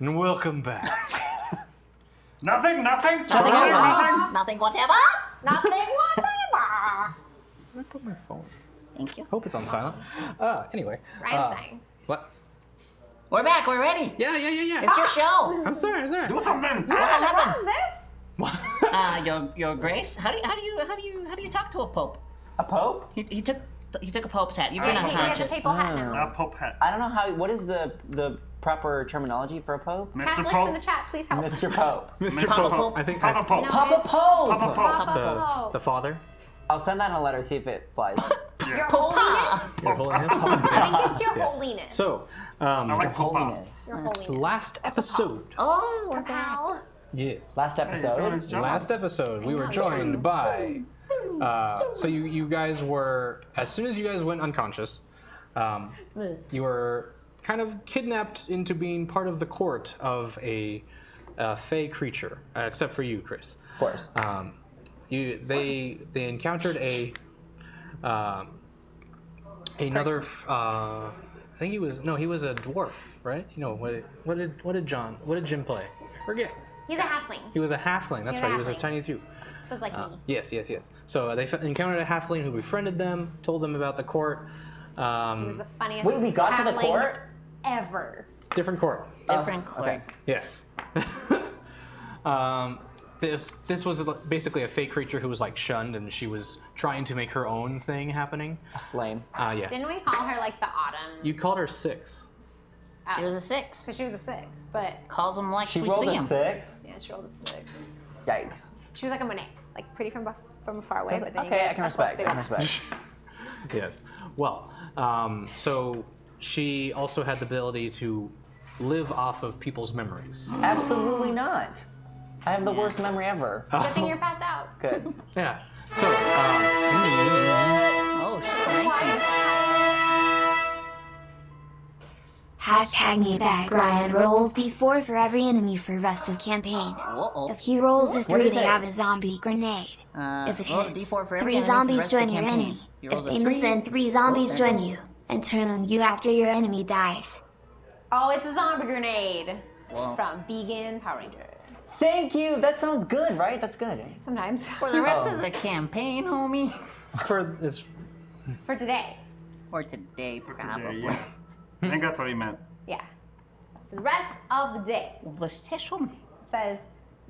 And welcome back. Nothing. Nothing whatever. Nothing whatever. I put my phone. Thank you. Hope it's on silent. Anyway. Ryan's saying. What? We're back. We're ready. Yeah. It's your show. I'm sorry. Do something. What happened? What is this? Your Grace. How do you talk to a pope? A pope? He took a pope's hat. You've been He has a unconscious. papal hat now. Pope hat. I don't know how. What is the proper terminology for a pope? Mr. Catholics Pope. in the chat, please help. Mr. Pope. Mr. Papa Pope. Pope. I think Papa Pope. No. Papa Pope. Papa Pope. the father. I'll send that in a letter. See if it flies. Your holiness. Your holiness. I think it's your Yes. holiness. So, I like Pope. Holiness. Your holiness. last episode. Oh, we're back. Pal. Yes. Last Hey, he's doing episode. his job. Last episode, we were joined by. So you guys were, as soon as you guys went unconscious, you were kind of kidnapped into being part of the court of a fey creature, except for you, Chris. Of course. They encountered another. I think he was a dwarf, right? You know what did Jim play? I forget. He's a halfling. He was a halfling. That's He's a right. He was as halfling. tiny too. It was like me. Yes. So they encountered a halfling who befriended them, told them about the court. He was the funniest Wait, we got to the halfling court? ever. Different court. Different court. okay. Yes. This was basically a fake creature who was like shunned, and she was trying to make her own thing happening. Lame. Yeah. Didn't we call her like the autumn? You called her 6. She was a 6. So she was a 6, but Calls them like She we rolled see a them. 6. yeah, she rolled a 6. Yikes. She was like a Monet, like pretty from far away, but then you Okay, get I can up close, respect. big I can old- respect. Yes. Well, so she also had the ability to live off of people's memories. Absolutely not. I have the worst memory ever. Good thing you're passed out. Good. Yeah. So, Oh, Frankie. Hashtag me back. Ryan rolls D4 for every enemy for rest of campaign. Uh-oh. If he rolls a What 3, is they it? have a zombie grenade. If it roll a hits, D4 for every 3 enemy for the zombies rest of join the your campaign. enemy. You If rolled a they miss, 3. then 3 zombies there you join go. you and turn on you after your enemy dies. Oh, it's a zombie grenade Whoa. from Vegan Power Ranger. Thank you. That sounds good, right? That's good. Sometimes. For the rest of the campaign, homie. for this, For today. Or today, for Yeah, probably. yeah. I think that's what he meant. Yeah. For the rest of the day. The session. Says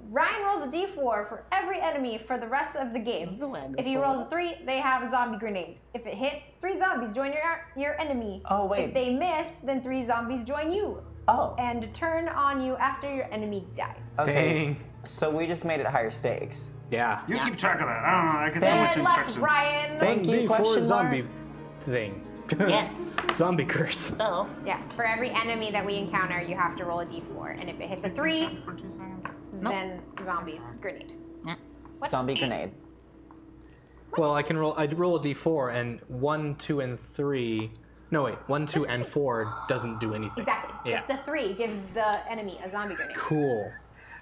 Ryan rolls a d4 for every enemy for the rest of the game. If he rolls a 3, they have a zombie grenade. If it hits, 3 zombies join your enemy. Oh, wait. If they miss, then 3 zombies join you. Oh. And turn on you after your enemy dies. Okay. dang. So we just made it higher stakes. Yeah. You keep track of that. I don't know. I can see which Good luck, instructions. Ryan. Thank you, D4 question zombie mark. thing. Yes. Zombie curse. So, Yes, for every enemy that we encounter, you have to roll a d4. And if it hits a 3, For 2 seconds. then zombie grenade. yeah. What? Zombie grenade. Well, I'd roll a d4, and 1, 2, and 3. No, wait. 1, 2, and 4 doesn't do anything. Exactly. Yeah. Just the 3 gives the enemy a zombie grenade. Cool.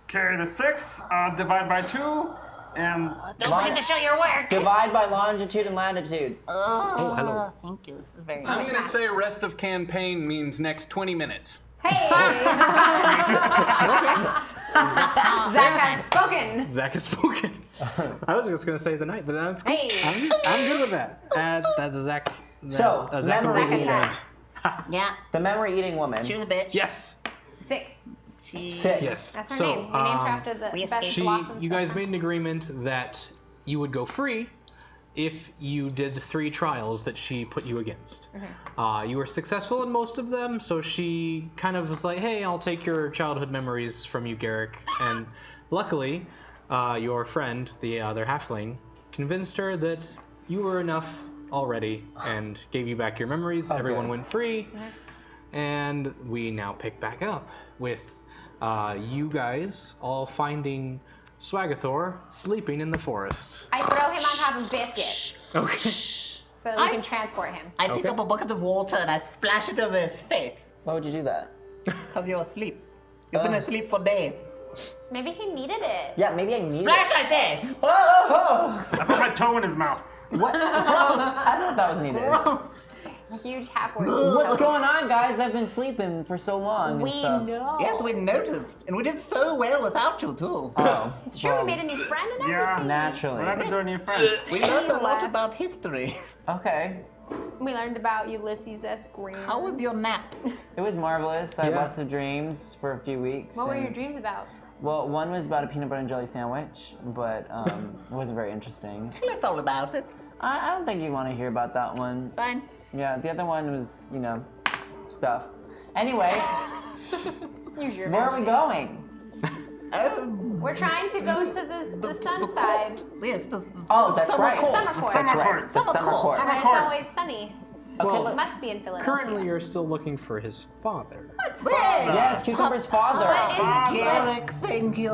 Carry the 6, divide by 2, and Don't forget to show your work. Divide by longitude and latitude. Oh, hello. Thank you. This is very I'm nice. gonna say rest of campaign means next 20 minutes. Hey! Zach has spoken. Zach has spoken. I was just gonna say the night, but that's cool. Hey. I'm good with that. That's a Zach. So, a Zach memory Zach eating. attack. Yeah. The memory eating woman. She was a bitch. Yes. 6. She. 6. Yes. That's her So, name. We named her after the we best escaped. blossoms. You guys made an agreement that you would go free if you did 3 trials that she put you against. You were successful in most of them, so she kind of was like, hey, I'll take your childhood memories from you, Garrick. And luckily, your friend, the other halfling, convinced her that you were enough already and gave you back your memories. Everyone good. went free. And we now pick back up with you guys all finding Swagathor sleeping in the forest. I throw him on top of Biscuit Okay. so that we can transport him. I pick up a bucket of water and I splash it over his face. Why would you do that? Because you're asleep. You've been asleep for days. Maybe he needed it. Yeah, maybe I need Splash, it. I say! Oh! I put my toe in his mouth. What? I don't know if that was needed. Gross. Huge half-orc. What's going on, guys? I've been sleeping for so long We and stuff. know. Yes, we noticed. And we did so well without you, too. Oh, It's true, we made a new friend and Yeah. everything. naturally. What happened to our new friend? We learned a lot about history. Okay. We learned about Ulysses S. Grant. How was your nap? It was marvelous. I had Yeah. lots of dreams for a few weeks. What were and- your dreams about? Well, one was about a peanut butter and jelly sandwich, but it wasn't very interesting. Tell us all about it. I don't think you want to hear about that one. Fine. Yeah, the other one was, stuff. Anyway, Use your where are we imagination. going? We're trying to go to the sun side. court. Yes, the Oh, the that's summer right. court. Summer court. That's Summer right. court. The Summer summer court. court. Where it's court. always sunny. Okay, Must be in Philadelphia. Currently, you're still looking for his father. There. yes, Cucumber's father. What is it? Garrick, thank you.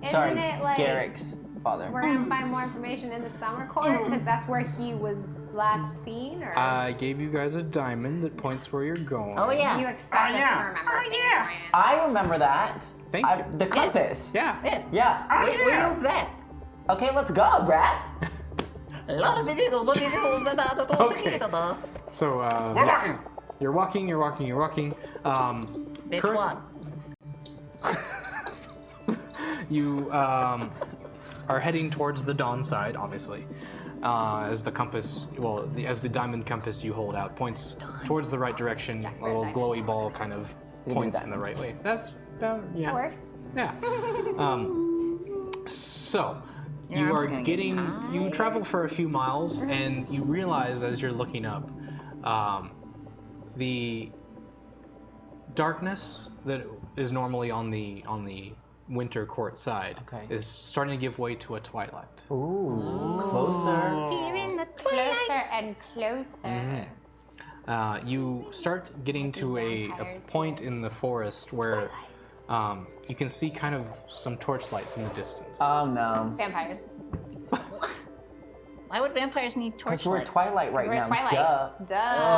Sorry, Isn't it like Garrick's father. we're gonna find more information in the summer court because that's where he was last seen, or I gave you guys a diamond that points where you're going. Oh, yeah. you expect us yeah. to remember? Oh, things, yeah. Ryan. I remember that. Thank you. The compass. Yeah. Yeah. Yeah. We use that. Okay, let's go, Brad. Okay. So, We're yes. walking. You're walking. Bitch, current- what? You are heading towards the dawn side, obviously. As the compass, as the diamond compass you hold out points towards the right direction, a little glowy ball kind of points in the right way. That's about, yeah. That works. Yeah. So, Yeah, you I'm are just gonna get you travel for a few miles, and you realize as you're looking up, the darkness that is normally on the winter court side Okay. is starting to give way to a twilight. Ooh, closer. Here in the Closer and closer. You start getting to a point in the forest where you can see kind of some torchlights in the distance. Oh no. Vampires. Why would vampires need Because we're torchlight? Twilight right We're now. at Twilight. Duh.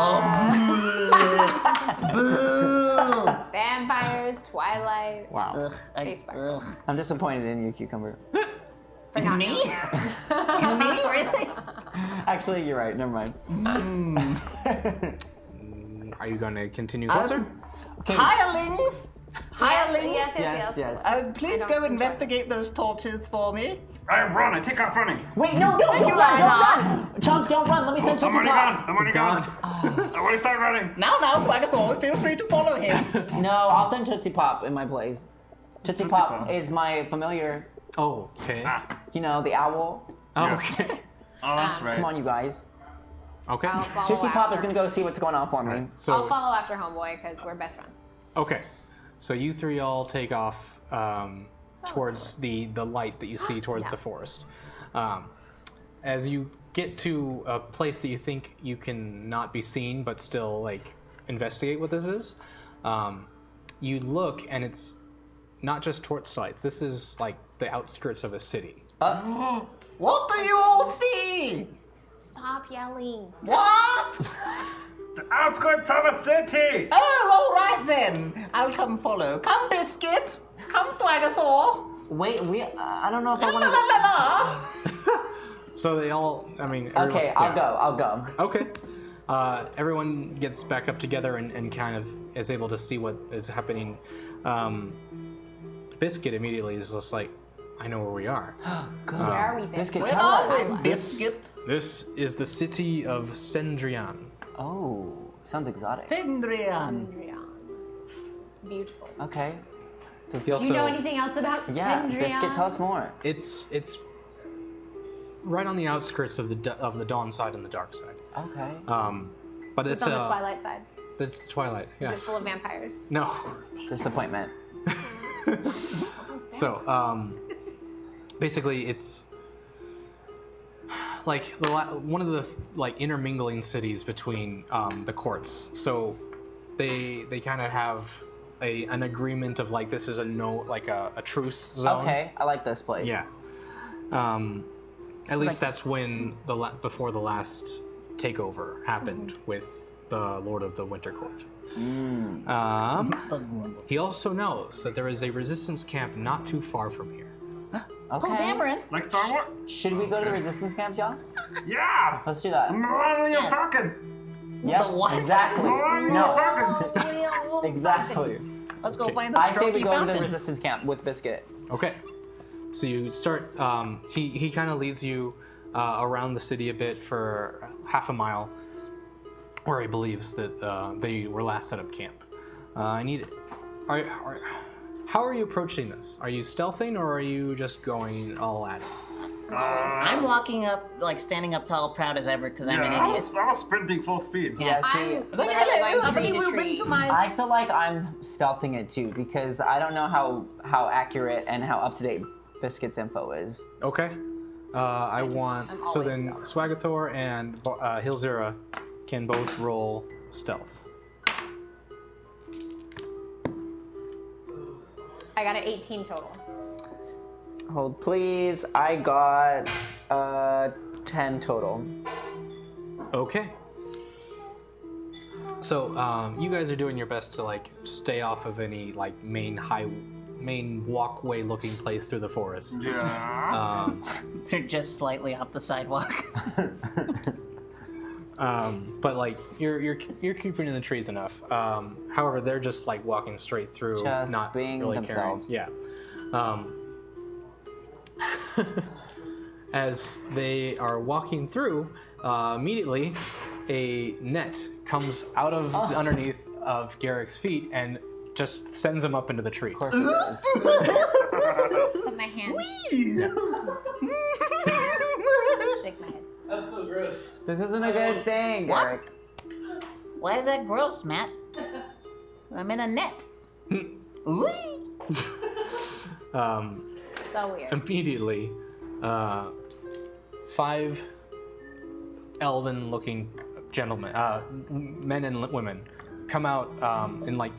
Boo! Vampires, Twilight. Wow. Ugh, Face ugh. I'm disappointed in you, Cucumber. For not Me? knowing. Me, really? Actually, you're right. Never mind. Are you going to continue closer? Hirelings! Hirelings! Yes. Please don't go enjoy investigate those torches for me. I run. I take off running. Wait, no, don't you, run, don't Lionel. run. Chunk, don't run. Let me send I'm Tootsie already Pop. gone. I'm already gone. I want to start running. Now, Swagathor, feel free to follow him. No, I'll send Tootsie Pop in my place. Tootsie Pop Pop. is my familiar, Oh, okay. the owl. Oh, Yeah. okay. Oh, that's right. Come on, you guys. Okay. I'll follow Tootsie Pop is after. gonna go see what's going on for me. I'll So, follow after Homeboy because we're best friends. okay. So you three all take off towards the light that you see towards the forest. As you get to a place that you think you can not be seen, but still like investigate what this is, you look and it's not just torch lights. This is like the outskirts of a city. What do you all see? Stop yelling. What? The outskirts of a city. Oh, all right then. I'll come follow. Come, Biscuit. Come, Swagathor. Wait, I don't know if I La la want la to. la la. So they all, Okay, everyone- I'll go. Okay. Everyone gets back up together and kind of is able to see what is happening. Biscuit immediately is just like, I know where we are. Good. Where are we, Biscuit, Where tell are us. we, Biscuit? This is the city of Cendrillon. Oh, sounds exotic. Fendrian. Beautiful. Okay. He Do you know also- anything else about Yeah, Cendrillon? Biscuit, tell us more. It's right on the outskirts of the dawn side and the dark side. Okay. But It's it's on the Twilight side. It's the Twilight. Is it Yes. full of vampires? No. Disappointment. So, basically, it's like one of the like intermingling cities between the courts. So, they kind of have an agreement of like this is a truce zone. Okay, I like this place. Yeah. At least that's when before the last takeover happened with the Lord of the Winter Court. He also knows that there is a resistance camp not too far from here. Okay. Oh, Dameron. Like Star Wars? Should we go to the resistance camps, y'all? Yeah. Let's do that. I'm running your falcon. Yep, The what? exactly. Oh, No. Exactly. Let's go find the I say we Stroby go to the fountain. resistance camp with Biscuit. Okay. So you start. He kind of leads you around the city a bit for half a mile, where he believes that they were last set up camp. I need it. How are you approaching this? Are you stealthing or are you just going all at it? I'm walking up, like standing up tall, proud as ever, because I'm an I idiot. was sprinting full speed. Yeah, see, I'm Look, literally hello, going how tree many to will bring tree. to my... I feel like I'm stealthing it too because I don't know how accurate and how up to date Biscuit's info is. Okay. I want. I'm So always then Swagathor and Hilzira can both roll stealth. I got an 18 total. Hold please. I got 10 total. Okay. So you guys are doing your best to like stay off of any like main walkway looking place through the forest. Yeah. They're just slightly off the sidewalk. But like you're keeping in the trees enough. However, they're just like walking straight through, Just not being really themselves. carrying. Yeah. As they are walking through, immediately a net comes out of underneath of Garrick's feet and just sends him up into the tree. Of course it is. Put my hand. Shake my head. That's so gross. This isn't a good thing, What? Garrick. Why is that gross, Matt? I'm in a net. Ooh. So weird. Immediately, 5 elven-looking gentlemen, men and women, come out in like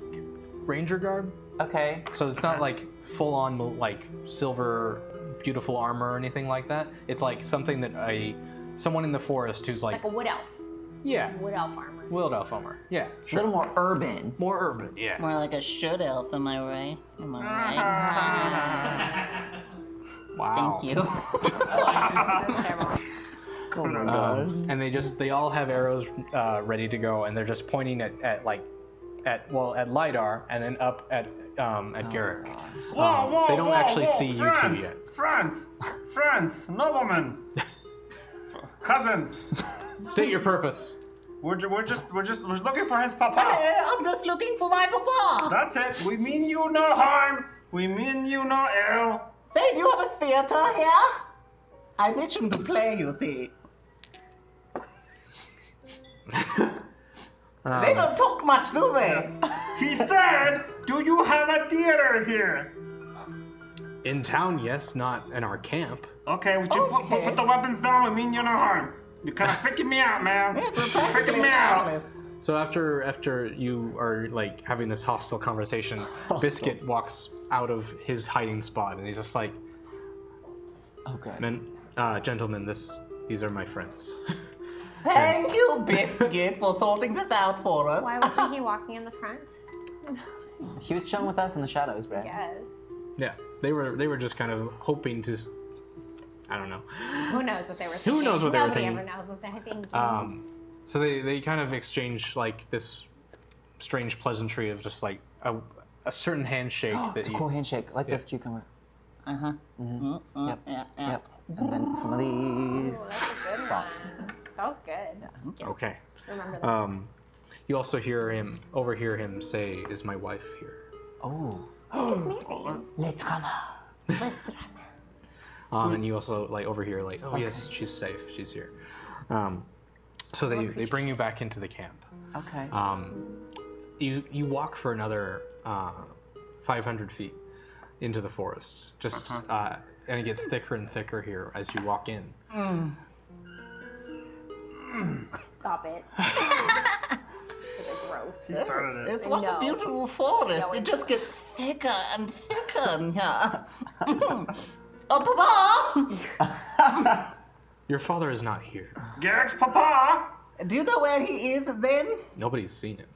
ranger garb. Okay. So it's not like full-on like silver, beautiful armor or anything like that. It's like something that someone in the forest who's like Like a wood elf. yeah, Wood elf armor. wild elf armor. Yeah, A sure. little more urban. More urban. Yeah. More like a should elf, am I right? Am I right? Wow. Thank you. That's terrible. Oh my god. And they all have arrows ready to go, and they're just pointing at Lidar and then up at Garrick. Whoa, they don't actually see friends, you two yet. Friends, noblemen, cousins. State your purpose. We're looking for his papa. I'm just looking for my papa. That's it. We mean you no harm. We mean you no ill. Say, do you have a theater here? I'm itching to play, you see. They don't talk much, do they? He said, "Do you have a theater here?" In town, yes, not in our camp. Okay, would you Okay. put the weapons down? We mean you no harm. You're kind of freaking me out, man. Freaking me out. So after you are like having this hostile conversation, Biscuit walks out of his hiding spot, and he's just like, Okay. gentlemen, these are my friends. Thank you, Biscuit, for sorting this out for us. Why wasn't he walking in the front? He was chilling with us in the shadows, Brad. Yes. Yeah, they were just kind of hoping to, I don't know. Who knows what they were thinking? Who knows what they were Nobody thinking. ever knows what they're thinking. So they kind of exchange like this strange pleasantry of just like a certain handshake that It's a cool handshake, like this cucumber. Uh-huh. Yep. Yeah. Yep. And then some of these. Ooh, that's a good one. That was good. Okay. Remember that. You also overhear him say, "Is my wife here?" Oh. Mary. Let's come. And you also like overhear like, "Oh yes, she's safe. She's here." So they bring you back into the camp. Okay. You walk for another 500 feet into the forest. Just and it gets thicker and thicker here as you walk in. Stop it. It's gross. He started it. It's what a No. beautiful forest. No, It it's just gets thicker and thicker in here. Oh, Papa! Your father is not here. Garrick's papa. Do you know where he is then? Nobody's seen him.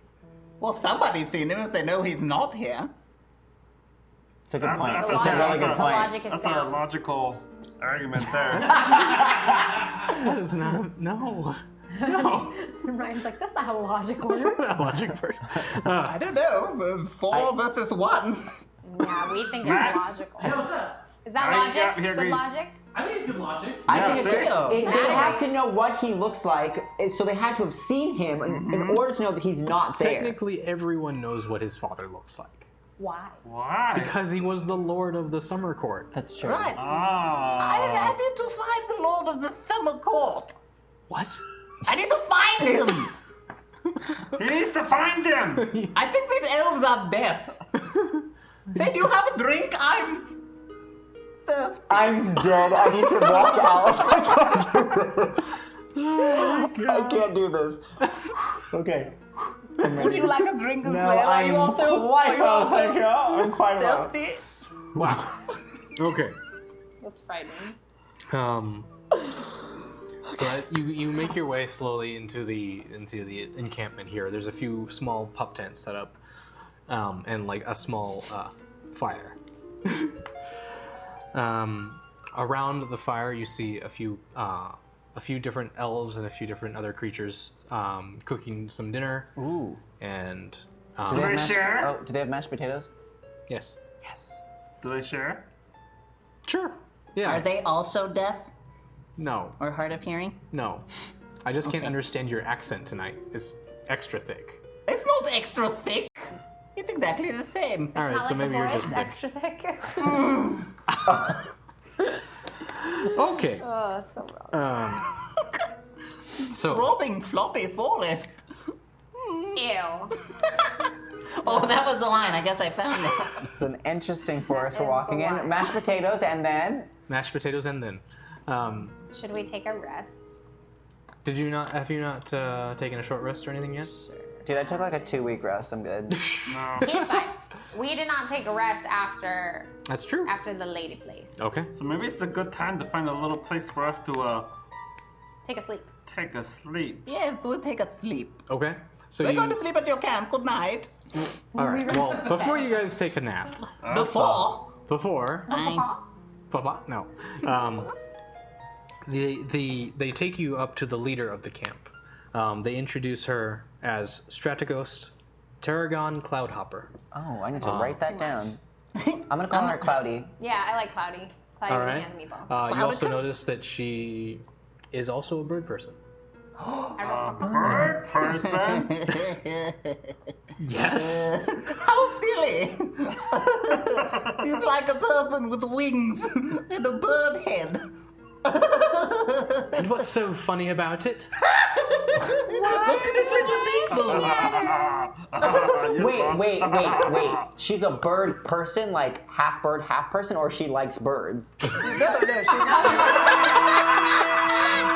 Well, somebody's seen him if they know he's not here. It's a good point. That's It's a really good The point. logic is That's a sound. logical argument there. That is not. No. No. Ryan's like, that's not how logic works. Logic first. I don't know. 4 versus 1. Yeah, we think Matt? it's logical. Hey, what's up? Is that Yeah, logic? he Good agrees. logic? I think it's good logic. I think see? they have to know what he looks like, so they had to have seen him in order to know that he's not there. Technically, everyone knows what his father looks like. Why? Why? Because he was the Lord of the Summer Court. That's true. Right. Ah. I need to find the Lord of the Summer Court. What? I need to find him. He needs to find him. I think these elves are deaf. Hey, do you have a drink? I'm thirsty. I'm dead. I need to walk out. I can't do this. Okay. Would you like a drink as No, well? Are I'm you also quite well, thank you. I'm quite well. thirsty? Wow. Okay. That's frightening. So you make your way slowly into the encampment here. There's a few small pup tents set up, and like a small fire. Around the fire, you see a few different elves and a few different other creatures cooking some dinner. Ooh. And Do they have they share? Oh, do they have mashed potatoes? yes, Yes. Do they share? sure, yeah. Are they also deaf No, or hard of hearing? no. I just can't Okay. understand your accent tonight. It's extra thick. It's not extra thick. It's exactly the same. All right, Not so like maybe the you're voice, just thick. extra thick. Okay. Oh, that's so wrong. So Throbbing floppy forest. Ew. Oh, that was the line. I guess I found it. It's an interesting forest we're is the walking in. one. Mashed potatoes and then mashed potatoes and then. Should we take a rest? Have you not taken a short rest or anything yet? dude, I took like a 2-week rest. I'm good. No. He's fine. We did not take a rest after That's true. the lady place. Okay. So maybe it's a good time to find a little place for us to Take a sleep. take a sleep. Yes, we'll take a sleep. Okay. So We're you. going to sleep at your camp. Good night. All right. Well, before you guys take a nap, Before. Papa, no. They take you up to the leader of the camp. They introduce her as Strateghost Tarragon Cloudhopper. Oh, I need to write that down. I'm gonna call her Cloudy. Yeah, I like Cloudy. Cloudy All with right. chance meatballs. You also Cloudicus? notice that she is also a bird person. Bird person. Yes. How silly! He's like a person with wings and a bird head. And what's so funny about it? Look at his little beak bone. Yes, boss. Wait. She's a bird person, like half bird, half person, or she likes birds? No,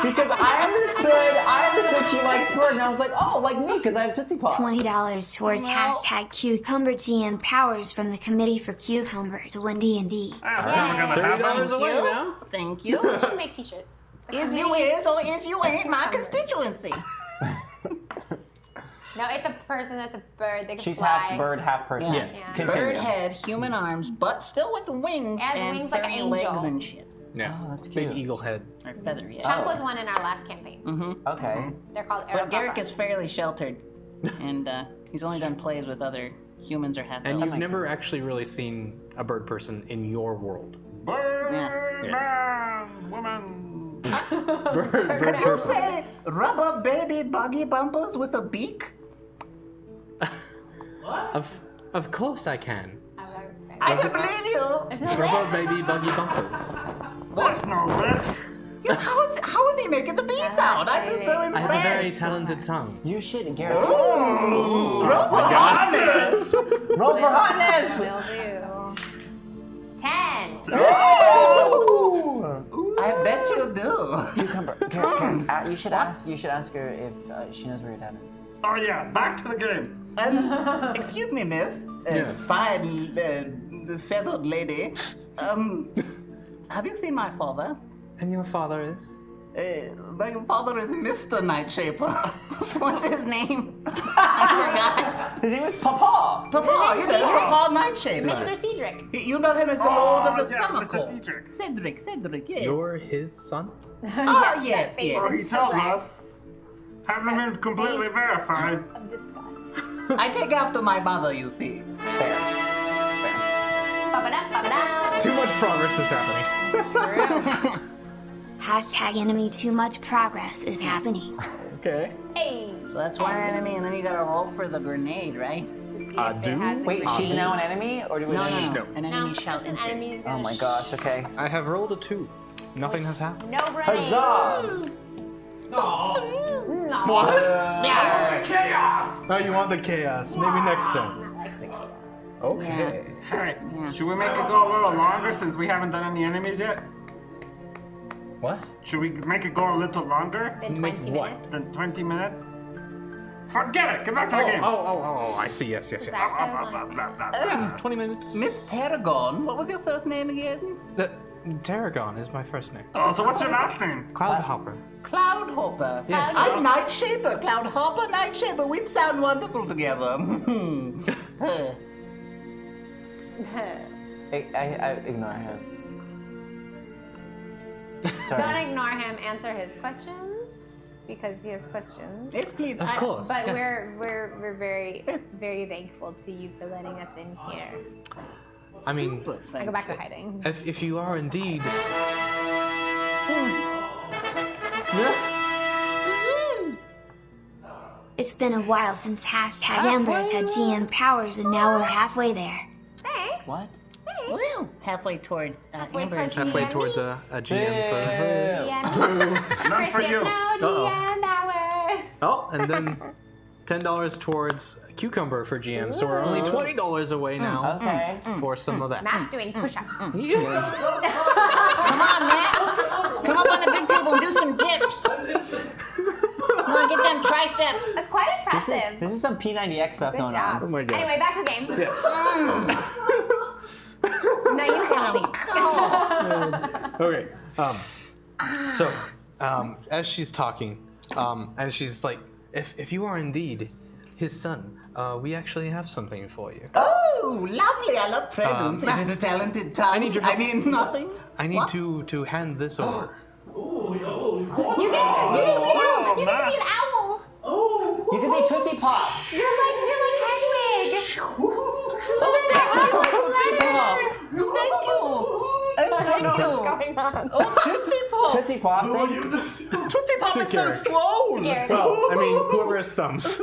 Because I understood she likes birds, and I was like, oh, like me, because I have Tootsie Pop. $20 towards hashtag Cucumber GM powers from the Committee for Cucumber to win D&D. That's never gonna happen. $30 away now. Thank you. We should make t-shirts. Is you is or is you ain't my constituency. No, it's a person that's a bird. They can She's fly. half bird, half person. Yes. Yeah. Continue. Bird head, human arms, but still with wings Has and wings like an furry angel. legs and shit. Yeah. Oh, that's Big cute. eagle head. Or feathery. Chuck was one in our last campaign. Okay. They're called But Garrick Aeropapa. is fairly sheltered, and he's only done plays with other humans or half And elves. you've never actually really seen a bird person in your world. Bird Yeah. man, woman. Bird Could you person. say rubber baby buggy bumpers with a beak? Of course I can. I can believe you. There's no Rubber lips. baby buggy bumpers. There's no lips. Yes, how are they making the beak sound? I'm just so I have a very impressed. talented tongue. You should, Garrett. Ooh, rubber hotness. Roll for hotness! Will do. 10. I bet you do. Cucumber. Garrett, you should ask her if she knows where your dad is. Oh yeah, back to the game. Excuse me, miss. Yes. Fine, feathered lady. Have you seen my father? And your father is? My father is Mr. Nightshaper. What's his name? I His name is Papa! forgot. Papa, you know, Papa Nightshaper. Mr. Cedric. You know him as the Lord of the yeah, Summer Mr. Court. Cedric. Cedric, yeah. You're his son? Oh, yes, So yes. he tells us. Hasn't been completely verified. Of disgust. I take after my mother, you see. Fair. It's fair. Ba-ba-da-ba-ba-da. Too much progress is happening. Hashtag enemy too much progress is happening. Okay. Hey. So that's one enemy, and then you gotta roll for the grenade, right? Wait, she's now an enemy, or do we? No. need- An No, enemy just shouting. an enemy is gonna Oh my gosh. Okay. I have rolled a 2. Nothing has happened. No grenade. Huzzah! No. What? Yeah. Chaos! Oh, you want the chaos? Maybe next time. Not like the chaos. Okay. Hey, Yeah. should we make it go a little longer since we haven't done any enemies yet? What? Should we make it go a little longer Been Make 20 what? minutes. than 20 minutes? Forget it! Get back to the game! Oh, I see. Yes. Zach said it was only 20 minutes. Miss Tarragon, what was your first name again? Tarragon is my first name. Oh, so what's your last name? Cloudhopper. Cloudhopper. Yes. I'm Night Shaper. Cloudhopper, Night Shaper. We'd sound wonderful together. I ignore him. Don't Sorry. ignore him. Answer his questions because he has questions. Yes, please. Of course. But yes. we're very very thankful to you for letting us in here. I mean, I go back to hiding. if you are indeed. It's been a while since hashtag Embers had GM powers, and now we're halfway there. Thanks. What? Woo! Halfway towards Halfway Amber. towards Halfway GM. towards a GM for her. GM. None for Chris you. gets no GM power. Oh, and then $10 towards cucumber for GM. So we're only $20 away now Okay. for some of that. Matt's doing push-ups. Yeah. Come on, Matt. Come up on the big table and do some dips. Come on, get them triceps. That's quite impressive. This is some P90X stuff Good going job. Oh my God. Anyway, back to the game. Yes. No, you tell me. Okay. So, as she's talking, and she's like, if you are indeed his son, we actually have something for you. Oh, lovely. I love presents. Is it a talented tongue? I need your help. nothing. I need What? to hand this over. You get to be an owl. You can be Tootsie Pop. You're like Hedwig. Oh, thank you, Tootsie Pop. Thank you. Thank you. Going on. Oh, Tootsie Pop. Tootsie Pop. Tootsie Pop is so Here. swole. Here. Well, I mean, whoever has thumbs.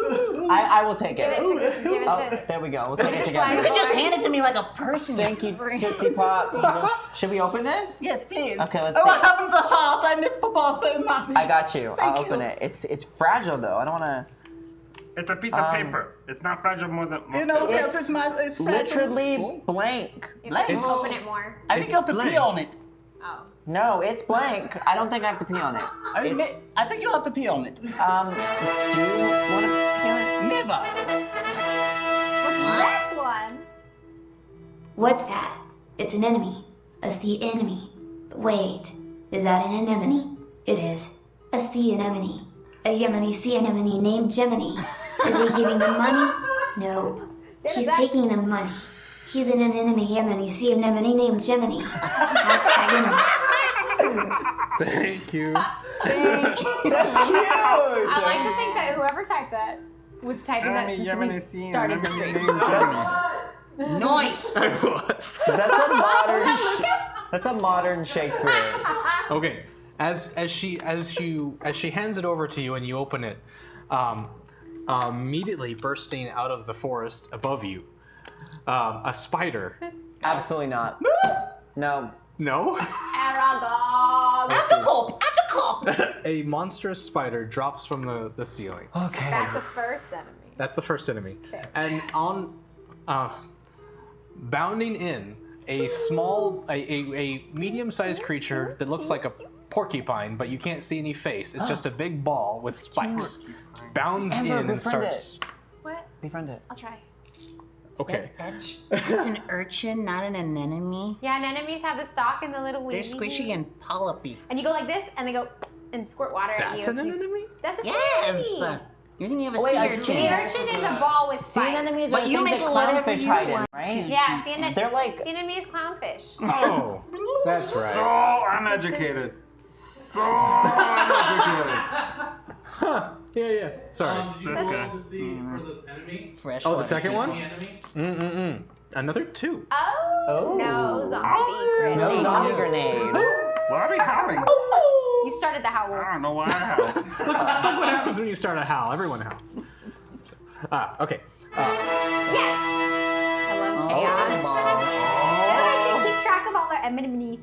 I will take Give it. it to. Oh, there we go. We'll take it Just together. You could just hand it to me like a person. Thank you, Tootsie Pop. Should we open this? Yes, please. Okay, let's Oh, see. I haven't the heart. I miss Papa so much. I got you. I'll Thank open you. it. It's fragile though. I don't want to. It's a piece of paper. It's not fragile more than most You know what papers. else is my? It's Literally fragile. blank. You have to It's- open it more. I think you have to blank. pee on it. Oh. No, it's blank. I don't think I have to pee on it. It's, I think you'll have to pee on it. do you want to pee on it? Never. What's this one? What's that? It's an enemy. A sea enemy. But wait, is that an anemone? It is. A sea anemone. A Yemeni sea anemone named Gemini. Is he giving them money? No. He's taking them money. He's an enemy Yemeni sea anemone named Gemini. Hashtag enemy. Thank you. That's cute. I like to think that whoever typed that was typing that since we started the stream. Nice. I was. That's a modern Shakespeare. Okay. As she hands it over to you and you open it, immediately bursting out of the forest above you, a spider. Absolutely not. No. No. Aragog. Atacop. Atacop. A monstrous spider drops from the ceiling. Okay. That's the first enemy. That's the first enemy. Okay. And on, bounding in, a small, a medium-sized creature that looks like a porcupine, but you can't see any face. It's just a big ball with spikes. Bounds Amber, in and befriend starts. What? Befriend it. I'll try. Okay. It's an urchin, not an anemone. Yeah, and enemies have the stalk and the little They're wings. squishy and polypy. And you go like this, and they go and squirt water at you. That's an enemy? That's a Yes. You're thinking of a Wait, sea I urchin. see. Sea urchin is a ball with Sea spikes. anemones But are you things make that it whatever clownfish you hide in, want right? to. Yeah, sea anemone. They're like- sea anemone is clownfish. Oh, that's So right. uneducated. So uneducated. Yeah. Sorry. This guy. to see for this enemy? Fresh Oh, the water second one? people. Another 2. Oh, no zombie grenade. No zombie grenade. Why are we howling? You started the howl. I don't know why I howled. Look what happens when you start a howl. Everyone howls. Okay. Yes! I love chaos. I should keep track of all our enemies.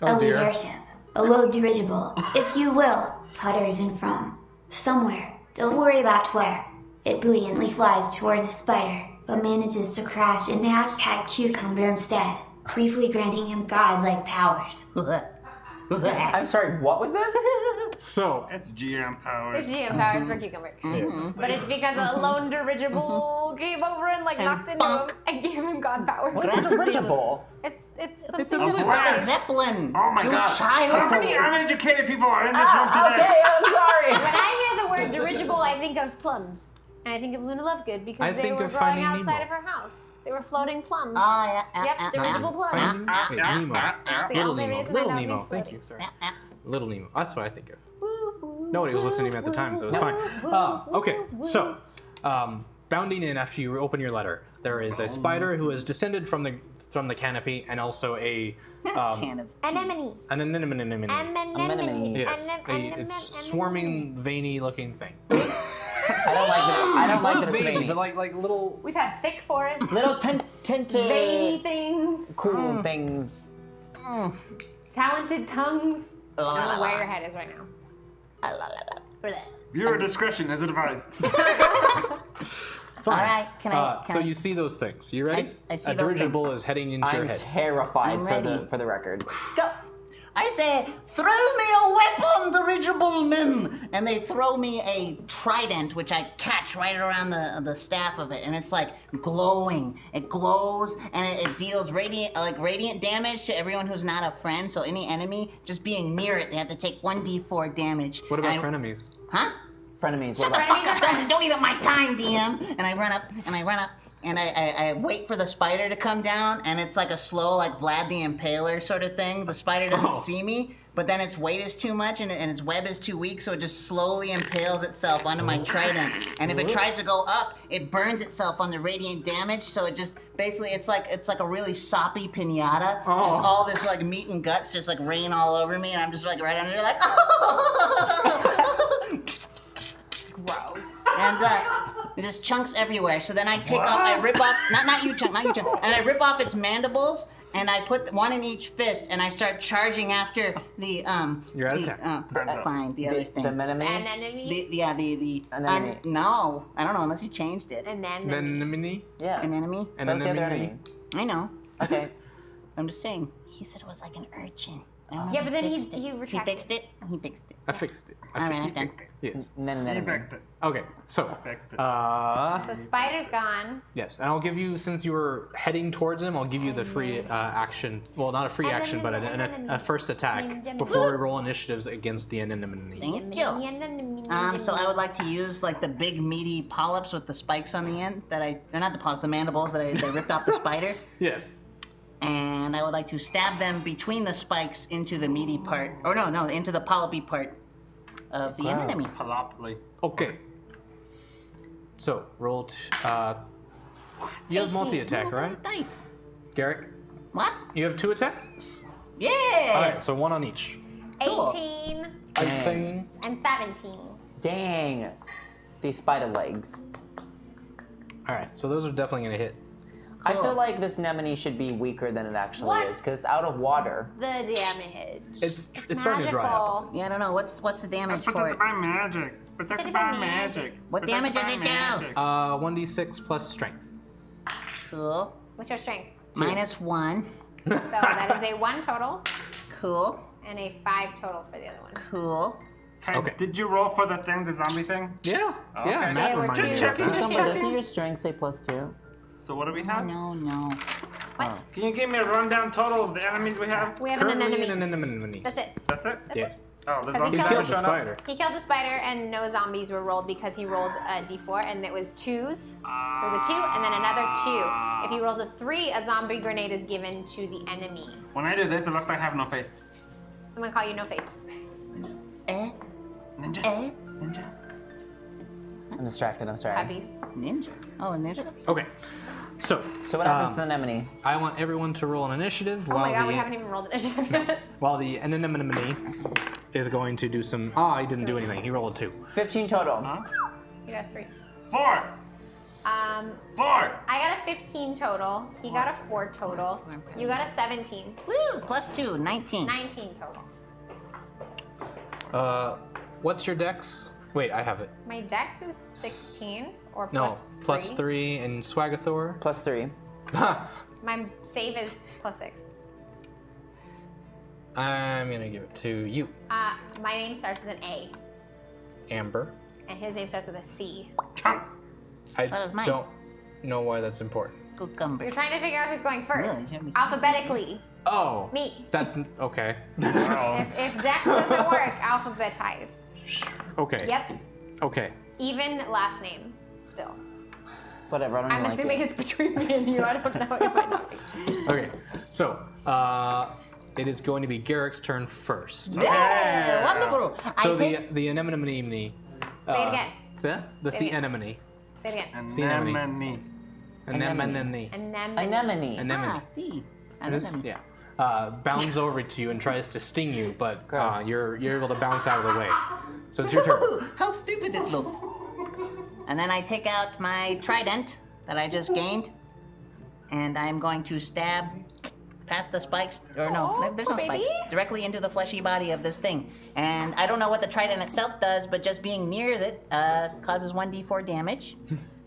A Oh lead dear. airship, a low dirigible, if you will, putters in from somewhere. Don't worry about where. It buoyantly flies toward the spider, but manages to crash into #cucumber instead, briefly granting him godlike powers. I'm sorry, what was this? So, It's GM It's powers. GM powers for Cucumber. yes. But it's because a lone dirigible came over and knocked into him and gave him god powers. What's a dirigible? It's a something blip. Wow. The Zeppelin. Oh my you god. child. How many uneducated people are in this room today? Okay, I'm sorry. When I hear the word dirigible, I think of plums. And I think of Luna Lovegood because I they think were of growing Finding outside Nemo. of her house. They were floating plums. Oh, yeah. Yep, dirigible plums. Wait, Nemo. The Little only Nemo. reason I Little know it Nemo. means Thank floating. you. Sorry. Little Nemo. That's what I think of. Woo-hoo, Nobody was listening to me at the time, so it was fine. Okay, so bounding in after you open your letter, there is a spider who has descended from the canopy, and also a Can of Anemone. an anemone. Anemone. Yes, it's swarming, veiny-looking thing. I don't like that it's Veiny, veiny. but like little. We've had thick forests, Little tinted veiny things, cool things. talented tongues. I don't know where your head is right now. Viewer discretion is advised. Fine. All right, can I- so you see those things. You ready? I see a those dirigible things. is heading into your I'm head. terrified I'm ready. for the record. Go. I say, throw me a weapon, dirigible men! And they throw me a trident, which I catch right around the staff of it, and it's like glowing. It glows, and it deals radiant damage to everyone who's not a friend. So any enemy just being near it, they have to take 1d4 damage. What about And frenemies? Huh? Frenemies. What Shut the about? fuck up! Don't eat up my time, DM. And I run up, and I wait for the spider to come down, and it's like a slow, like Vlad the Impaler sort of thing. The spider doesn't see me, but then its weight is too much, and its web is too weak, so it just slowly impales itself onto my trident. And if it tries to go up, it burns itself on the radiant damage. So it just basically, it's like a really soppy pinata. Just all this like meat and guts just like rain all over me, and I'm just like right under there, like. Gross. And there's chunks everywhere. So then I take off, I rip off, not you chunk, and I rip off its mandibles, and I put one in each fist, and I start charging after the You're out of time. Fine, the other thing. The Menemone? Anemone. The Anemone. no, I don't know unless you changed it. Anemone. Anemone. Yeah. An enemy? An That was the other anemone. enemy. I know. Okay. I'm just saying. He said it was like an urchin. I don't know Yeah, if but then fixed he it. retracted. He fixed it. He fixed it. I fixed it. All right, then. Yes. Anemone. Infected. Okay, so, Infected. The spider's gone. yes, and I'll give you, since you were heading towards him, I'll give you the free action. Well, not a free action, but a first attack before we roll initiatives against the anemone. Thank you. So I would like to use like the big meaty polyps with the spikes on the end they're not the polyps, the mandibles that I ripped off the spider. Yes. And I would like to stab them between the spikes into the meaty part, or no, into the polypy part of the enemy. Paloply. Okay. So, roll. You have multi-attack, right? Dice. Garrick? What? You have 2 attacks? Yeah. Alright, so 1 on each. Cool. 18 18. and 17. Dang. These spider legs. Alright, so those are definitely going to hit. I Cool. feel like this Nemone should be weaker than it actually What? is, because it's out of water. The damage. It's starting to dry up. magical. Yeah, I don't know. What's the damage That's for protected it? by magic. Protected by magic. What damage does it do? 1d6 plus strength. Cool. What's your strength? -1. So that is a 1 total Cool. and a 5 total for the other one. Cool. Hey, Okay. did you roll for the thing, the zombie thing? Yeah. Okay. Yeah, They Matt were reminded two- me Just of that. checking. Doesn't your strength say +2? So what do we Oh, have? no. Can you give me a rundown total of the enemies we have? We have Currently an an enemy. anemone. That's it. That's it? Yes. Oh, the Has he zombies He killed killed haven't the shown spider. up? He killed the spider and no zombies were rolled because he rolled a d4 and it was 2s. There was a 2 and then another 2. If he rolls a 3, a zombie grenade is given to the enemy. When I do this, it looks like I have no face. I'm gonna call you No Face. Eh? Ninja? Eh? Ninja? I'm distracted. I'm sorry. Puppies. Ninja. Oh, a ninja. Okay. So So what happens to the anemone? I want everyone to roll an initiative Oh while my god, the we haven't even rolled initiative yet. while the anemone is going to do some. Ah, he didn't do anything. He rolled a 2. 15 total. You got 3. 4. 4. I got a 15 total. He got a 4 total. You got a 17. Woo! +2, 19. 19 total. What's your dex? Wait, I have it. My dex is 16 or No, plus 3. +3 and Swagathor. +3. My save is +6. I'm gonna give it to you, My name starts with an A, Amber. and his name starts with a C. I So does mine. don't know why that's important. Cucumber. You're trying to figure out who's going first. Really? Have you seen- Alphabetically. Oh, Me. that's okay. If dex doesn't work, alphabetize. Okay. Yep. Okay. Even last name, still. Whatever. I don't I'm even assuming like it's between me and you. I don't know. It might not be. Okay. So, it is going to be Garrick's turn first. Yeah, wonderful. So I take the anemone. Say it again. The Say sea it again. anemone. Say it again. Sea anemone. Anemone. Anemone. Anemone. Anemone. the It is- anemone. Yeah. Bounds over to you and tries to sting you, but Gross. you're able to bounce out of the way. So it's your turn. Ooh, how stupid it looks. And then I take out my trident that I just gained, and I'm going to stab past the spikes, or no, Oh, there's no baby. spikes, directly into the fleshy body of this thing. And I don't know what the trident itself does, but just being near it causes 1d4 damage.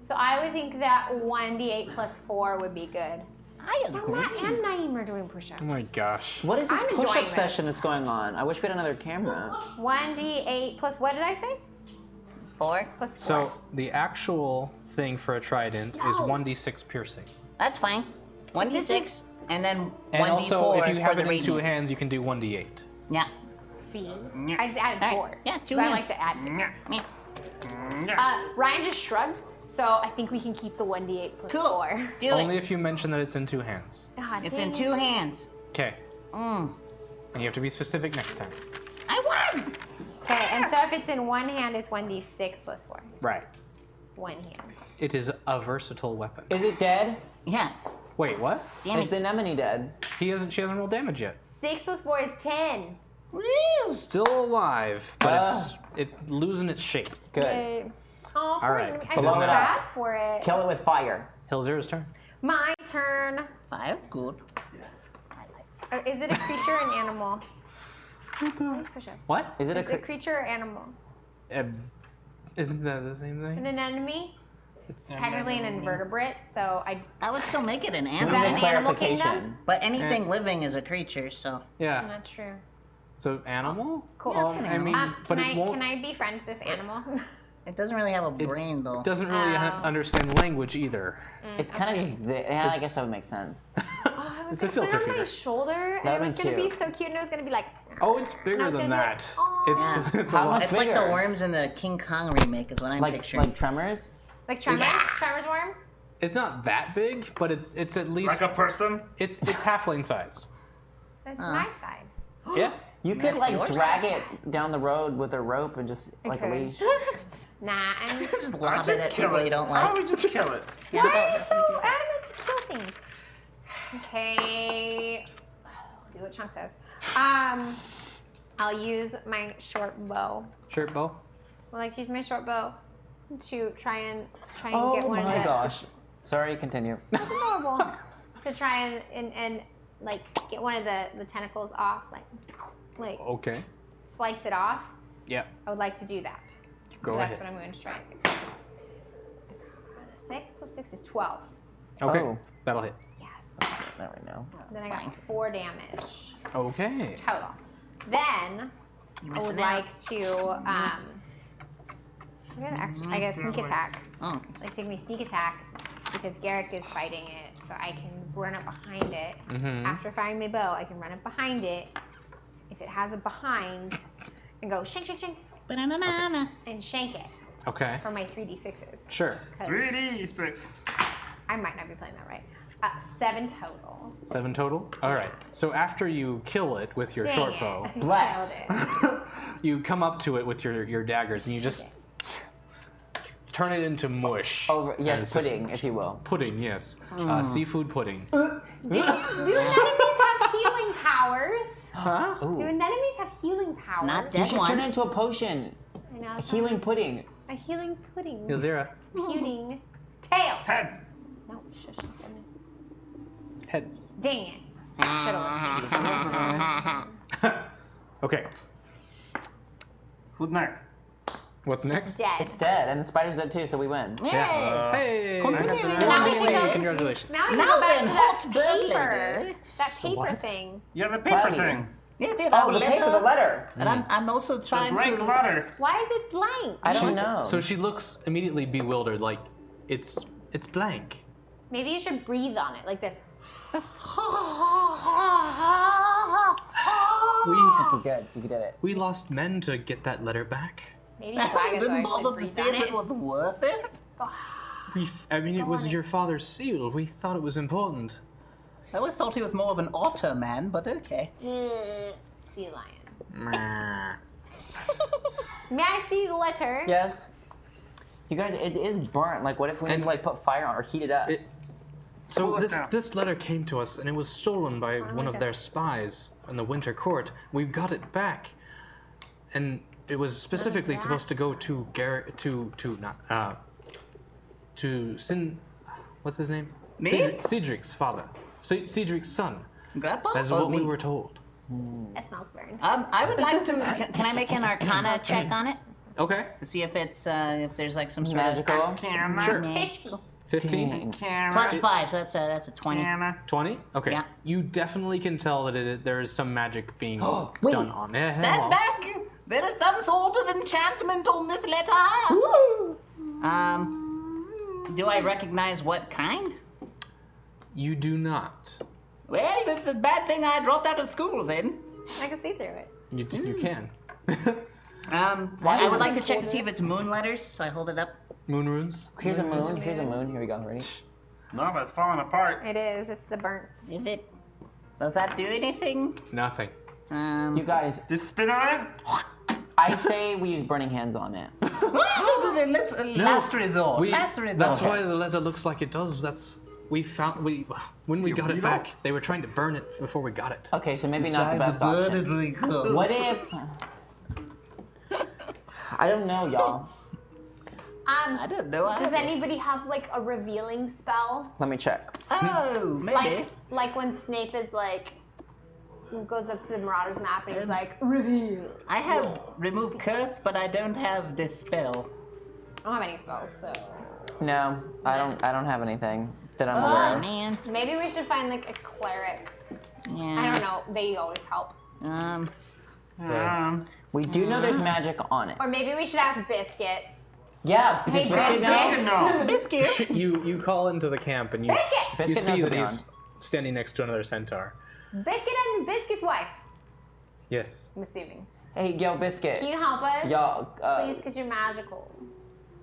So I would think that 1d8 plus 4 would be good. I Now agree. Matt and Naeem are doing push-ups. Oh my gosh. What is this I'm enjoying push-up this. session that's going on? I wish we had another camera. 1d8 plus, what did I say? 4. Plus 4. So the actual thing for a trident is No. 1d6 piercing. That's fine. 1d6, This and then And 1d4 also, if you for have the it in 2 radiant. hands, you can do 1d8. Yeah. See? I just added All 4. right. Yeah, 2 'Cause I like hands. to add. Yeah. Ryan just shrugged, so I think we can keep the 1d8 plus Cool. 4. Do Only it. if you mention that it's in 2 hands. God, It's dang in it. 2 hands. Okay. Mm. And you have to be specific next time. I was. Okay, and so if it's in one hand, it's 1d6 plus 4. Right. One hand. It is a versatile weapon. Is it dead? Yeah. Wait, what? Damage. Is the anemone dead? She hasn't rolled damage yet. 6 plus 4 is 10. Woo! Still alive, but it's losing its shape. Good. Yay. Oh, All right. I Blow feel it up. bad for it. Kill it with fire. Hillzera's turn. My turn. 5, good. Is it a creature or an animal? Let's push up. What? Is it Is it a a creature or animal? Isn't that the same thing? An anemone? It's Technically an invertebrate, so I would still make it an that animal. an animal kingdom? clarification? But anything living is a creature, so. yeah. Not true. So animal? Cool. Yeah, it's an I mean, animal. but Can it I won't. can I befriend this animal? It doesn't really have a brain, though. Doesn't really understand language either. It's kind of just. Yeah, I guess that would make sense. Oh, I was It's a gonna put filter it on my feeder. shoulder, and That'd it was be gonna be cute. so cute, and it was gonna be like. Oh, it's And I bigger was than gonna be like, that. "Aw." It's How a lot. much It's like the bigger? worms in the King Kong remake, is what I'm picturing. Like Tremors? Like Tremors, Tremors worm. It's not that big, but it's at least Like a person? it's halfling sized. That's my size. Yeah. You could That's like yours? drag it down the road with a rope and just like a could. leash. Nah, I'm. Just lob it at people you don't I like. would just kill it. Why are you so adamant to kill things? Okay. I'll do what Chunk says. I'll use my short bow. Shirt bow. I'd like to use my short bow to try and Oh get one of my the. gosh. Sorry, continue. That's adorable. To try and like get one of the tentacles off, like Okay. slice it off. Yeah. I would like to do that. Go so ahead. that's what I'm going to try. 6 plus 6 is 12. Okay. Oh. That'll hit. Yes. Not right now. Then I got 4 damage Okay. total. Then You're I missing would out. like to I guess sneak attack. Oh, okay. Like take my sneak attack because Garrick is fighting it, so I can run up behind it. Mhm. After firing my bow, I can run up behind it. If it has a behind, and go shank, shank, shank, Ba-na-na-na-na. and shank it Okay. for my 3d6s. Sure. 'Cause 3d6. I might not be playing that right. 7 total. 7 total. All right. So after you kill it with your Dang short it. bow, I Bless. failed it. you come up to it with your daggers and you just turn it into mush. Over, And yes, it's just pudding, if you will. Pudding, yes. Seafood pudding. Do anemones have healing powers? Huh? Do anemones have healing powers? Not You dead should turn it ones. into a potion. I know. A healing pudding. A healing pudding. Yazira. Pudding. Tail. Heads. No, shush. she said no. Heads. Dang it. Fiddles. Okay. Who's next? What's next? Dead. It's dead, and the spider's dead too, so we win. Yay! Hey! Continue. So now we can go. Congratulations. Now we Now can go back then, to hot that bird paper. lady. That So paper what? thing. Yeah, the paper Funny. thing. Yeah, they Oh, the paper, the letter. And I'm also The trying blank to. letter. Why is it blank? I don't know. So she looks immediately bewildered, like it's blank. Maybe you should breathe on it like this. You good. You did it. We lost men to get that letter back. Maybe I Swagger didn't should bother to breathe see on if it was worth it. I mean, it was your father's seal. We thought it was important. I always thought he was more of an otter man, but okay. Sea lion. Meh. May I see the letter? Yes. You guys, it is burnt. Like, what if we need to like put fire on or heat it up? So Pull it this down. this letter came to us, and it was stolen by one of their spies in the Winter Court. We got it back, and it was specifically supposed to go to what's his name? Me? Cedric's father. Cedric's son. Grandpa? That's or what we me? were told. That smells burned. I would like to. Can I make an Arcana check on it Okay. to see if it's if there's like some sort Magical. Can of Sure. magical. 15? Can Plus 5, so that's a 20. Can 20? Okay. Yeah. You definitely can tell that there is some magic being Wait. done on it. Stand back! There is some sort of enchantment on this letter. Do I recognize what kind? You do not. Well, it's a bad thing I dropped out of school then. I can see through it. You can. I would like to check to see if it's moon letters, so I hold it up. Moon runes? Here's a moon. Here's a moon. Here we go. Ready? No, but it's falling apart. It is. It's the burns. If it does that do anything? Nothing. You guys, Just spit on it. I say we use burning hands on it. Last resort. We- Last resort. That's why the letter looks like it does. When we got it back, they were trying to burn it before we got it. Okay, so maybe not the best option. What if? I don't know, y'all. I don't know. Does anybody have like a revealing spell? Let me check. Oh, maybe. Like when Snape is like goes up to the Marauders map and he's like, reveal. I have remove curse, but I don't have dispel. I don't have any spells, so No, I don't have anything that I'm aware Oh of. man. maybe we should find like a cleric. Yeah. I don't know. They always help. We do know there's magic on it. Or maybe we should ask Biscuit. Yeah, Hey, does Biscuit know? Biscuit, no. Biscuit. You call into the camp and you Biscuit see knows that what he's on. standing next to another centaur. Biscuit and Biscuit's wife. Yes. I'm assuming. Hey, yo, Biscuit. Can you help us? Y'all, Please, because you're magical.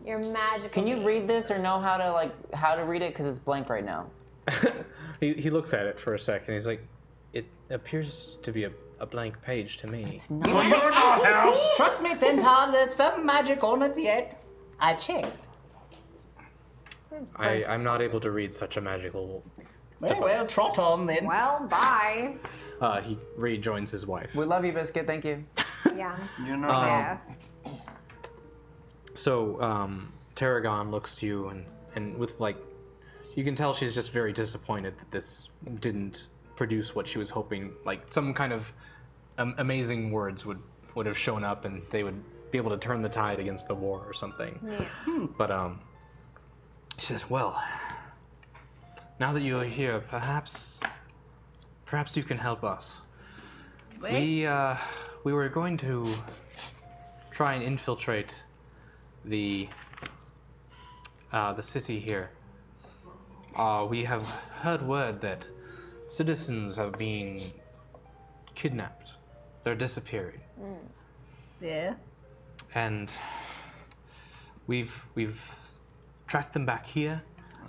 You're magical. can you read this or know how to read it? Because it's blank right now. he looks at it for a second. He's like, it appears to be a blank page to me. Well, you're not help. Trust me, Centaur, there's some magic on it yet. I checked. I'm not able to read such a magical. Well, trot on then. Well, bye. He rejoins his wife. We love you, Biscuit. Thank you. Yeah. You know. Yes. So, Tarragon looks to you and with like, you can tell she's just very disappointed that this didn't produce what she was hoping. Like some kind of amazing words would have shown up and they would be able to turn the tide against the war or something. Yeah. But she says, well, now that you're here, perhaps you can help us. We were going to try and infiltrate the city here. We have heard word that citizens are being kidnapped. They're disappearing. Yeah. And we've tracked them back here,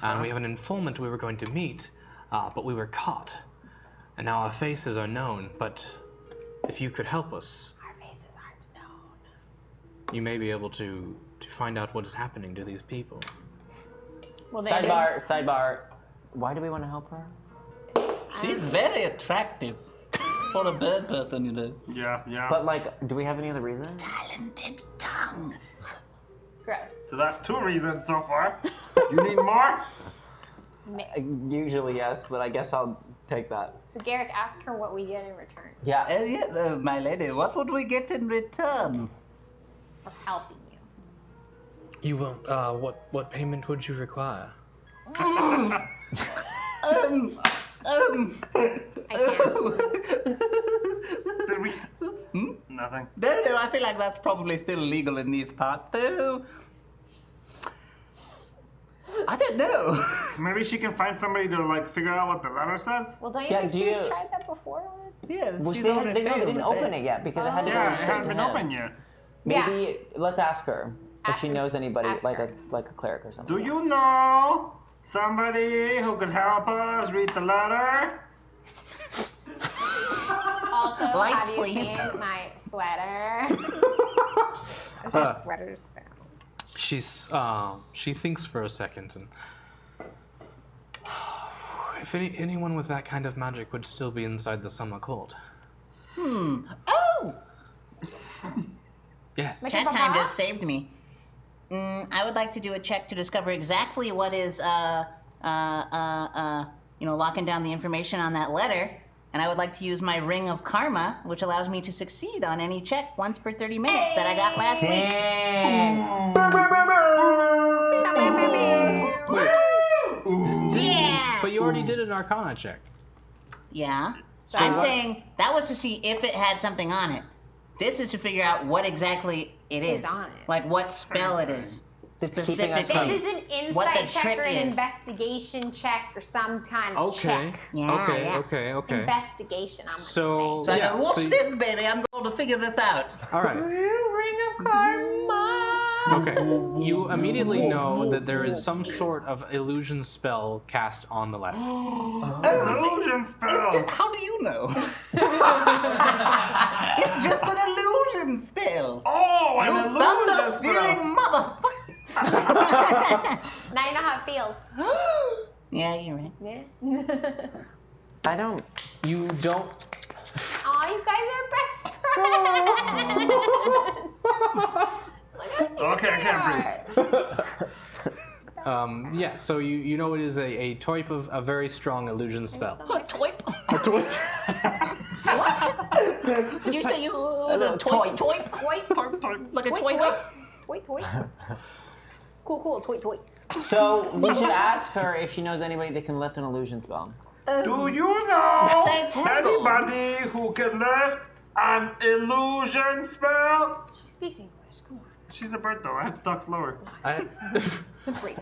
and we have an informant we were going to meet, but we were caught. And now our faces are known, but if you could help us, Our faces aren't known. you may be able to to find out what is happening to these people. Well, they Sidebar. Why do we want to help her? She's very attractive for a bird person, you know. Yeah. But like, do we have any other reason? Talented tongue. Gross. So that's 2 reasons so far. You need more? Usually yes, but I guess I'll take that. So Garrick, ask her what we get in return Yeah. My lady, what would we get in return? for helping you. You won't. What payment would you require? I can't. Did we? Nothing. No, I feel like that's probably still legal in these parts, so... I don't know. Maybe she can find somebody to like figure out what the letter says. Well, don't you Yeah, think do she you- tried that before already? Yeah, Well, she's they already didn't failed, open but it yet because it had to Yeah, go it straight hasn't to been him. open yet. Maybe let's ask her if Ask she her. knows anybody Ask like her. a cleric or something. Do you know somebody who could help us read the letter? Also, Lights, have you please. seen my sweater? How's your sweater sound? She thinks for a second, and if anyone with that kind of magic would still be inside the summer court. Oh! Yes. Like Chat a time baba? just saved me. I would like to do a check to discover exactly what is, locking down the information on that letter. And I would like to use my Ring of Karma, which allows me to succeed on any check once per 30 minutes that I got last week. Yeah! But you already did an Arcana check. Yeah. I'm saying that was to see if it had something on it. This is to figure out what exactly it is. on it. Like what spell it is. It's keeping us This from- is an insight What the check or trick an is. investigation check or some kind of Okay. check. Yeah, Okay. Investigation, I'm So, So I yeah, go, what's so you- this, baby? I'm going to figure this out. All right. Ring of Karma. Okay. You immediately know that there is some sort of illusion spell cast on the letter. Illusion spell. How do you know? It's just an illusion spell. Oh, an You illusion thunder-stealing spell. motherfucker. Now you know how it feels. Yeah, you're right. Yeah. I don't. You don't. Aw, you guys are best friends. Look how cute Okay, I they can't are. Yeah. So you know it is a type of a very strong illusion spell. A twipe. What? Did you say you was a twipe? Like a twipe? Toy. Cool, toy. So we should ask her if she knows anybody that can lift an illusion spell. Do you know They're terrible. anybody who can lift an illusion spell? She speaks English, come on. She's a bird though. I have to talk slower.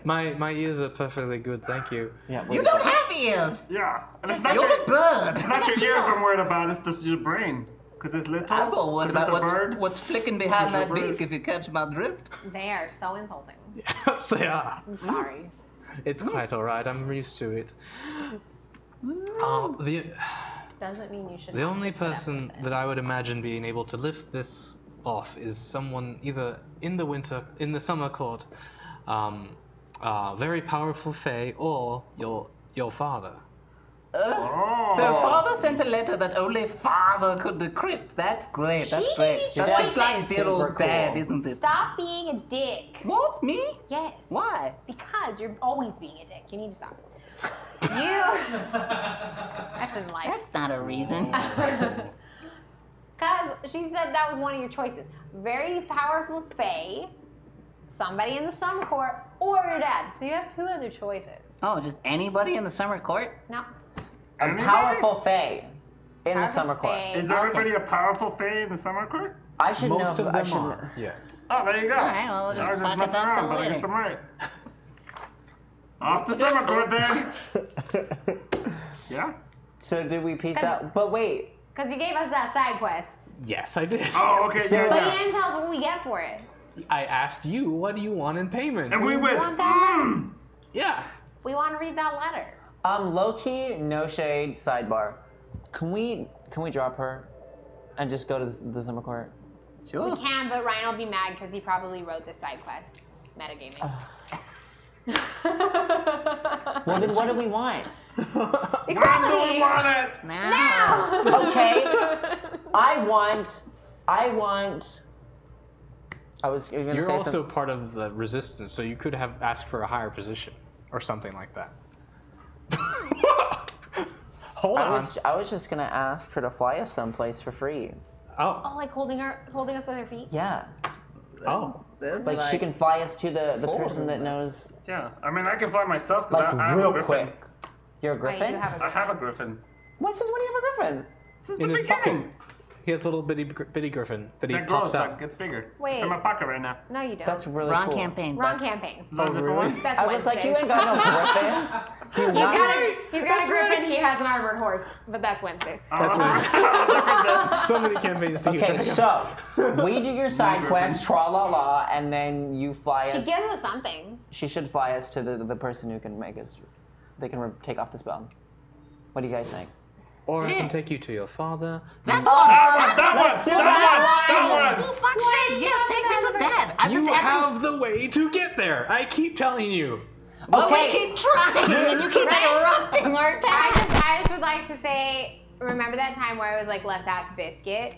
My ears are perfectly good, thank you. Yeah. You don't have ears. Yeah, and it's not You're your a bird. it's not your ears I'm worried about. It's just your brain, because it's little. Well, what 'Cause about it's a bird. what's flicking behind It's a that bird. beak, if you catch my drift? They are so insulting. Yes, they are. I'm sorry. It's quite all right. I'm used to it. The Doesn't mean you should. the only person that I would imagine being able to lift this off is someone either in the summer court, very powerful fae, or your father. Oh. So father sent a letter that only father could decrypt. That's great. That's Gee, great. That's just like dear super old dad, cool. isn't it? Stop being a dick. What? Me? Yes. Why? Because you're always being a dick. You need to stop. You. That's in life. That's not a reason. Because she said that was one of your choices. Very powerful fae, somebody in the summer court, or your dad. So you have 2 other choices. Oh, just anybody in the summer court? No. A powerful fae in the Powerful summer court. fae. Is everybody a powerful fae in the summer court? I should Most know. of I them should are. Yes. Oh, there you go. All right, well, we'll just I was just block us messing out till around, but I later. guess I'm right. Off to summer court then. Yeah. So did we piece out? But wait. Because you gave us that side quest. Yes, I did. Oh, okay. So- Yeah, But you yeah. didn't tell us what we get for it. I asked you, what do you want in payment? And we went. want that letter. Yeah. We want to read that letter. Low key, no shade. Sidebar. Can we drop her, and just go to the summer court? We can, but Ryan will be mad because he probably wrote this side quest. Metagaming. Well, then what do we want? Exactly. When do we want it? Now. Okay. I was going to You're say also something. part of the resistance, so you could have asked for a higher position or something like that. Hold on. I was just gonna ask her to fly us someplace for free. Oh. Oh, like holding us with her feet. Yeah. Oh. Like she can fly us to the person that knows. Yeah, I mean, I can fly myself because Like I'm real a griffin. quick. You're a Right, griffin? you have a I have a griffin. What? Since when do you have a griffin? This is In the his pocket. beginning. He has a little bitty griffin that he That pops grows, out. like, gets bigger. Wait. It's in my pocket right now. No, you don't. That's really Wrong cool. campaign. Wrong bud. campaign. Is that a different one? That's I was like, you Wednesdays. ain't got no griffins. You He's not? got a griffin, he has an armored horse, but that's Wednesdays. That's what So many campaigns to keep Okay, track of. so we do your side griffin. quest, tra la la, and then you fly She us. gives us something. She should fly us to the person who can make us. They can take off the spell. What do you guys think? Or I can take you to your father. That do one! Oh, fuck shit. Yes, take me to dad. I've You been asking- have the way to get there. I keep telling you. But Okay. we keep trying, and you keep interrupting our path. I just would like to say, remember that time where I was like, let's ask Biscuit?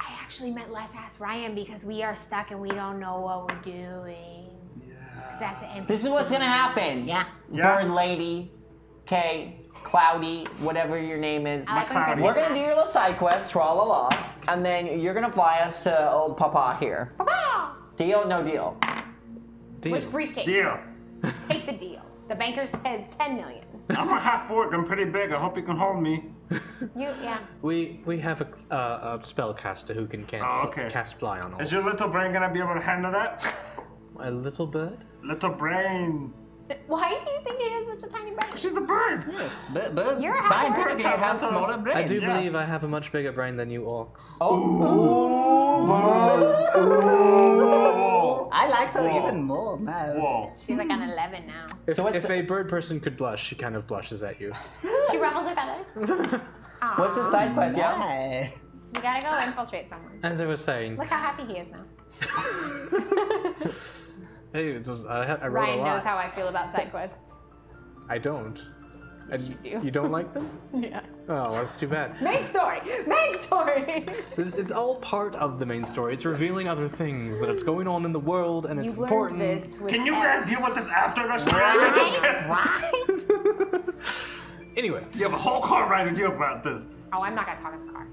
I actually meant let's ask Ryan because we are stuck and we don't know what we're doing. Yeah. That's the NPC. This is what's gonna happen. Yeah. Bird lady, okay, Cloudy, whatever your name is. I like when Chris We're says gonna do that. your little side quest, tra la la, and then you're gonna fly us to old Papa here. Papa! Deal? No deal. Deal. Which briefcase? Deal. Take the deal. The banker says 10 million. I'm a half orc. I'm pretty big. I hope you can hold me. Yeah. We have a spellcaster who can Oh, okay. cast fly on all. Is your little brain gonna be able to handle that? A little bird? Little brain. Why do you think he has such a tiny brain? She's a bird. But You're a half orc. scientifically have smaller brains. I do Yeah. believe I have a much bigger brain than you orcs. Whoa. I like her Whoa. even more now. Whoa. She's like on 11 now. If, So what's if a bird person could blush, she kind of blushes at you. She ruffles her feathers. What's the side quest, yeah? Why? You gotta go infiltrate someone. As I was saying, Look how happy he is now. hey, it's just, I wrote Ryan a lot. knows how I feel about side quests. I don't. do. You don't like them? Yeah. Oh, that's too bad. Main story! Main story! It's all part of the main story. It's revealing other things that it's going on in the world, and it's You learned important. this with Can you Ed. guys deal with this after the stream? Right? Anyway, You have a whole car ride to deal about this. Oh, I'm not gonna talk in the car.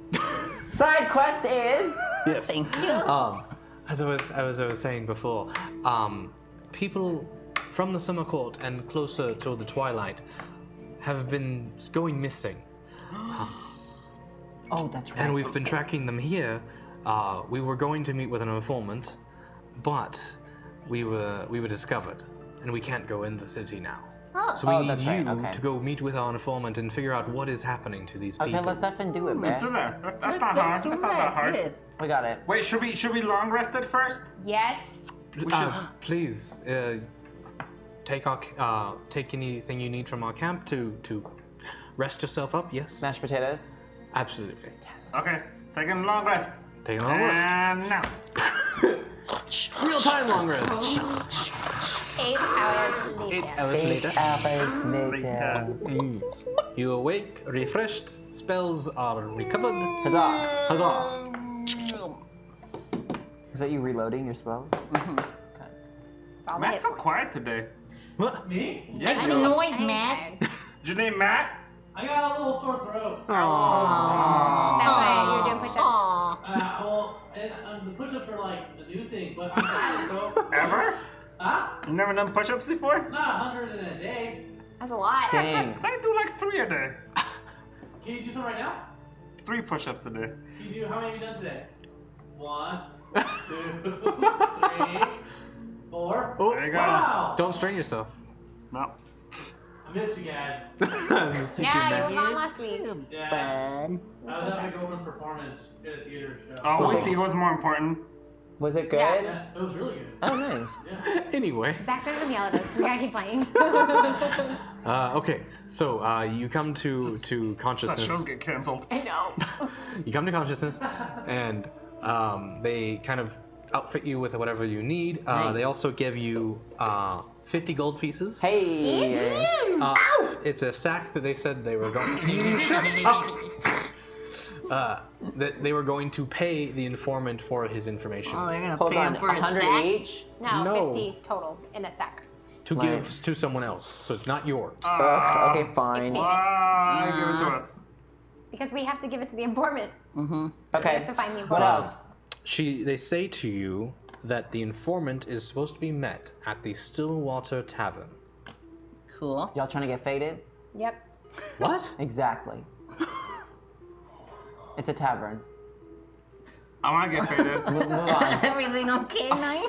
Side quest is. yes. Thank you. As I was saying before, people from the summer court and closer to the twilight have been going missing, Oh, that's right. and we've been tracking them here. We were going to meet with an informant, but we were discovered, and we can't go in the city now. So we Oh, need that's right, you okay. to go meet with our informant and figure out what is happening to these Okay, people. let's effing do it, Let's do man. that. That's not hard. That's not that hard. Yeah. We got it. Wait, should we long rest it first? Yes? We should. Please, take anything you need from our camp to rest yourself up. Yes, Mashed potatoes. absolutely. Okay, taking a long rest. Take a long rest. And now. Real time long rest. 8 hours later. 8 hours later. 8 hours Later. later. You awake, refreshed. Spells are recovered. Huzzah. Huzzah! Is that you reloading your spells? That's all the Matt's hit so points. quiet today. What? Me? Yeah. Make some noise, I ain't Matt. tired. Is your name Matt? I got a little sore throat. That's why you're doing push-ups. Aw. Well, and the push-ups are like a new thing, but I'm tired, so. Ever? Huh? You never done push-ups before? Not 100 in a day. That's a lot. Dang. I do like 3 a day. Can you do some right now? 3 push-ups a day. Can you do, how many have you done today? 1, 2, 3, 4. Oh, There you go. Wow! don't strain yourself. No. I missed you guys. Yeah, you were gone last week. Too Yeah. bad. I was having a girlfriend performance at a theater show. Oh, we Was see who's more important. Was it good? Yeah. Yeah, it was really good. Oh, nice. Yeah. Anyway, Zach's gonna yell at us. We gotta keep playing. okay. So you come to Such shows consciousness. get canceled. I know. You come to consciousness, and They kind of outfit you with whatever you need. Nice. They also give you 50 gold pieces. Hey. It's a sack that they said they were going that they were going to pay the informant for his information Oh, they're gonna Hold pay on, him for his 100 sack? each? No, 50 total in a sack. to give to someone else. So it's not yours. Ugh, okay, fine. Why give it to us? Because we have to give it to the informant. We Okay, have to find the what informant. else? They say to you that the informant is supposed to be met at the Stillwater Tavern. Cool. Y'all trying to get faded? Yep. What? Exactly. It's a tavern. I want to get faded. Move on. Everything okay, Knight?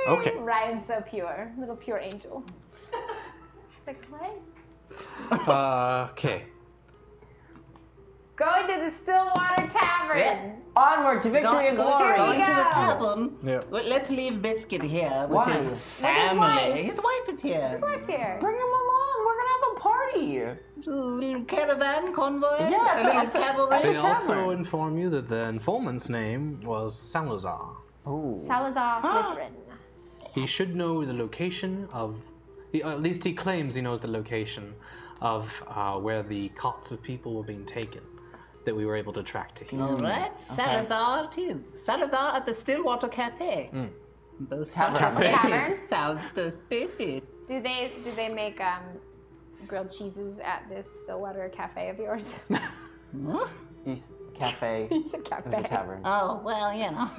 Okay. Ryan's so pure. Little pure angel. It's like, what? Okay. Going to the Stillwater Tavern. Yeah. Onward to victory and glory. Going to the go. tavern. Yeah. Well, let's leave Biscuit here with Why? his With his family. wife. His wife is here. His wife's here. Bring him along. We're gonna have a party. A little caravan convoy. Yeah. A little cavalry. They also tavern. inform you that the informant's name was Salazar. Ooh. Salazar Slytherin. He should know the location of, at least he claims he knows the location of where the cots of people were being taken that we were able to track to here. All right. Salazar it is. Salazar at the Stillwater Cafe. Both Tavern? Sounds suspicious. Do they make grilled cheeses at this Stillwater Cafe of yours? East Cafe. It's a It cafe. was a tavern. Oh, well, you know.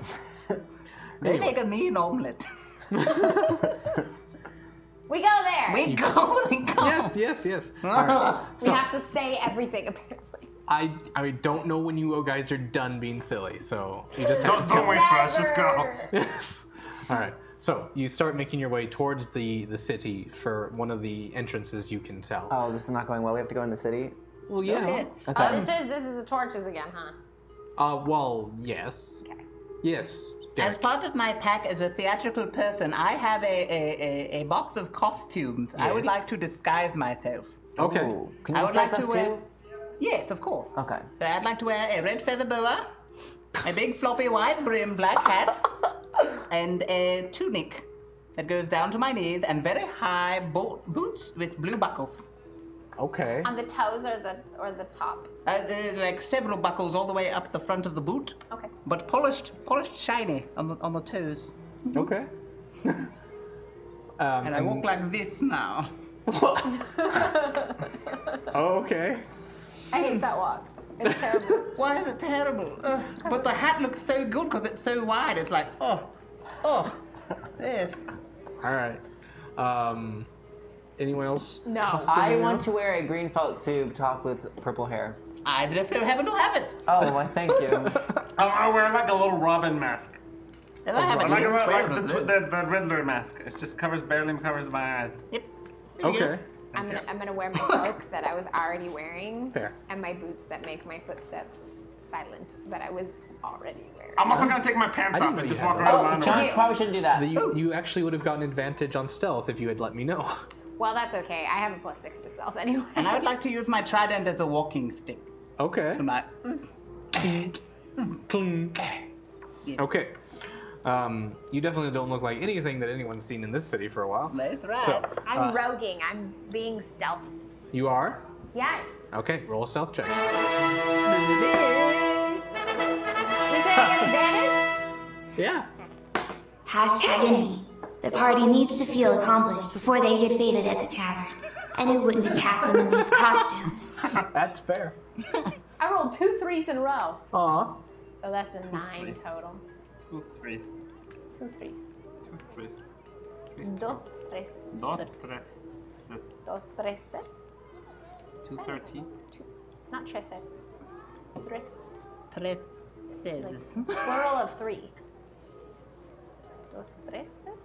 They Anyway. make a mean omelet. We go there. We go. Yes. All right. We have to say everything apparently. I don't know when you guys are done being silly, so you just have to Don't tell wait me. for us. Just go. Yes. All right. So you start making your way towards the city for one of the entrances you can tell. Oh, this is not going well. We have to go in the city. Well, yeah. Okay. Okay. Oh, this is the torches again, huh? Well, yes. Okay. Yes. As Derek. part of my pack as a theatrical person, I have a box of costumes. I would Yes. like to disguise myself. Okay. Ooh. Can you I would like disguise to us wear. too? Yes, of course. Okay. So I'd like to wear a red feather boa, a big floppy white brim black hat, and a tunic that goes down to my knees, and very high boots with blue buckles. Okay. On the toes or the top? Like several buckles all the way up the front of the boot, Okay. but polished shiny on the toes. Okay. And I walk like this now. Okay. I hate that walk. It's terrible. Why is it terrible? But the hat looks so good because it's so wide. It's like, there. All right. Anyone else? No. I want to wear a green felt tube top with purple hair. I just so happen to have it. Oh, well, thank you. I want to wear like a little Robin mask. If I have I at like, least 12 of those. the Riddler mask. It just barely covers my eyes. Yep. Okay. I'm gonna wear my cloak that I was already wearing, Fair. and my boots that make my footsteps silent that I was already wearing. I'm also gonna take my pants I off didn't know and you just had walk that. around. Oh, around. John, do. probably shouldn't do that. You actually would have gotten advantage on stealth if you had let me know. Well, that's okay. I have a +6 to stealth anyway. And I would like to use my trident as a walking stick. Okay. To my, Clink. Okay. You definitely don't look like anything that anyone's seen in this city for a while. That's right. So, I'm roguing. I'm being stealthy. you are? Yes. Okay, roll a stealth check. Does it get advantage? Yeah. Hashtag enemies. The party needs to feel accomplished before they get faded at the tavern. And who wouldn't attack them in these costumes? That's fair. I rolled 2 3s in a row. Aw. So that's a 9 total. 2 3s. 2 3s. 2 3s. Dos tres. 2 3s. Dos treses. 2 13. Not treses. Tres. Tres. Like, plural of 3. Dos treses.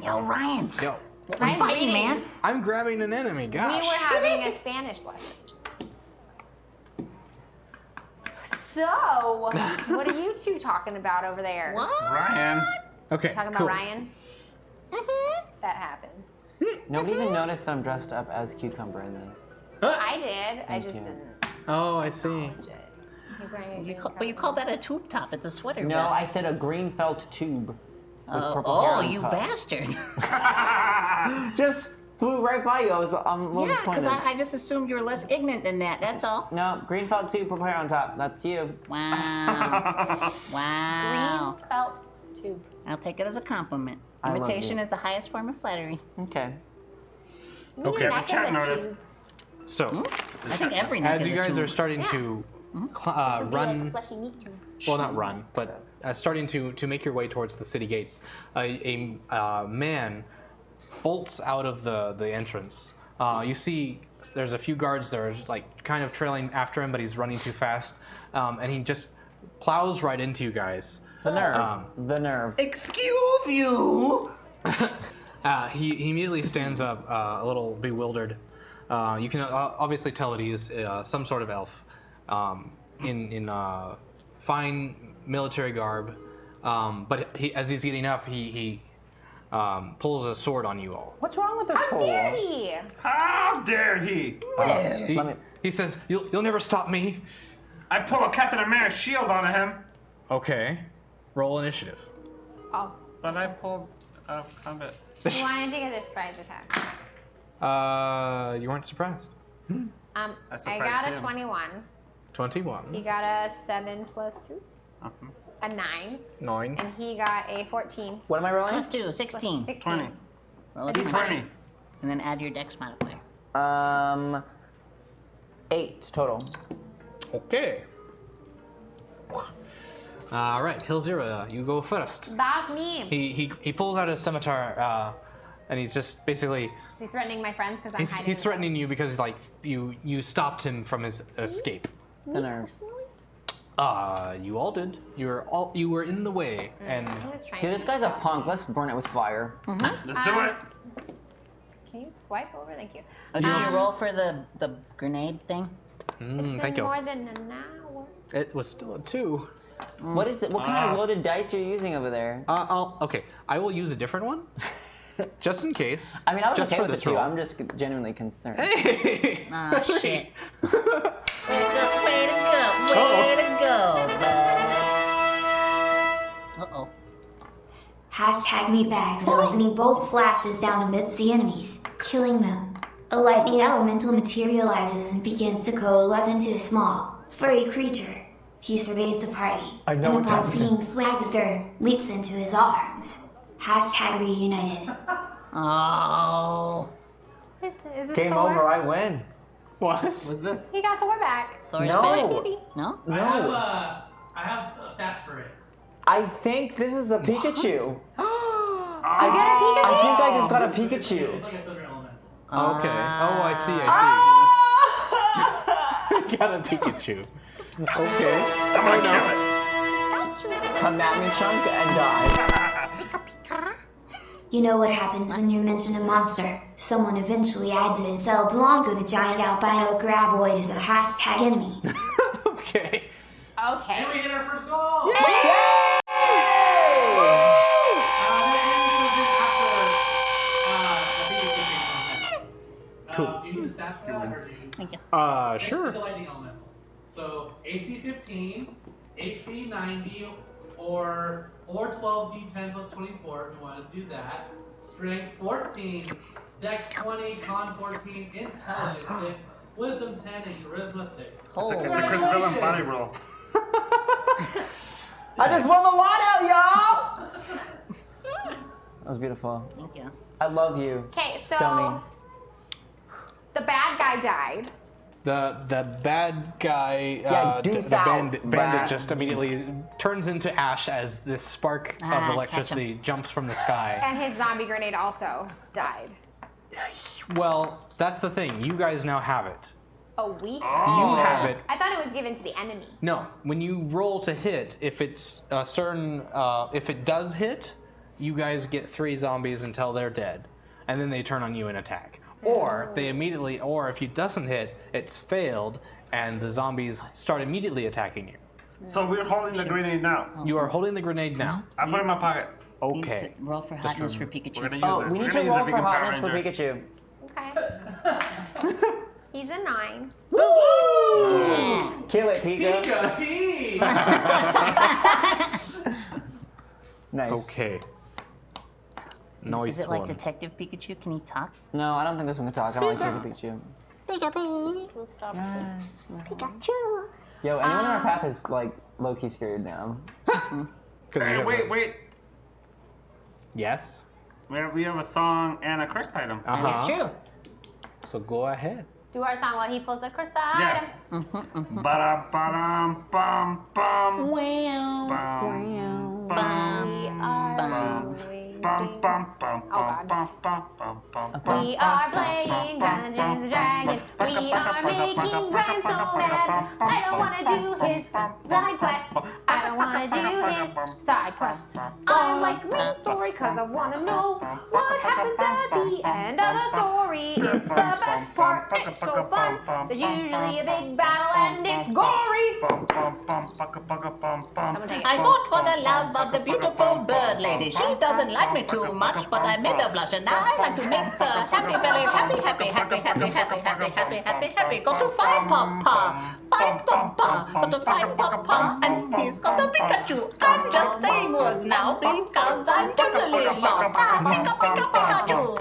Yo, Ryan. Yo. I'm Ryan's fighting, reading. man. I'm grabbing an enemy, gosh. We were having a Spanish lesson. So, what are you two talking about over there? What? Ryan. Okay, Talking about cool. Ryan? That happens. Nobody even noticed I'm dressed up as Cucumber in this. I did. I just you. didn't Oh, I see. acknowledge it. He's wearing a green But you coat. call that a tube top. It's a sweater No, vest. I said a green felt tube. With purple hair Oh, on you top. bastard. Just flew right by you. I'm a little Yeah, because disappointed. I just assumed you were less ignorant than that. That's all. No, green felt tube, purple hair on top. That's you. Wow. Wow. Green felt tube. I'll take it as a compliment. I love Imitation you. is the highest form of flattery. Okay. Okay. Maybe neck Chat is a noticed. tube. So, I think every neck as is you a guys tube. are starting to Would be like run, a fleshy meat tube. well, not run, but starting to make your way towards the city gates, a man bolts out of the entrance. You see, there's a few guards that are like kind of trailing after him, but he's running too fast, and he just plows right into you guys. The nerve. The nerve. Excuse you. He immediately stands up, a little bewildered. You can obviously tell that he's some sort of elf, in fine military garb. But as he's getting up, he pulls a sword on you all. What's wrong with this How fool? dare he? How dare he? He says, "You'll never stop me." I pull a Captain America shield on him. Okay, roll initiative. Oh. But I pulled a combat. He wanted to get a surprise attack. You weren't surprised. I surprised got a him. 21. 21. He got a 7 plus 2. A 9. 9. And he got a 14. What am I rolling? Plus 2, 16. 16. 20. Roll a D20. 20. And then add your dex modifier. 8 total. Okay. All right, Hilzira, you go first. That's me. He pulls out his scimitar, and he's just basically He's threatening my friends because I'm hiding. he's threatening you because like you stopped him from his escape. The nerve. Personally? You all did. You were in the way, and He was trying Dude, to this guy's a punk. Let's burn it with fire. Let's do it. Can you swipe over? Thank you. Oh, did you roll for the grenade thing? It's been thank you. more than an hour. It was still a 2. What is it? What kind of loaded dice are you using over there? Okay. I will use a different one, just in case. I mean, I was just okay for with this it too. roll. I'm just genuinely concerned. Hey! Oh, shit. Way to go, bud. Uh-oh. Hashtag meatbags. A lightning bolt flashes down amidst the enemies, killing them. A lightning elemental materializes and begins to coalesce into a small, furry creature. He surveys the party, I know and what's upon happening. seeing Swagather, leaps into his arms. Hashtag reunited. Oh. Is this Game Thor? over. I win. What? What's this? He got Thor back. Thor's No. back. Maybe. No? I have stats for it. I think this is a Pikachu. I get a Pikachu. I think I just got a It's Pikachu. like a thunder elemental. Okay. Oh, I see. I see. Got a Pikachu. Okay. I'm gonna kill it. Come at me, chunk, and die. You know what happens when you mention a monster. Someone eventually adds it, and so Blanco the giant albino graboid is a hashtag enemy. Okay. Okay. And we hit our first goal! Cool. Do you need the stats for that, or do you? Thank you. Sure. It's a lightning elemental. So AC 15, HP 90, or 12 D10 plus 24 if you want to do that. Strength 14, Dex 20, Con 14, Intelligence 6, Wisdom 10, and Charisma 6. Holy. It's a Chris Villain body roll. I just won the lotto, y'all! That was beautiful. Thank you. I love you. Okay, so Stony. the bad guy died. The bad guy, Yeah, the deuce out, bandit rat. just immediately turns into ash as this spark of catch electricity jumps from the sky. And his zombie grenade also died. Well, that's the thing. You guys now have it. Oh, we? You have it. I thought it was given to the enemy. No, when you roll to hit, if it's a certain, if it does hit, you guys get 3 zombies until they're dead, and then they turn on you and attack. Or they immediately, or if it doesn't hit, it's failed, and the zombies start immediately attacking you. So we're holding the grenade now. You are holding the grenade now. I put it in my pocket. Need to Okay. roll for hotness for Pikachu. We're gonna use Oh, it. we We're need gonna to use roll it, for Vegan Power hotness for Ranger. Pikachu. Okay. He's a 9. Kill it, Pika. Nice. Okay. Nice Is it like one. Detective Pikachu? Can he talk? No, I don't think this one can talk. I don't like Pikachu. Yes. Pikachu. Yo, anyone in our path is like low-key scared now. 'Cause you Hey, have wait. Yes. We have a song and a cursed item. That is true. So go ahead. Do our song while he pulls the crystal Yeah. item. Ba-da-ba-dum, bum, bum. Wow. Bum, bum, We are bum, bum, bum, Oh, God. bum, bum, bum, bum, bum. We are playing Dungeons and Dragons. We are making friends so bad. I don't want to do his side quests. I don't want to do his side quests. I like main story because I want to know what happens at the end of the story. It's the best part. It's so fun. There's usually a big battle and it's gory. Someone take it. I fought for the love of the beautiful bird lady. She doesn't like me too much, but I made her blush, and now I like to make her happy, very happy, happy, happy, happy, happy, happy, happy, happy, happy. Go to find Papa, go to find Papa, and he's got a Pikachu. I'm just saying words now because I'm totally lost. Pikachu.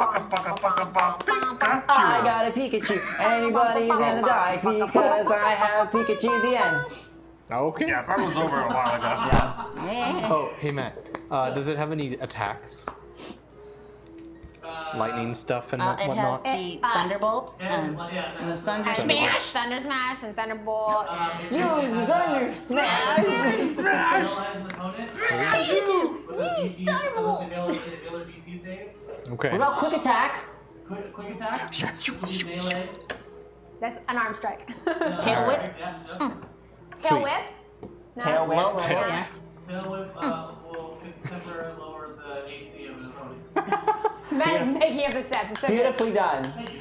I got a Pikachu. Anybody's gonna die because I have Pikachu at the end. Okay. Yes, that was over a while ago. Oh, hey Matt. Does it have any attacks? Lightning stuff and It has whatnot? the Thunderbolt and the Thunder Smash. Thunder Smash and Thunderbolt. Use the Thunder Smash! Paralyze an opponent. With a DC, ability DC save. Okay. What about quick attack? Quick attack. Use melee. That's an arm strike. Tail whip. Yeah. Tail Sweet. whip. No? Tail whip. Low level, yeah. Tail whip will temporarily lower the AC of an opponent. Matt is making up the stats. It's so good. Beautifully done. Thank you.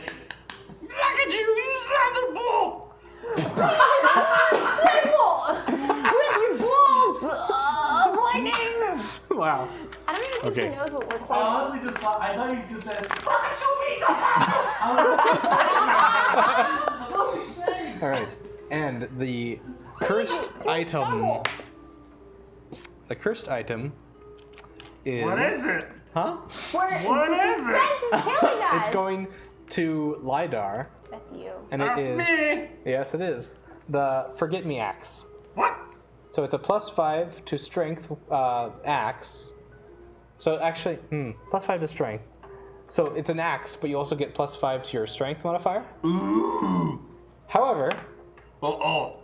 Look at you, he's Thunderbolt! With your bolts of lightning! Wow. I don't even think Okay. he knows what we're I quoting. honestly just thought, I thought you just said, All right. And the cursed item. The cursed item is. What is it? Huh? What the is suspense it? is killing us. It's going to Lidar, That's you. and That's it is. me. Yes, it is the Forget Me axe. What? So it's a +5 to strength axe. So actually, +5 to strength. So it's an axe, but you also get +5 to your strength modifier. Ooh. However, Oh.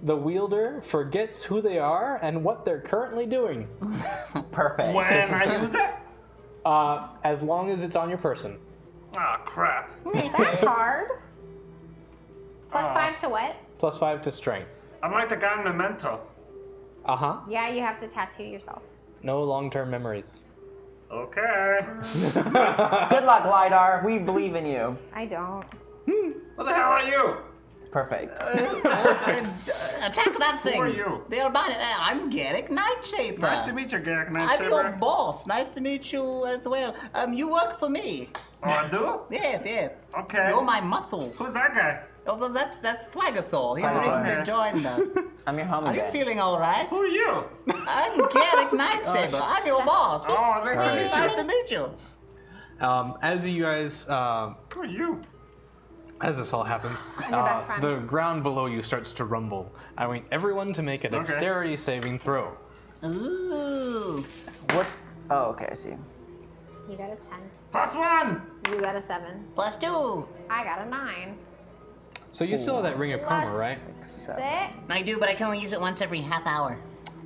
the wielder forgets who they are and what they're currently doing, Perfect. When I use it? as long as it's on your person. Ah, crap. That's hard. +5 to what? +5 to strength. I'm like the guy in Memento. Yeah, you have to tattoo yourself. No long-term memories. Okay. Good luck, Lidar. We believe in you. I don't. What the hell are you? Perfect. Attack that thing. Who are you? They're about it. I'm Garrick Nightsaber. Nice to meet you, Garrick I'm your Nightsaber. boss. Nice to meet you as well. You work for me. Oh, I do? Yeah. Okay. You're my muscle. Who's that guy? Oh, well, that's Swagathor. He's the Swagathor. reason I joined us. I'm your home Are you guy. feeling all right? Who are you? I'm Garrick Nightsaber. I'm your boss. Oh, nice to meet Nice you. to meet you. As you guys, Who are you? as this all happens, your best friend. the ground below you starts to rumble. I want everyone to make a dexterity saving throw. Ooh. What's... Oh, okay, I see. You got a 10. +1. You got a 7. +2. I got a 9. So you still have that ring of karma, right? 6. I do, but I can only use it once every half hour.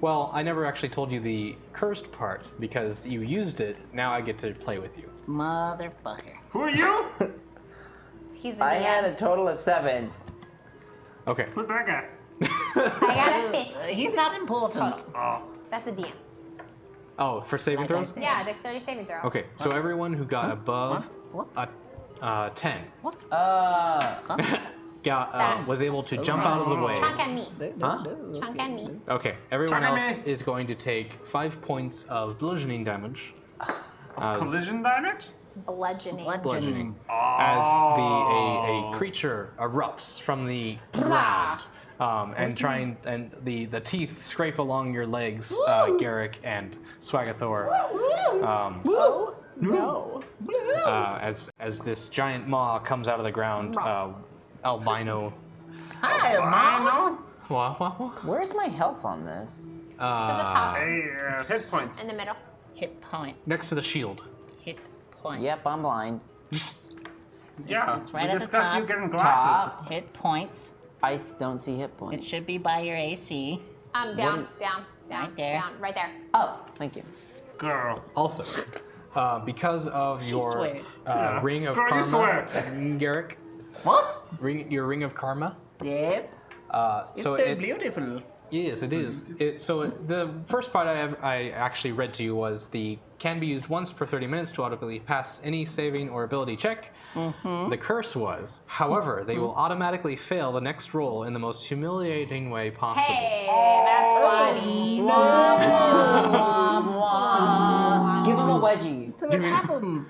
Well, I never actually told you the cursed part because you used it. Now I get to play with you. Motherfucker. Who are you? He's the I DM. had a total of 7. Okay. Who's that guy? I got a 15. He's not important. Oh. That's the DM. Oh, for saving Like I throws? said. Yeah, dexterity saving throw. Okay, so everyone who got above What? a 10 was able to jump out of the way. Chunk and me. Huh? Chunk and me. Okay, everyone Chunk and else me. is going to take 5 points of bludgeoning damage. Collision damage? Bludgeoning. Bludgeoning. As a creature erupts from the ground. And the teeth scrape along your legs, Garrick and Swagathor. No. As this giant maw comes out of the ground, albino. Hi, Mama. Where's my health on this? To the top. Hit points. In the middle. Hit point. Next to the shield. Hit point. Yep, I'm blind. Yeah, It's right we at the discussed you top. getting glasses. Top. Hit points. I don't see hit It points. should be by your AC. Down. Right there. Down. Right there. Oh, thank you. Girl. Also, because of your swear. ring of Girl, you karma, swear. Garrick, What? your ring of karma. Yep. So It's beautiful. Yes, it is. The first part I actually read to you was can be used once per 30 minutes to automatically pass any saving or ability check. The curse was, however, they will automatically fail the next roll in the most humiliating way possible. Hey, that's funny. Give him a wedgie. So what happens?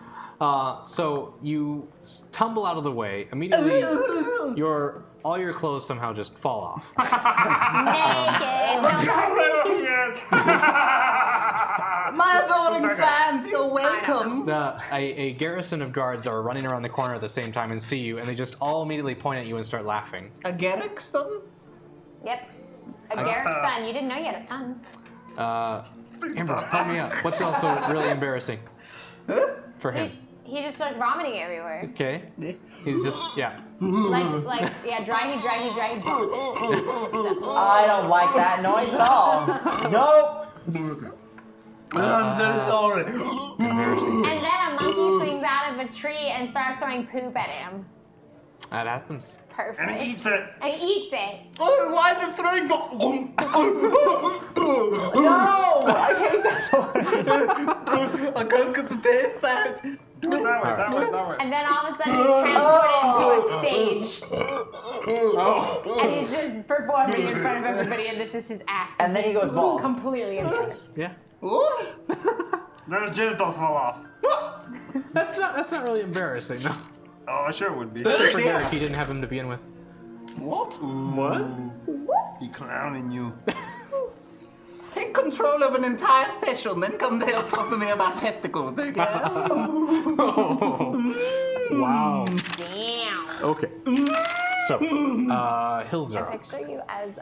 So you tumble out of the way. Immediately, all your clothes somehow just fall off. Naked. Yes. My adoring fans, you're welcome. A garrison of guards are running around the corner at the same time and see you, and they just all immediately point at you and start laughing. A Garrickson? Yep. A Garrick's son. You didn't know you had a son. Amber, help me out. What's also really embarrassing for him? He just starts vomiting everywhere. Okay. He's just, yeah. Like, dry heat. I don't like that noise at all. Nope. I'm so sorry. Embarrassing. And then a monkey swings out of a tree and starts throwing poop at him. That happens. Perfect. And he eats it. And he eats it. Oh, why is it throwing No! I hate that. I can't get the taste out. That way. And then all of a sudden he's transported into a stage. And he's just performing in front of everybody, and this is his act. And then he goes bald. Completely embarrassed. Yeah. Then his genitals fall off. That's not really embarrassing, no. Oh, I sure would be. Especially for Garrick, he didn't have him to begin with. What? What? He clowning you. Take control of an entire session, then come there and talk to me about testicles, okay? Wow. Damn. Okay. So, I Hilzar. picture you as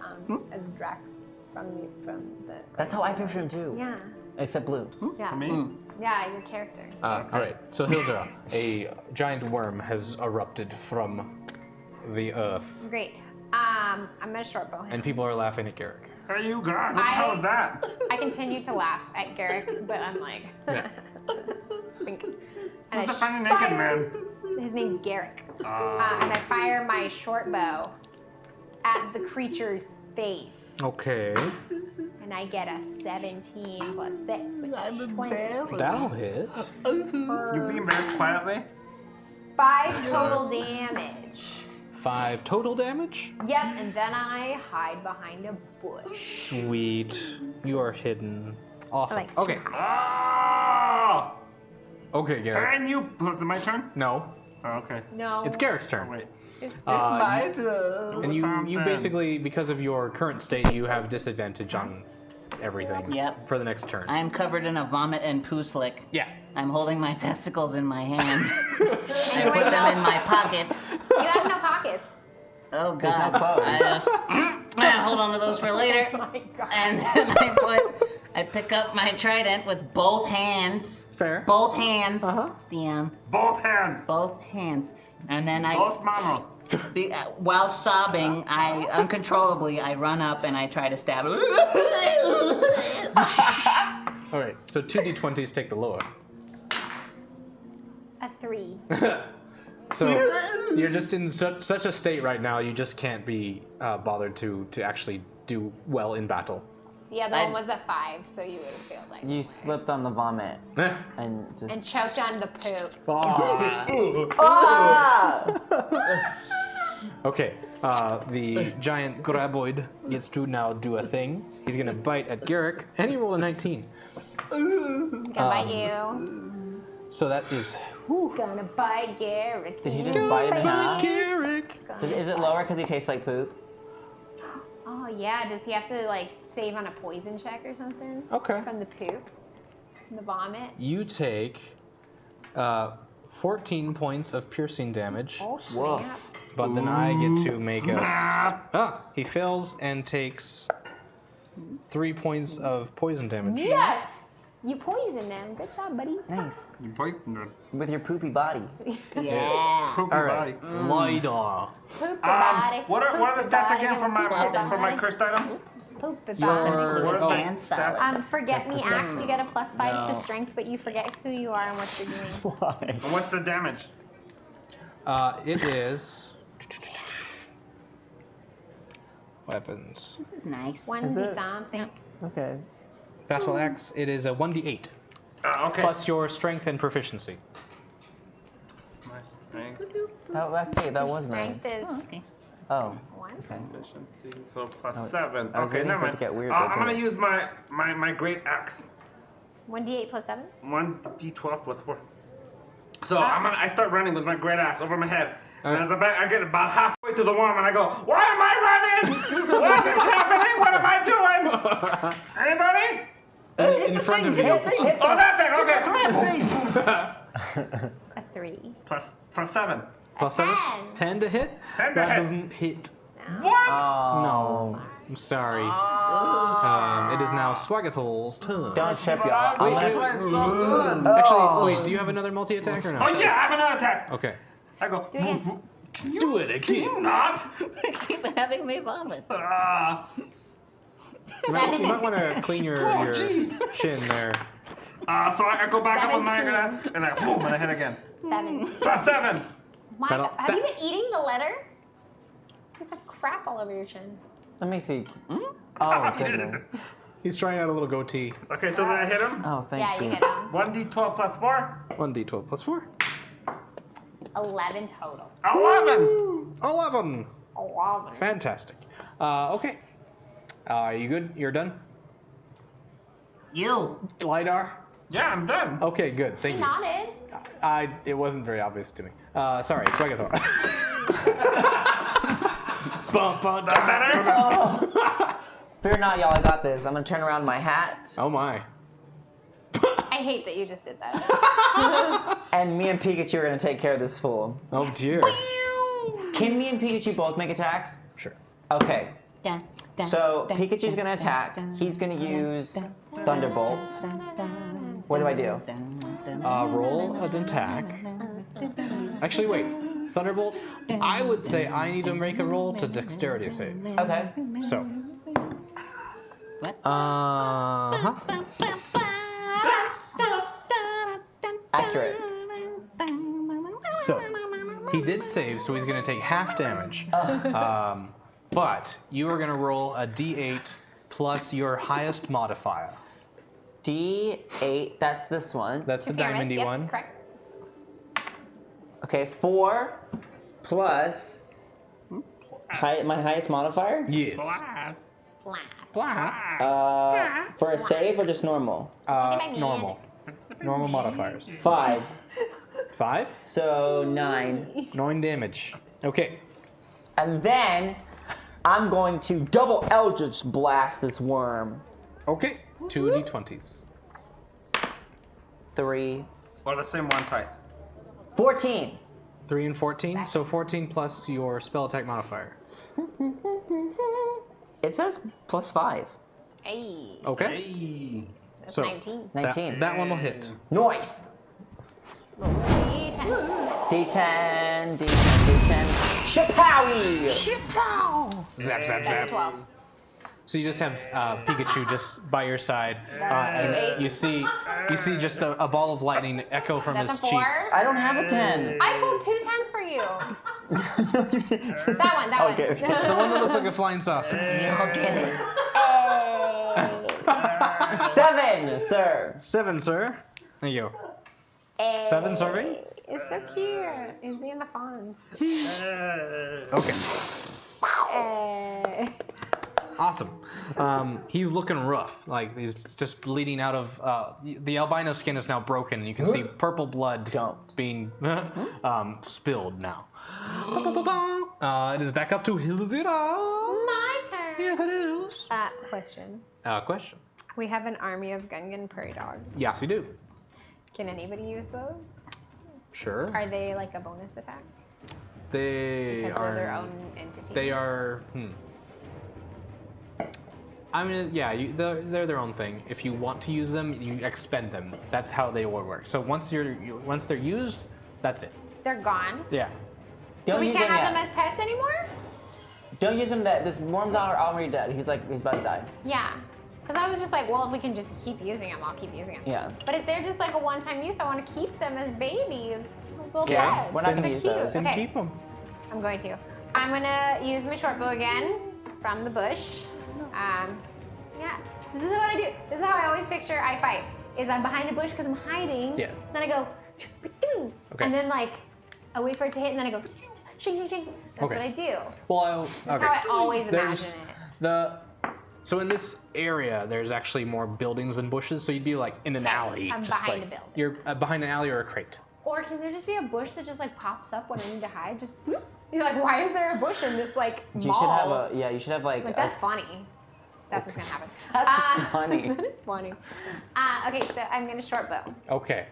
Drax from the. That's how I picture him too. Yeah. Except blue. Yeah. Me? Yeah, your character. All right. So Hilzar, a giant worm has erupted from the earth, Great. I'm gonna short bow him. and people are laughing at Garrick. Hey, you guys, what the hell is that? I continue to laugh at Garrick, but I'm like. Yeah. Think. Who's And the I funny naked fire- man? His name's Garrick. And I fire my short bow at the creature's face. Okay. And I get a 17 plus 6, which is 20. That'll hit. You be embarrassed quietly? 5 total damage. 5 total damage. Yep, and then I hide behind a bush. Sweet. You are hidden. Awesome. like to Okay. Oh! Okay, Garrick. And you. Was it my turn? No, Oh, okay. No. it's Garrick's turn. Oh, wait. My turn. And you Something. basically, because of your current state, you have disadvantage on everything. Yep. For the next turn. I'm covered in a vomit and poo slick. Yeah. I'm holding my testicles in my hand. I you put ain't them no- in my pocket. You have no pockets. Oh God! clothes. I just hold on to those for later. Oh my god. And then I pick up my trident with both hands. Fair. Both hands. Uh-huh. DM. Both hands. Both hands. And then Dos manos. while sobbing, I uncontrollably run up and I try to stab. All right. So 2d20s take the lower. A 3. So you're just in such a state right now. You just can't be bothered to actually do well in battle. The other one was a 5, so you would have failed like You slipped on the vomit Eh. and just. and choked on the poop. Ah. Ah! Okay, the giant graboid gets to now do a thing. He's gonna bite at Garrick, and he rolled a 19. Gonna bite you. So that is. Gonna bite Garrick. Did he just bite him in half? Garrick! Is it lower because he tastes like poop? Oh yeah, does he have to like save on a poison check or something? Okay. From the poop? From the vomit? You take 14 points of piercing damage, Oh snap. Woof. but then I get to make a. He fails and takes 3 points of poison damage. Yes! You poisoned him. Good job, buddy. Nice. You poisoned her. With your poopy body. Yeah. Poopy All right, body. Lidar. Poop the body. What are the stats again for Poop my cursed item? Poop the Your- body. What are the And salads. Forget me axe, you get a +5 to No. strength, but you forget who you are and what you're doing. Why? And what's the damage? It is. Weapons. This is nice. 1d it? something. Okay. Battle axe, it is a 1d8, Okay. plus your strength and proficiency. That's nice. Strength, Okay, that was nice. Strength is Okay. Oh. 1. efficiency, so plus Oh, 7. I was Okay, waiting never for it mind. to get weird, I'm but gonna then- use my great axe. 1d8 plus 7? 1d12 plus 4. So I start running with my great axe over my head. And Alright. as I get about halfway to the worm, and I go, "Why am I running? What is happening? What am I doing? Anybody? In front of you. Oh, that thing. Okay. A 3. Plus 7. Plus 7? 10. 10 to hit? 10 to That hit. doesn't hit. What? No. I'm sorry. It is now Swagathol's turn. Don't trip, y'all. I'm Wait, gonna- that's so good. Actually, wait, do you have another multi-attack or no? Oh yeah, I have another attack. Okay. I go. Do it again. Do it Can you not? Keep having me vomit. You might want to clean your jeez. chin there. So I go back up on my 17. ass, and I boom, and I hit again. 7. Plus 7. My That'll- God. Have you been eating the letter? There's some crap all over your chin. Let me see. Oh, goodness. He's trying out a little goatee. Okay, so then I hit him. Oh, thank Yeah, you you. hit him. 1d12 plus 4. 1d12 plus 4. 11 total. 11. 11. 11. Fantastic. Okay. Are you good? You're done? You. LiDAR? Yeah, I'm done. Okay, good. Thank He you. nodded. It wasn't very obvious to me. Sorry, Swagathor. Bum, bum, That better? Fear not, y'all. I got this. I'm gonna turn around my hat, Oh my. I hate that you just did that. and me and Pikachu are gonna take care of this fool. Oh dear. Can me and Pikachu both make attacks? Sure. Okay. Dun, dun, So dun, Pikachu's gonna dun, attack. dun, He's gonna dun, use dun, dun, Thunderbolt. dun, dun, What do I do? dun, dun, Roll an attack. Actually, wait. Thunderbolt. I would say I need to make a roll to dexterity save. Okay. So. What? Uh-huh. Accurate. So, he did save, so he's going to take half damage. But you are going to roll a d8 plus your highest modifier. D8. That's this one. That's the Two pyramids, diamondy yep, one. Correct. Okay. 4 plus my highest modifier. Yes. Blast. For a save or just normal? Normal. Normal modifiers. 5. 5? So 9. 9 damage. Okay. And then I'm going to double Eldritch Blast this worm. Okay. 2 d20s. 3. Or the same one twice. 14. 3 and 14. So 14 plus your spell attack modifier. It says plus 5. Hey. Okay. Hey. That's So 19. 19. That one will hit. Nice. Roll D10. D10, D10, D10. Shapowie! Zap, zap, That's a zap. 12. So you just have Pikachu just by your side. That's two and eights. you see just a ball of lightning echo from That's his a 4. cheeks. I don't have a 10. I pulled 2 10s for you. No, you didn't. That one, that Okay, one. okay. It's the one that looks like a flying saucer. You'll get it. Seven, sir. 7, sir. There you go. Hey. 7 serving? It's so cute. He's being the fawns. Okay. Eh. Awesome. He's looking rough. Like he's just bleeding out of the albino skin is now broken. And you can see purple blood being spilled now. It is back up to Hilzira. My turn. Yes, it is. Question. Question. We have an army of Gungan prairie dogs. Yes, you do. Can anybody use those? Sure. Are they like a bonus attack? They Because are they're their own entity. They are. I mean, yeah, they're their own thing. If you want to use them, you expend them. That's how they will work. So once they're used, that's it. They're gone. Yeah. So we can't have them as pets anymore? Don't use him. This worm's already dead. He's about to die. Yeah. Because I was just like, well, if we can just keep using them, I'll keep using them. Yeah. But if they're just like a one-time use, I want to keep them as babies. As little Yeah, pets. we're not They're gonna use cute. those. Then Okay. keep them. I'm going to. I'm going to use my short bow again from the bush. Yeah. This is what I do. This is how I always picture I fight. Is I'm behind a bush because I'm hiding. Yes. Then I go, Okay. and then like, I wait for it to hit, and then I go, shing, shing, shing. That's Okay. what I do. Well, That's how I always There's imagine it. So in this area, there's actually more buildings than bushes. So you'd be like in an alley. I'm just behind like, a building. You're behind an alley or a crate. Or can there just be a bush that just like pops up when I need to hide? Just bloop. You're like, why is there a bush in this like mall? You should have you should have like. Like that's funny. That's what's gonna happen. That's funny. That is funny. Okay, so I'm gonna short bow Okay.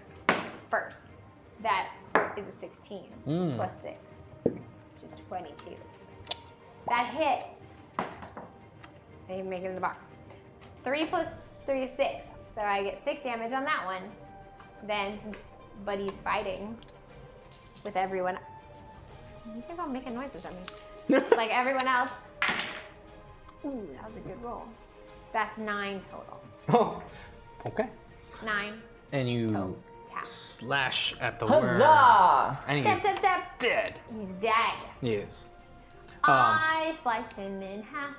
first. That is a 16 plus 6, which is 22. That hits. I didn't even make it in the box. 3 plus 3 is 6, so I get 6 damage on that one. Then since Buddy's fighting with everyone, you guys all making noises at me. Like everyone else. Ooh, that was a good roll. That's 9 total. Oh. Okay. 9. And you Oh, tap. slash at the worm. Huzzah! And Step, he's step, step. dead. He's dead. Yes. I slice him in half.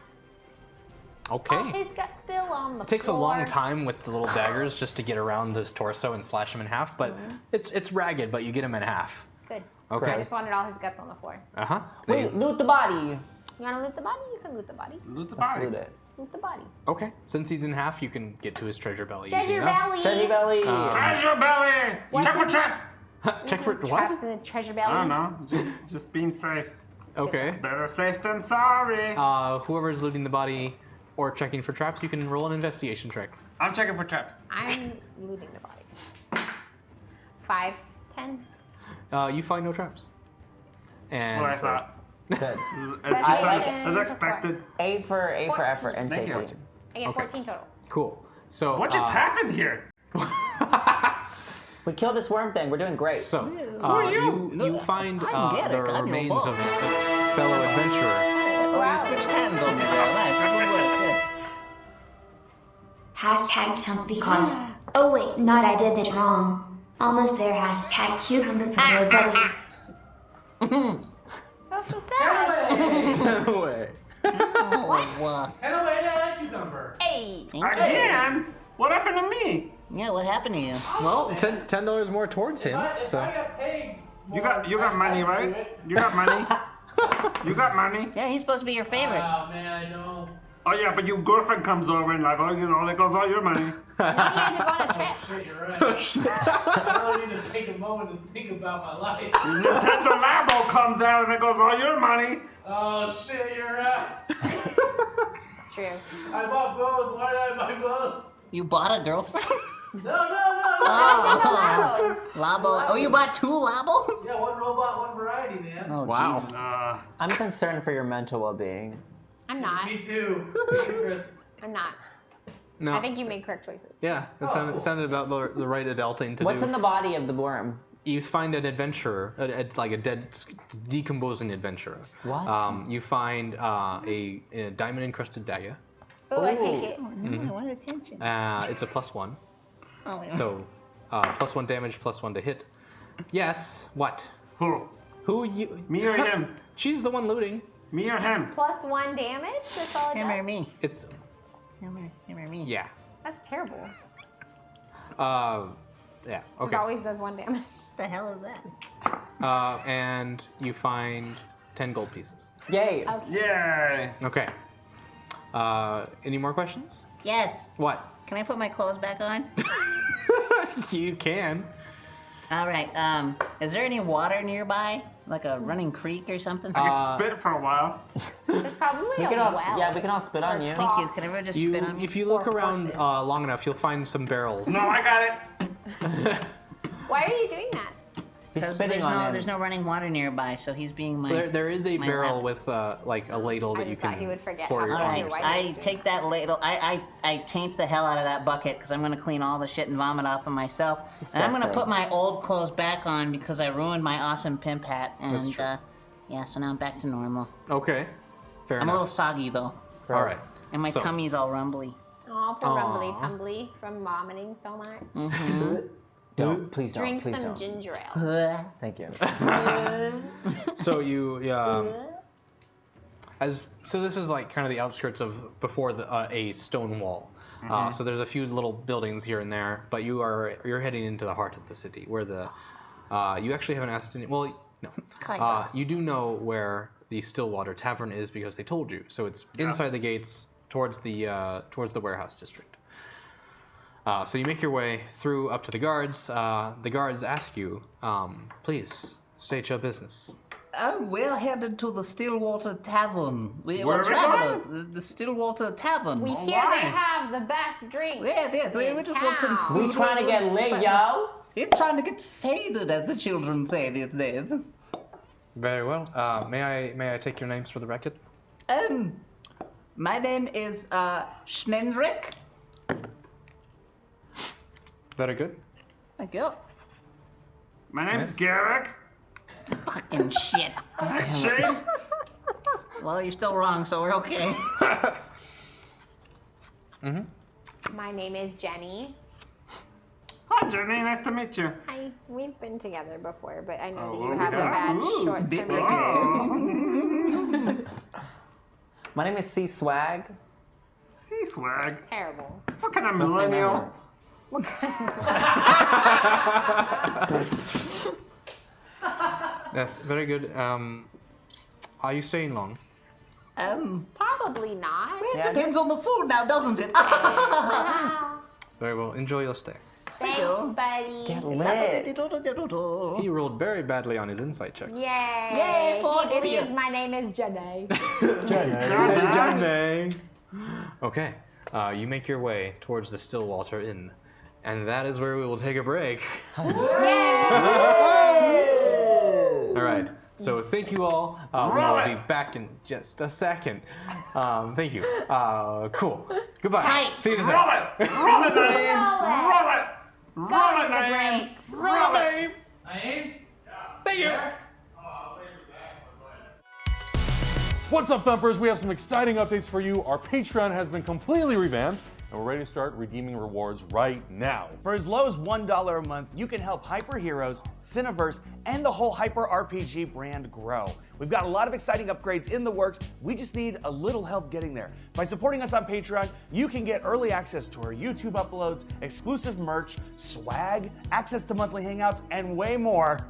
Okay. All his guts spill on the It takes a floor. long time with the little daggers just to get around his torso and slash him in half, but it's ragged, but you get him in half. Good. Okay. I just wanted all his guts on the floor. Uh-huh. Wait, loot the body. You want to loot the body? You can loot the body. Loot the Let's body. loot it. Loot the body. Okay. Since he's in half, you can get to his treasure belly. easy Treasure enough. belly. Treasure belly. Treasure belly! What's Check for in traps! Check for Traps what? in the treasure belly. I don't know. Just being safe. Okay. Better safe than sorry. Whoever's looting the body or checking for traps, you can roll an investigation check. I'm checking for traps. I'm looting the body. 5, 10. You find no traps. That's what I thought. Good. As expected. A for effort and Thank you. safety. I get 14 total. Cool. So What just happened here? We killed this worm thing. We're doing great. So are you find I can get the it. I know remains both. of a fellow adventurer. Wow. Switch hands on me there. Nice. Good work. Hashtag chump because. Oh wait, not I did this wrong. Almost there. Hashtag cucumber prepared buddy. That's so sad. No way. Oh, 10 away to cucumber. Hey. Again? What happened to me? yeah, what happened to you? Well, $10 more towards him. If So I got paid You more, got money, I'd do right? it. You got money? You got money? Yeah, he's supposed to be your favorite. Oh man, I know. Oh yeah, but your girlfriend comes over and like, oh, you know, there goes all your money. No, he had to go on a trip. Shit, you're right. I really need to take a moment to think about my life. Nintendo Labo comes out and there goes all your money. Oh shit, you're right. It's true. I bought both. Why did I buy both? You bought a girlfriend? No. Oh, Labo. Oh, you bought 2 Labos? Yeah, one robot, one variety, man. Oh, Wow. Jesus. I'm concerned for your mental well-being. I'm not. Me too. Chris. I'm not. no. I think you made correct choices. Yeah, that sounded about the right adulting to What's do. in the body of the worm? You find an adventurer, like a dead, decomposing adventurer. What? You find a diamond-encrusted dagger. Oh, I take it. I want attention. It's a +1. Oh, wait. So, +1 damage, +1 to hit. Yes. What? Who? Who you? Me or him? She's the one looting. Me or him? +1 damage? That's all it Him or does? me? It's Him or me? yeah. That's terrible. Yeah. It Okay. always does 1 damage. What the hell is that? And you find 10 gold pieces. Yay. Yay! Okay. Any more questions? Yes. What? Can I put my clothes back on? You can. All right. Is there any water nearby? Like a running creek or something? I can spit for a while. There's probably We a can all, well. yeah, we can all spit on you. Thank you. Can everyone just spit on me? If you look Or around horses. long enough, you'll find some barrels. No, I got it. Why are you doing that? He's Because spitting on him. there's no running water nearby, so he's being my. There is a my barrel lap. with like a ladle I that you just thought can he would forget pour how your to All do own. it. right, I take that ladle. I taint the hell out of that bucket because I'm gonna clean all the shit and vomit off of myself. And I'm gonna Disgusting. put my old clothes back on because I ruined my awesome pimp hat. And true. yeah, so now I'm back to normal. Okay. Fair I'm a enough. little soggy though, All right. and my So- tummy's all rumbly. Oh, poor Aw. Rumbly Tumbly from vomiting so much. Don't. Please don't. Drink Please some don't. ginger ale. Thank you. So you so this is like kind of the outskirts of before a stone wall. So there's a few little buildings here and there, but you're heading into the heart of the city where the you actually haven't asked any. Well, no. You do know where the Stillwater Tavern is because they told you. So it's inside the gates towards the warehouse district. So you make your way through up to the guards. The guards ask you, please state your business. We're headed to the Stillwater Tavern. Where are we travelers. The Stillwater Tavern. We hear they have the best drinks. Yes, we just want some in food. We trying to get lit, yo. It's trying to get faded, as the children say these days. Very well. May I take your names for the record? My name is Schmendrick. Very good. Thank you. My name's Yes. Garrick. Fucking shit. Shane. Well, you're still wrong, so we're okay. My name is Jenny. Hi, Jenny. Nice to meet you. Hi. We've been together before, but I know that Oh, you have a yeah. bad Ooh, short-term memory. My name is C Swag. Sea swag. Terrible. What kind of millennial? Yes, very good. Are you staying long? Probably not. It depends on the food now, doesn't it? Very well. Enjoy your stay. Thanks, buddy. Get lit. He rolled very badly on his insight checks. Yay. Yay, for He believes idiots. my name is Jenny. Johnny. Okay. You make your way towards the Stillwater Inn, and that is where we will take a break. All right. So thank you all. We will be back in just a second. Thank you. Cool. Goodbye. Tight. See you in a Roll second. it. Roll it, Naeem. Roll it. Go Roll it, to the Naeem. breaks. Roll it. Naeem? Thank you. What's up, Thumpers? We have some exciting updates for you. Our Patreon has been completely revamped, and we're ready to start redeeming rewards right now. For as low as $1 a month, you can help Hyper Heroes, Cineverse, and the whole Hyper RPG brand grow. We've got a lot of exciting upgrades in the works. We just need a little help getting there. By supporting us on Patreon, you can get early access to our YouTube uploads, exclusive merch, swag, access to monthly hangouts, and way more.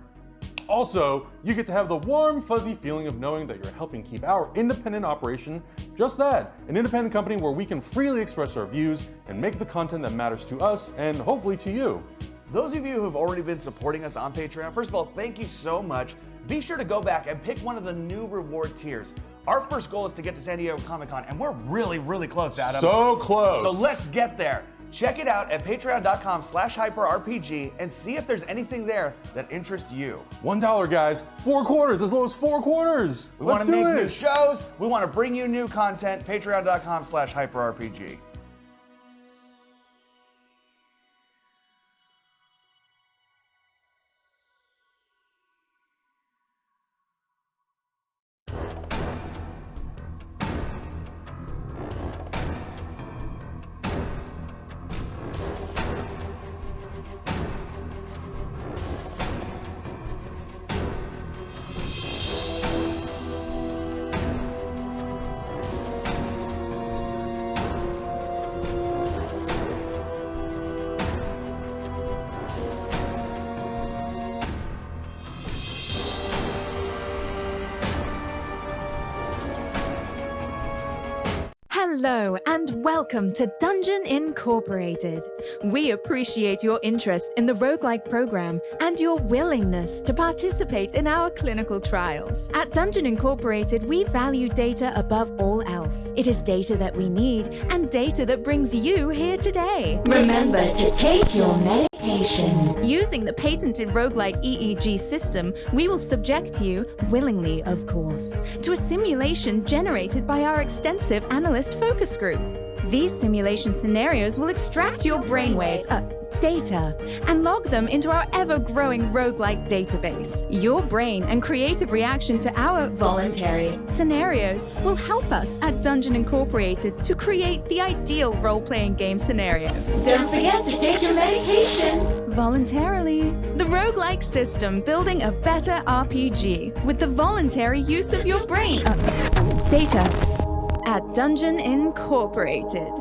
Also, you get to have the warm, fuzzy feeling of knowing that you're helping keep our independent operation just that, an independent company where we can freely express our views and make the content that matters to us and hopefully to you. Those of you who have already been supporting us on Patreon, first of all, thank you so much. Be sure to go back and pick one of the new reward tiers. Our first goal is to get to San Diego Comic-Con, and we're really, really close, Adam. So close. So let's get there. Check it out at patreon.com/hyperrpg and see if there's anything there that interests you. $1, guys. 4 quarters, as low as 4 quarters. We want Let's to do make it. new shows. We want to bring you new content. Patreon.com/hyperrpg. Hello and welcome to Dungeon Incorporated. We appreciate your interest in the roguelike program and your willingness to participate in our clinical trials. At Dungeon Incorporated, we value data above all else. It is data that we need and data that brings you here today. Remember to take your medication. Using the patented roguelike EEG system, we will subject you, willingly of course, to a simulation generated by our extensive analyst focus group. These simulation scenarios will extract your brainwaves, data, and log them into our ever-growing roguelike database. Your brain and creative reaction to our voluntary scenarios will help us at Dungeon Incorporated to create the ideal role-playing game scenario. Don't forget to take your medication voluntarily. The roguelike system building a better RPG with the voluntary use of your brain. Data at Dungeon Incorporated.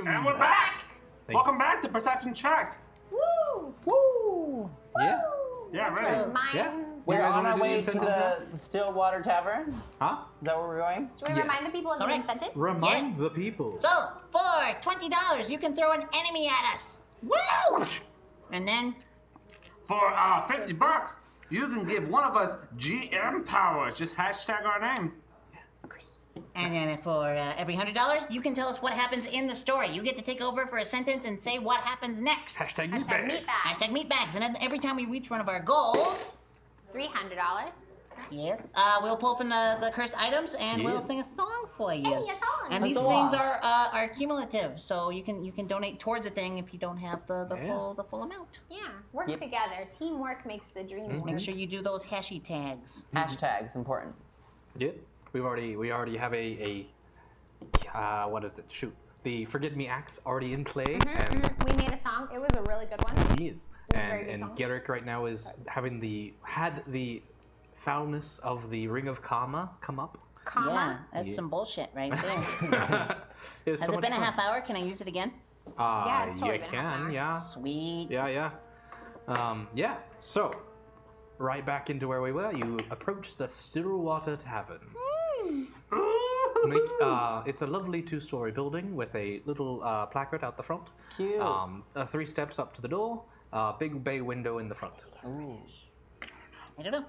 And we're back! Welcome back to Perception Check. Woo! Woo! Yeah. Yeah, really. Yeah. We're guys on wanna our do the way to incentives the Stillwater Tavern. Huh? Is that where we're going? Should we remind the people of the incentive? Remind the people. So, for $20, you can throw an enemy at us. Woo! And then, For $50, you can give one of us GM powers. Just hashtag our name. and then for every $100, you can tell us what happens in the story. You get to take over for a sentence and say what happens next. Hashtag meatbags. Hashtag meatbags. And then every time we reach one of our goals, $300. yes, we'll pull from the cursed items and we'll sing a song for you. Hey, a song. And these things are cumulative, so you can donate towards a thing if you don't have the full amount. Yeah, work together. Teamwork makes the dream work. Make sure you do those hashy tags. Hashtags important. Yeah. We already have a what is it? Shoot. The Forget Me Axe already in play. And We made a song. It was a really good one. he is. a very good And song. Garrick right now is had the foulness of the Ring of Karma come up. Yeah, that's some bullshit right there. It's Has so it much been a fun. half hour? Can I use it again? Yeah, it's totally you been a half can, hour. yeah. Sweet. Yeah. Yeah. So, right back into where we were. You approach the Stillwater Tavern. It's a lovely two-story building with a little placard out the front. Cute. 3 steps up to the door. Big bay window in the front. Ooh. I don't know.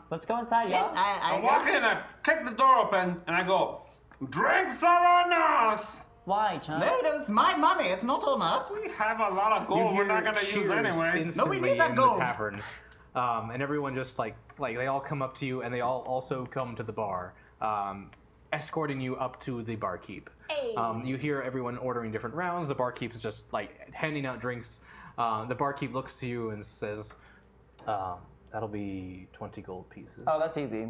Let's go inside, y'all. I walk in, I kick the door open, and I go, "Drinks are on us!" Why, John? It's my money. It's not on us. We have a lot of gold we're not gonna use anyways. No, we need that in gold. the tavern. And everyone just like they all come up to you, and they all also come to the bar, escorting you up to the barkeep. Hey. You hear everyone ordering different rounds. The barkeep is just like handing out drinks. The barkeep looks to you and says, That'll be 20 gold pieces. Oh, that's easy.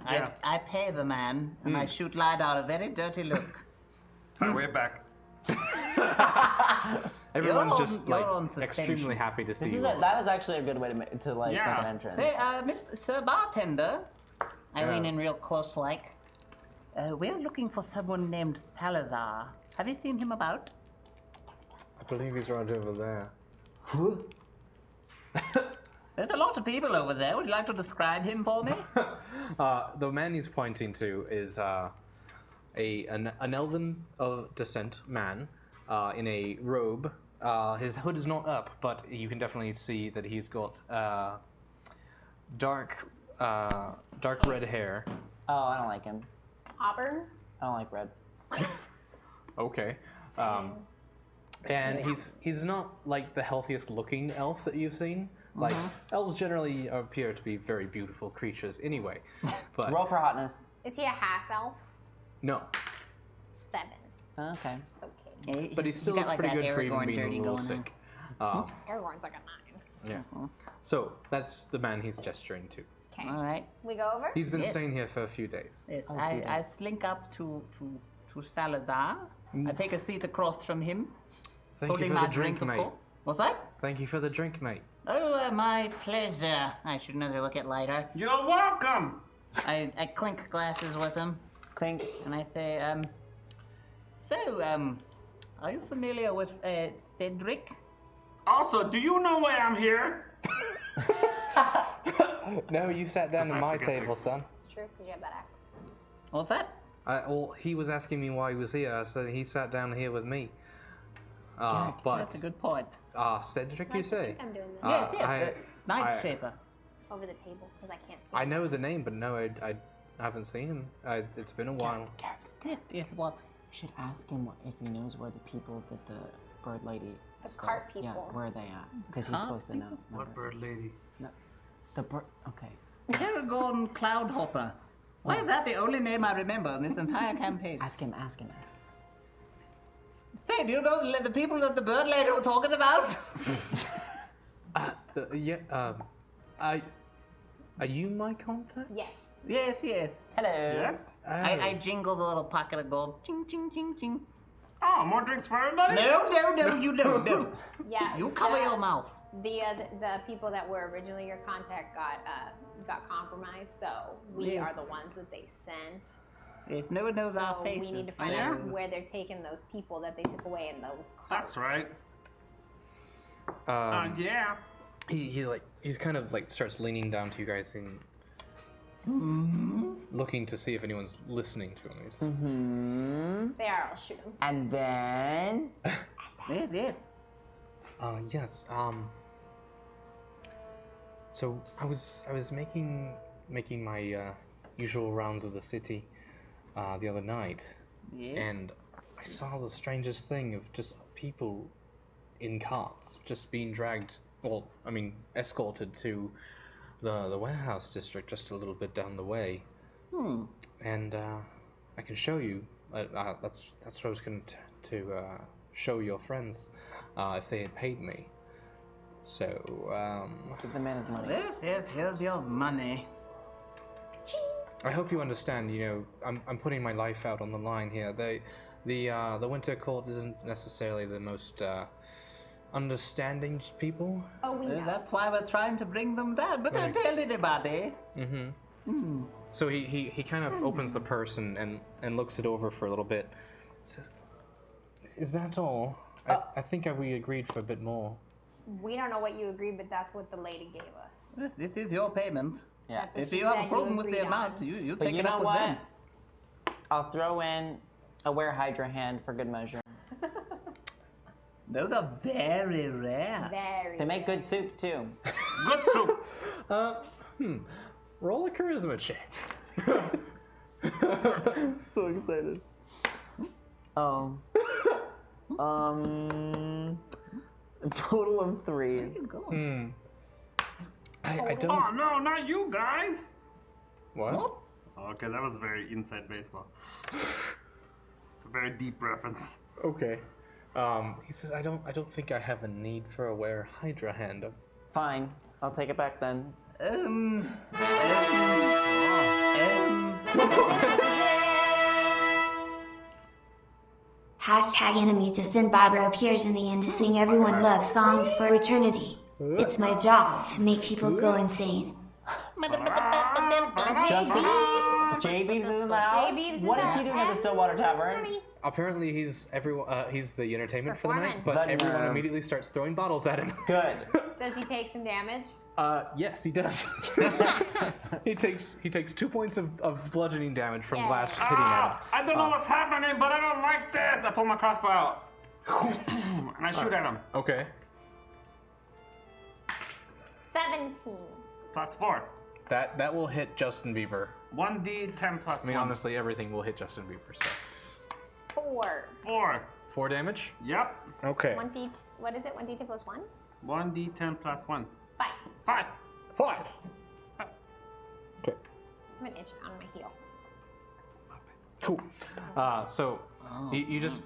I pay the man, and I shoot Lidar a very dirty look. Way back. Everyone's You're just on- you're on like suspension. extremely happy to see This is you. that was actually a good way to make an entrance. Hey, Mr. Sir Bartender. I lean in real close like. We're looking for someone named Salazar. Have you seen him about? I believe he's right over there. There's a lot of people over there. Would you like to describe him for me? The man he's pointing to is an elven of descent man in a robe. His hood is not up, but you can definitely see that he's got dark red hair. Oh, I don't like him. Auburn? I don't like red. Okay. And he's not like the healthiest looking elf that you've seen. Like elves generally appear to be very beautiful creatures anyway. But Roll for hotness. Is he a half elf? no. 7. Okay. It's okay. But he still looks pretty good for even being a little sick. Aragorn's like a 9. Yeah. So that's the man he's gesturing to. Okay. All right. We go over? He's been Yes. staying here for a few days. Yes, I slink up to Salazar. I take a seat across from him, Thank you holding for my the drink, of mate. course. What's that? Thank you for the drink, mate. Oh, my pleasure. I should another look at Lidar. You're welcome. I clink glasses with him, Clink. and I say, are you familiar with Cedric? Also, do you know why I'm here? No, you sat down Yes, at I my forget. table, son. It's true, because you have that axe. What's that? Well, he was asking me why he was here. I said he sat down here with me. That's But a good point. Cedric, Why you do say? think I'm doing this? Yes, yes, I- Night I- Shaper. Over the table, because I can't see. I know the name, but no, I haven't seen him. It's been a while. Yes, yes, what? Should ask him if he knows where the people that the bird lady. The stole. cart Yeah, people. where are they at? Because he's supposed to know. What bird lady? No, the bird. Okay. Paragon Cloudhopper. Why is that the only name I remember in this entire campaign? Ask him. Ask him. Say, do you know the people that the bird lady was talking about? Are you my contact? Yes. Yes, yes. Hello. Yes? I jingle the little pocket of gold. Ching, ching, ching, ching. Oh, more drinks for everybody? No, you don't. No. Yeah. You cover your mouth. The people that were originally your contact got compromised, so we Yes. are the ones that they sent. Yes, no one knows our So faces. we need to find Yeah. out where they're taking those people that they took away in the carts. That's right. Yeah. He's kind of like starts leaning down to you guys and looking to see if anyone's listening to him. He's- They are. I'll shoot them. And then. Yes, yes. Yes. So I was making my usual rounds of the city the other night, Yes. and I saw the strangest thing of just people in carts just being dragged. Well, I mean, escorted to the warehouse district just a little bit down the way. And I can show you. That's what I was going to show your friends if they had paid me. So, Give the man his money. Yes, yes, here's your money. I hope you understand. You know, I'm putting my life out on the line here. The Winter Court isn't necessarily the most understanding people. Oh, we know. That's why we're trying to bring them down, but don't tell anybody. So he kind of opens the purse and looks it over for a little bit. Says, "Is that all? I think we agreed for a bit more." We don't know what you agreed, but that's what the lady gave us. This is your payment. Yeah. That's what If she you have said a problem with the agreed amount, on. you But take you it know up with what? them. I'll throw in a wear Hydra hand for good measure. Those are very rare. Very. They make good soup too. Good soup. Roll a charisma check. So excited. Oh. A total of 3. Where you going? I don't. Oh, no, not you guys. What? Okay, that was very inside baseball. It's a very deep reference. Okay. He says, I don't think I have a need for a wear Hydra hand. Fine. I'll take it back then. Hashtag enemy Justin Bieber appears in the end to sing everyone loves songs for eternity. It's my job to make people go insane. Justin? J-Beebs is in the house? J-Beebs is What is in he doing at the Stillwater Tavern? Apparently, he's the entertainment for the night, Performing. but everyone immediately starts throwing bottles at him. Good. Does he take some damage? Yes, he does. he takes 2 points of bludgeoning damage from Yay. glass hitting at him. I don't know what's happening, but I don't like this. I pull my crossbow out. And I shoot at him. Okay. 17. Plus 4. That will hit Justin Bieber. 1d10 plus I mean, 1. honestly, everything will hit Justin Bieber. So 4. 4. 4 damage. Yep. Okay. 1d. What is it? 1d2 plus 1? 1d10 plus 1. 5. 5. 5. Okay. I'm an itch on my heel. Cool. So you just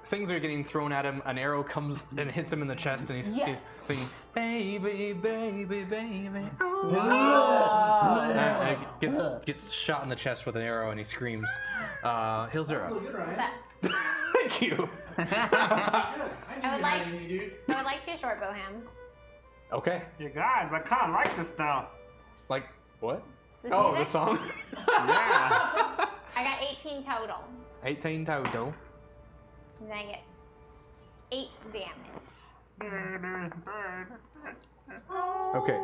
things are getting thrown at him. An arrow comes and hits him in the chest, and he's singing, "Baby, baby, baby." And gets shot in the chest with an arrow, and he screams. Hills are up. Good, Ryan. Thank you. I would like to short bow him. Okay. You guys, I kind of like this now. Like what? This Oh, music? the song. Yeah. I got 18 total. 18 total. And I get 8 damage. Okay.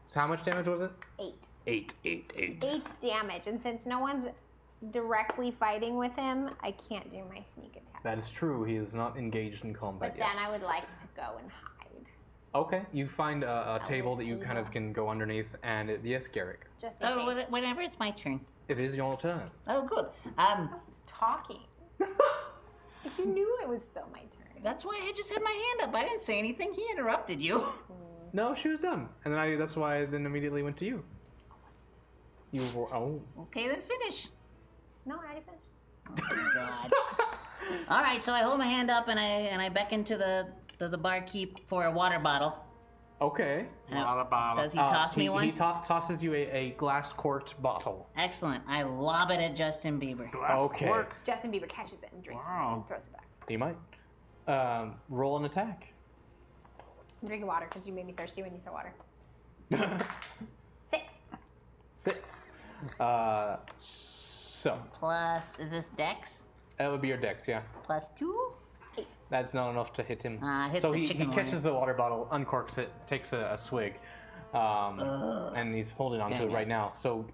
So how much damage was it? 8. 8. 8 damage. And since no one's directly fighting with him, I can't do my sneak attack. That is true. He is not engaged in combat But yet. then I would like to go and hide. Okay. You find a table that you kind of can go underneath, and yes, Garrick. Just in Oh, case. whenever it's my turn. It is your turn. Oh, good. I was talking. If you knew it was still my turn. That's why I just had my hand up. I didn't say anything. He interrupted you. No, she was done, and then that's why I then immediately went to you. You were Okay, then finish. No, I already finished. Oh, God. All right, so I hold my hand up and I beckon to the barkeep for a water bottle. Okay. Does he toss me one? He tosses you a glass quart bottle. Excellent. I lob it at Justin Bieber. Okay. Justin Bieber catches it and drinks it and throws it back. You might. Roll an attack. I'm drinking water because you made me thirsty when you said water. 6. 6. So. Plus, is this Dex? That would be your dex, yeah. Plus 2? That's not enough to hit him. Hits So the he chicken catches the water bottle, uncorks it, takes a swig, and he's holding on to Dang it right it. now. So,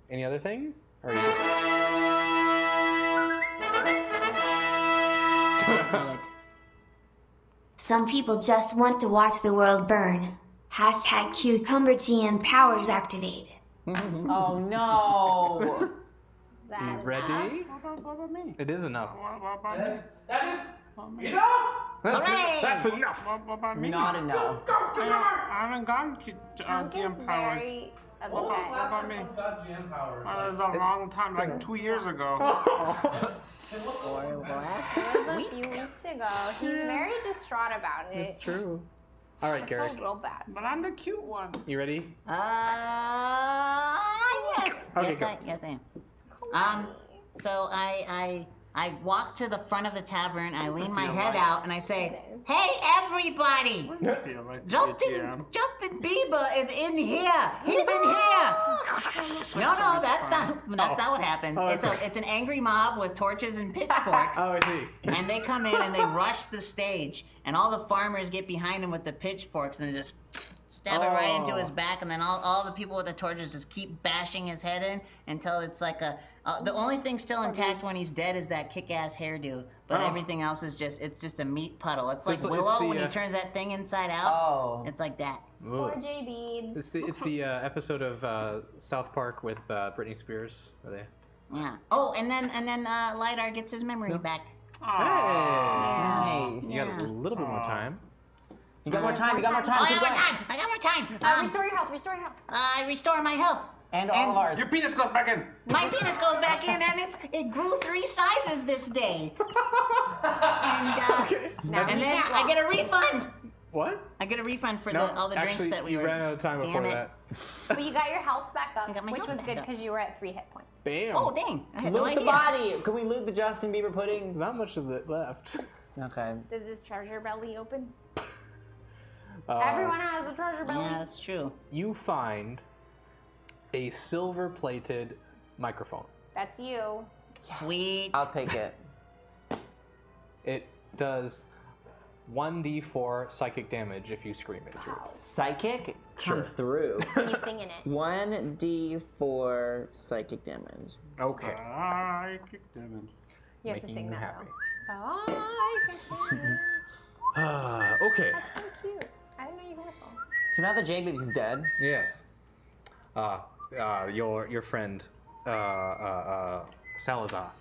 any other thing? Or you just... Some people just want to watch the world burn. Hashtag Cucumber GM powers activated. Oh no! You ready? It is enough. That is enough. That's enough. Not enough. I haven't gotten Chunk is GM powers. very When was the What upset. last about time me? someone got GM powers? That was a long time, like 2 years ago. It was a few weeks ago. He's very distraught about it. It's true. All right, I Garrick. feel real bad. But I'm the cute one. You ready? Yes. Okay, yes, go. yes, I am. So I walk to the front of the tavern. I lean my head out and I say, "Hey, everybody! I feel like Justin Bieber is in here. He's in here." No, that's not what happens. It's an angry mob with torches and pitchforks. Oh, I see. And they come in and they rush the stage, and all the farmers get behind him with the pitchforks and they just stab it right into his back, and then all the people with the torches just keep bashing his head in until it's like the only thing still intact when he's dead is that kick-ass hairdo, but everything else is just a meat puddle. It's like Willow when he turns that thing inside out. Oh. It's like that. Poor J-Beebs. It's the episode of South Park with Britney Spears. Are they? Yeah. Oh, and then Lidar gets his memory back. Hey! Nice. You got a little bit more time. You got more time. You got more time. Oh, I Keep got more going. time. I got more time. Restore your health. Restore your health. I restore my health. And all of ours. Your penis goes back in. My penis goes back in, and it grew 3 sizes this day. And Now and he then can't I walk. get a refund. What? I get a refund for No, all the drinks actually, that we you were. ran out of time before Damn it. that. But you got your health back up, I got my which health was back good up. because you were at 3 hit points. Bam. Oh dang! I had no Loot the idea. body. Can we loot the Justin Bieber pudding? Not much of it left. Okay. Does this treasure belly open? Everyone has a treasure belly. Yeah, that's true. You find a silver-plated microphone. That's you. Sweet. I'll take it. It does 1d4 psychic damage if you scream into it. Psychic? Come Sure. through. When you sing in it. 1d4 psychic damage. Okay. Psychic damage. You have to Making sing you that happy. though. So I can sing. Okay. That's so cute. I didn't know you could whistle. So now that J-Baby's dead. Yes. Your friend, Salazar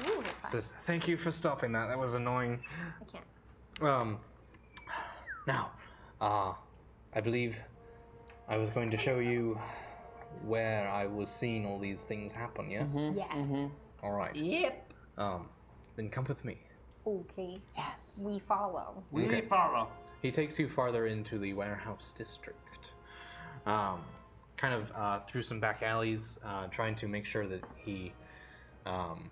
Ooh, it's fun. says, "Thank you for stopping that. That was annoying." I can't. Now, I believe I was going to show you where I was seeing all these things happen. Yes. Yes. All right. Yep. Then come with me. Okay. Yes. We follow. We follow. He takes you farther into the warehouse district, kind of through some back alleys, trying to make sure that he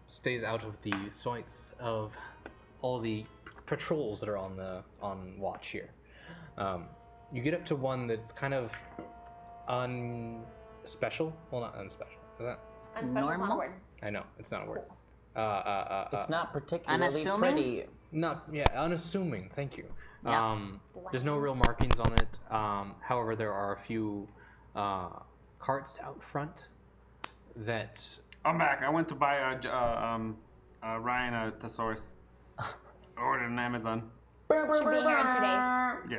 stays out of the sights of all the patrols that are on watch here. You get up to one that's kind of unspecial. Well, not unspecial. Is that? Unspecial is not a Normal? word. I know it's not a word. It's not particularly Unassuming? pretty. Not unassuming. Thank you. Yeah. There's no real markings on it. However, there are a few carts out front that. I'm back. I went to buy Ryan a thesaurus. Ordered on Amazon. Should be here in 2 days. Yeah.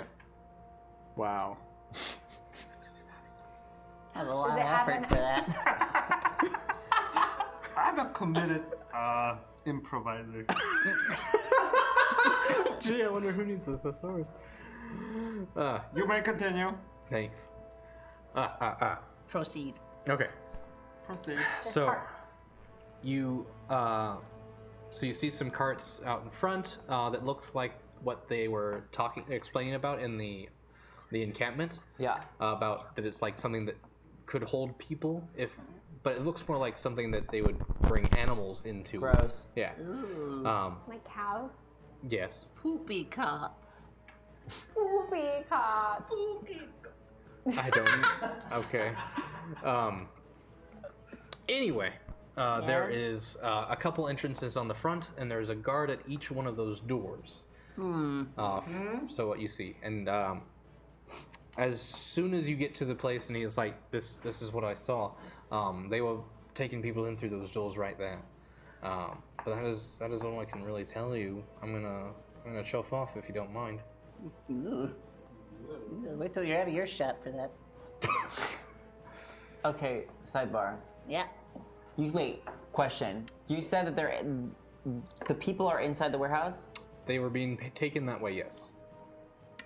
Wow. I have a lot Does of it have effort an- for that. I'm a committed improviser. Gee, I wonder who needs a thesaurus. You may continue. Thanks. Proceed. Okay. Proceed. So Parts. you so you see some carts out in front that looks like what they were explaining about in the encampment. Yeah. About that it's like something that could hold people but it looks more like something that they would bring animals into. Gross. Yeah. Ooh. Like cows. Yes. Poopy cots. Poopy cots. I don't. Okay. Anyway, there is a couple entrances on the front, and there's a guard at each one of those doors. So what you see, and as soon as you get to the place, and he's like, "This is what I saw." They were taking people in through those doors right there. But that is all I can really tell you. I'm gonna chuff off if you don't mind. Ooh. Wait till you're out of your shot for that. Okay, sidebar. Yeah. Question. You said that the people are inside the warehouse? They were being taken that way, yes.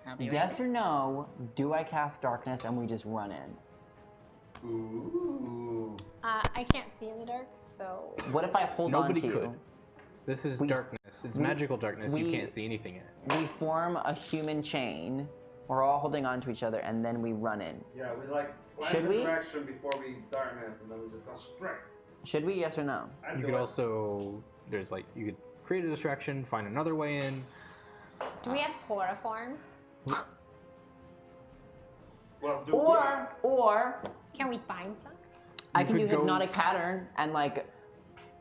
I'll be right Yes there. or no, do I cast darkness and we just run in? Ooh. I can't see in the dark, so. What if I hold Nobody on to could. you? This is darkness. It's magical darkness. You we- can't see anything in it. We form a human chain. We're all holding on to each other and then we run in. Yeah, we like plan Should the we? direction before we darkness, and then we just go straight. Should we? Yes or no? You could also you could create a distraction, find another way in. Do we have chloroform? Well, do Or Can we find some? I can do could go- hypnotic pattern and like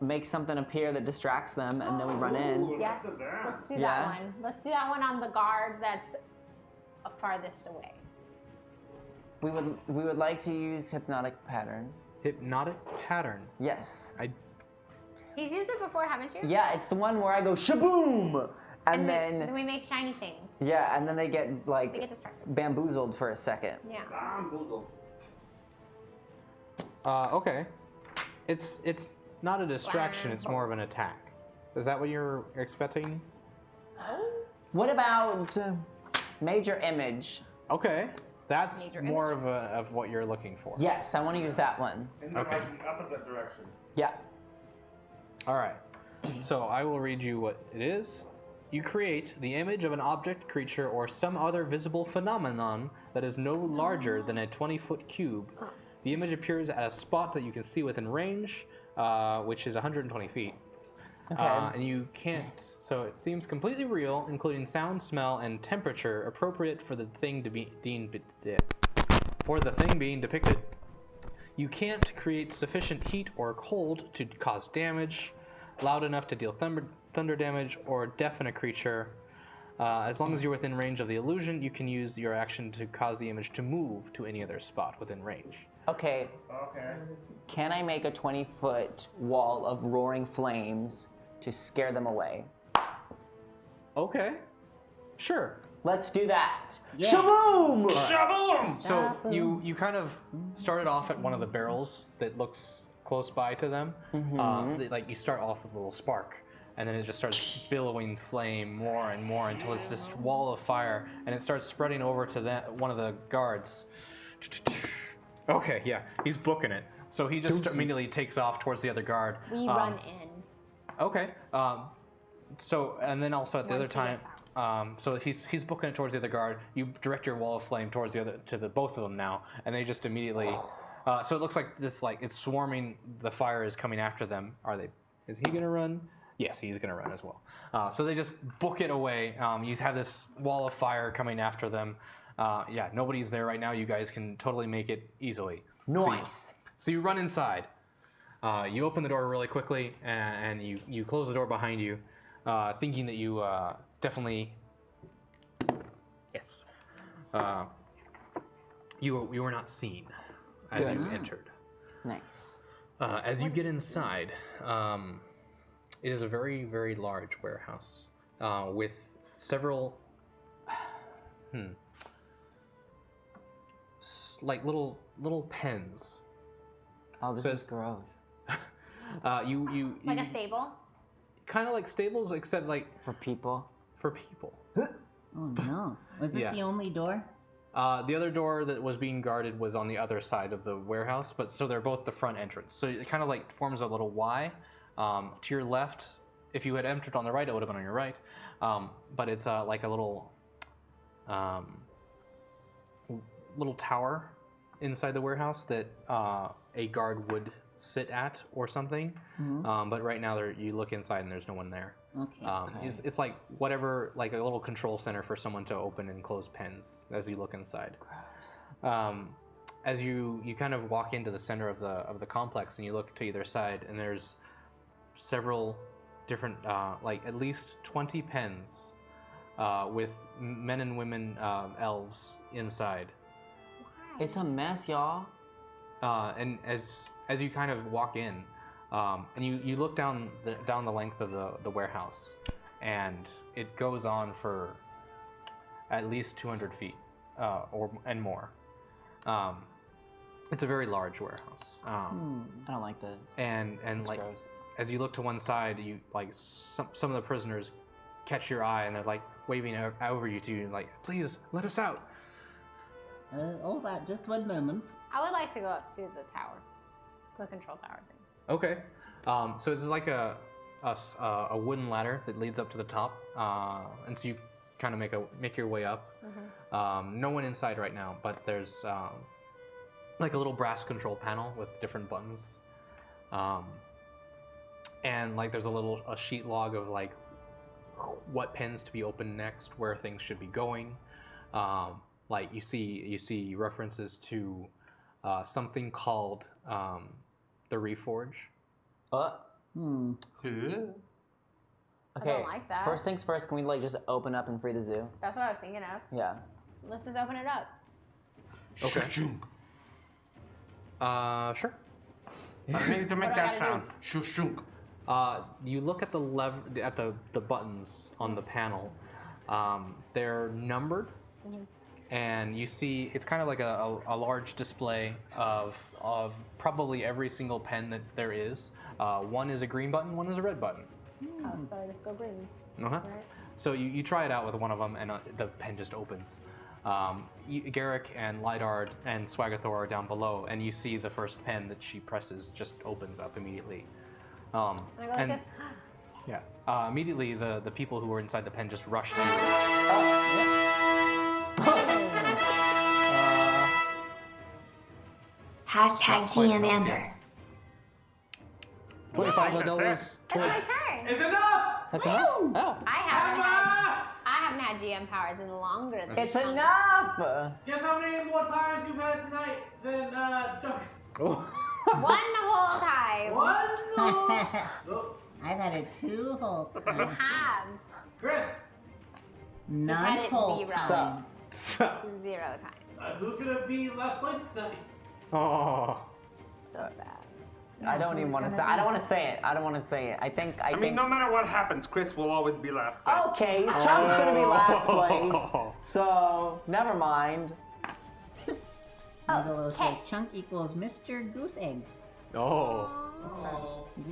make something appear that distracts them and then we run in. Ooh, Yes. let's do that. Let's do Yeah. that one. Let's do that one on the guard that's farthest away. We would like to use hypnotic pattern. Hypnotic pattern. Yes. He's used it before, haven't you? Yeah, it's the one where I go shaboom and then we make shiny things. yeah, and then they get like They get distracted. bamboozled for a second. Yeah. Okay. It's not a distraction. It's more of an attack. Is that what you're expecting? What about major image? Okay. That's Major more of what you're looking for. Yes, I want to use that one. In the Okay. opposite direction. Yeah. All right. So I will read you what it is. you create the image of an object, creature, or some other visible phenomenon that is no larger than a 20-foot cube. The image appears at a spot that you can see within range, which is 120 feet. Okay. And you can't, so it seems completely real, including sound, smell, and temperature appropriate for the thing to be being depicted. You can't create sufficient heat or cold to cause damage, loud enough to deal thunder damage, or deafen a creature. As long as you're within range of the illusion, you can use your action to cause the image to move to any other spot within range. Okay. Can I make a 20-foot wall of roaring flames to scare them away? Okay. Sure. Let's do that. Yeah. Shaboom! Shaboom! So you kind of started off at one of the barrels that looks close by to them. Like you start off with a little spark, and then it just starts billowing flame more and more until it's this wall of fire, and it starts spreading over to one of the guards. Okay, yeah, he's booking it. So he just immediately takes off towards the other guard. We run in. Okay. So and then also at the Once other he time. gets So he's booking it towards the other guard. You direct your wall of flame towards the both of them now, and they just immediately. So it looks like this, like it's swarming. The fire is coming after them. Is he gonna run? Yes, he's gonna run as well. So they just book it away. You have this wall of fire coming after them. Yeah, nobody's there right now. You guys can totally make it easily. Nice. So you run inside. You open the door really quickly, and you close the door behind you, thinking that you definitely. Yes. You were not seen as you entered. Nice. As you get inside, it is a very, very large warehouse with several, like little pens. Oh, this is gross. You Like a stable? kind of like stables, except like For people. for people. Oh no. Was this Yeah. the only door? The other door that was being guarded was on the other side of the warehouse, but so they're both the front entrance. So it kind of like forms a little Y. To your left, if you had entered on the right, it would have been on your right. But it's like a little tower inside the warehouse that a guard would sit at or something. But right now, you look inside and there's no one there. Okay. It's like whatever, like a little control center for someone to open and close pens as you look inside. As you kind of walk into the center of the complex and you look to either side, and there's several different, like at least 20 pens with men and women elves inside. It's a mess, y'all. And as you kind of walk in, and you look down the length of the warehouse, and it goes on for at least 200 feet and more. It's a very large warehouse. I don't like this. And like gross. as you look to one side, you like some of the prisoners catch your eye and they're like waving over you to you, like, please let us out. All right, just 1 moment. I would like to go up to the tower, the control tower thing. Okay. So it's like a wooden ladder that leads up to the top, and so you kind of make your way up. No one inside right now, but there's like a little brass control panel with different buttons, and like there's a sheet log of like what pens to be opened next, where things should be going. Like you see references to something called the Reforge. Okay. I don't like that. First things first, can we like just open up and free the zoo? That's what I was thinking of. Yeah. Let's just open it up. Okay. Sure. I need to make What do I that gotta sound. Shushunk. You look at the buttons on the panel. They're numbered, and you see it's kind of like a large display of probably every single pen that there is. One is a green button, one is a red button. Oh, so let's go green. Uh-huh. Right. So you try it out with one of them, and the pen just opens. Garrick and Lidard and Swagathor are down below, and you see the first pen that she presses just opens up immediately. And I go like this. Yeah. Immediately, the people who were inside the pen just rushed to you. Hashtag GM Amber. $25. That's my turn. It's enough! That's enough? Oh. I haven't had GM powers in longer than It's enough! Guess how many more times you've had tonight than Chuck? one whole time. Oh. I've had it 2 whole You times. have. Chris, None had it whole 0. times. 0 times. who's gonna be last place tonight? Oh. So sad. I don't even want to say. I don't want to say it. I don't want to say it. I think. I mean, no matter what happens, Chris will always be last place. Okay, Chunk's gonna be last place. So never mind. Mother says chunk equals Mr. Goose Egg. Oh.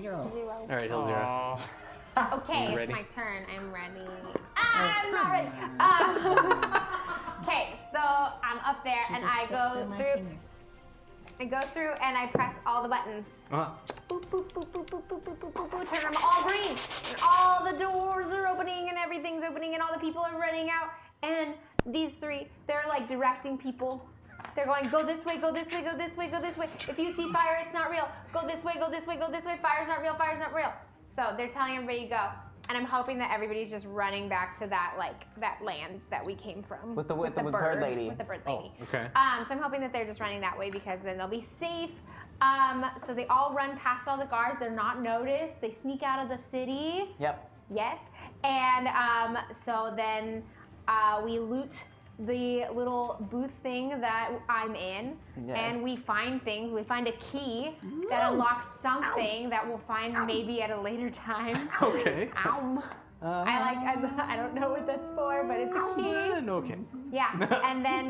0. 0. All right, Hill Zero. Okay, ready? it's my turn. I'm ready. I'm not ready. Okay, so I'm up there and I go through. I go through and I press all the buttons. Boop, boop, boop, boop, boop, boop, boop, boop, boop, boop, turn them all green. And all the doors are opening and everything's opening and all the people are running out. And these 3, they're like directing people. They're going, go this way, go this way, go this way, go this way. If you see fire, it's not real. Go this way, go this way, go this way. Fire's not real, fire's not real. So they're telling everybody to go. And I'm hoping that everybody's just running back to that that land that we came from. With the bird lady. With the bird lady. Oh, okay. So I'm hoping that they're just running that way because then they'll be safe. So they all run past all the guards. They're not noticed. They sneak out of the city. Yep. Yes. And so then we loot the little booth thing that I'm in, and we find things. We find a key that unlocks something that we'll find maybe at a later time. Okay. Ow. I don't know what that's for, but it's a key. Okay. Yeah, and then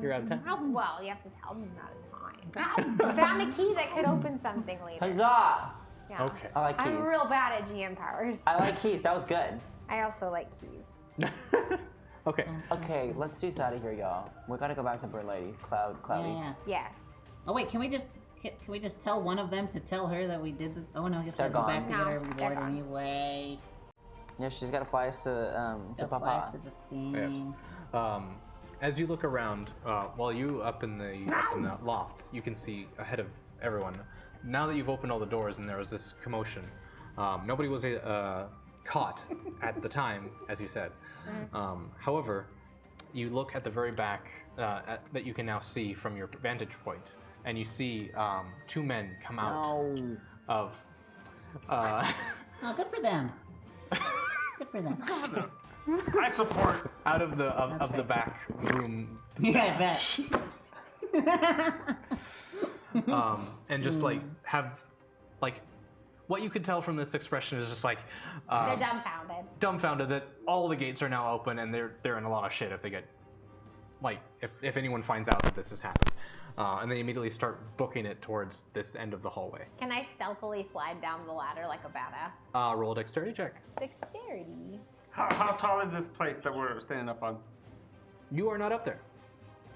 You're out of time. well, you have to tell them out of time. We found a key that could open something later. Huzzah! Yeah. Okay. I like keys. I'm real bad at GM powers. I like keys. That was good. I also like keys. Okay. Okay, let's do this out of here, y'all. We gotta go back to Bird Lady, Cloudy. Yeah. Yes. Oh wait, can we just tell one of them to tell her that we did the? Oh no, you have to They're go back to gone. get our No, reward they're gone. anyway. Yeah, she's gotta fly us to Go Papa. flash to the thing. Yes. As you look around, while you up in the loft, you can see ahead of everyone. Now that you've opened all the doors and there was this commotion, nobody was caught at the time, as you said. However, you look at the very back that you can now see from your vantage point, and you see 2 men come out of. Oh, good for them. Good for them. I support. Out of the back room. Yeah, I bet. And just like have like what you could tell from this expression is just like They're dumbfounded. dumbfounded that all the gates are now open and they're in a lot of shit if they get like if anyone finds out that this has happened. And they immediately start booking it towards this end of the hallway. Can I stealthily slide down the ladder like a badass? Roll a dexterity check. Dexterity. How tall is this place that we're standing up on? You are not up there.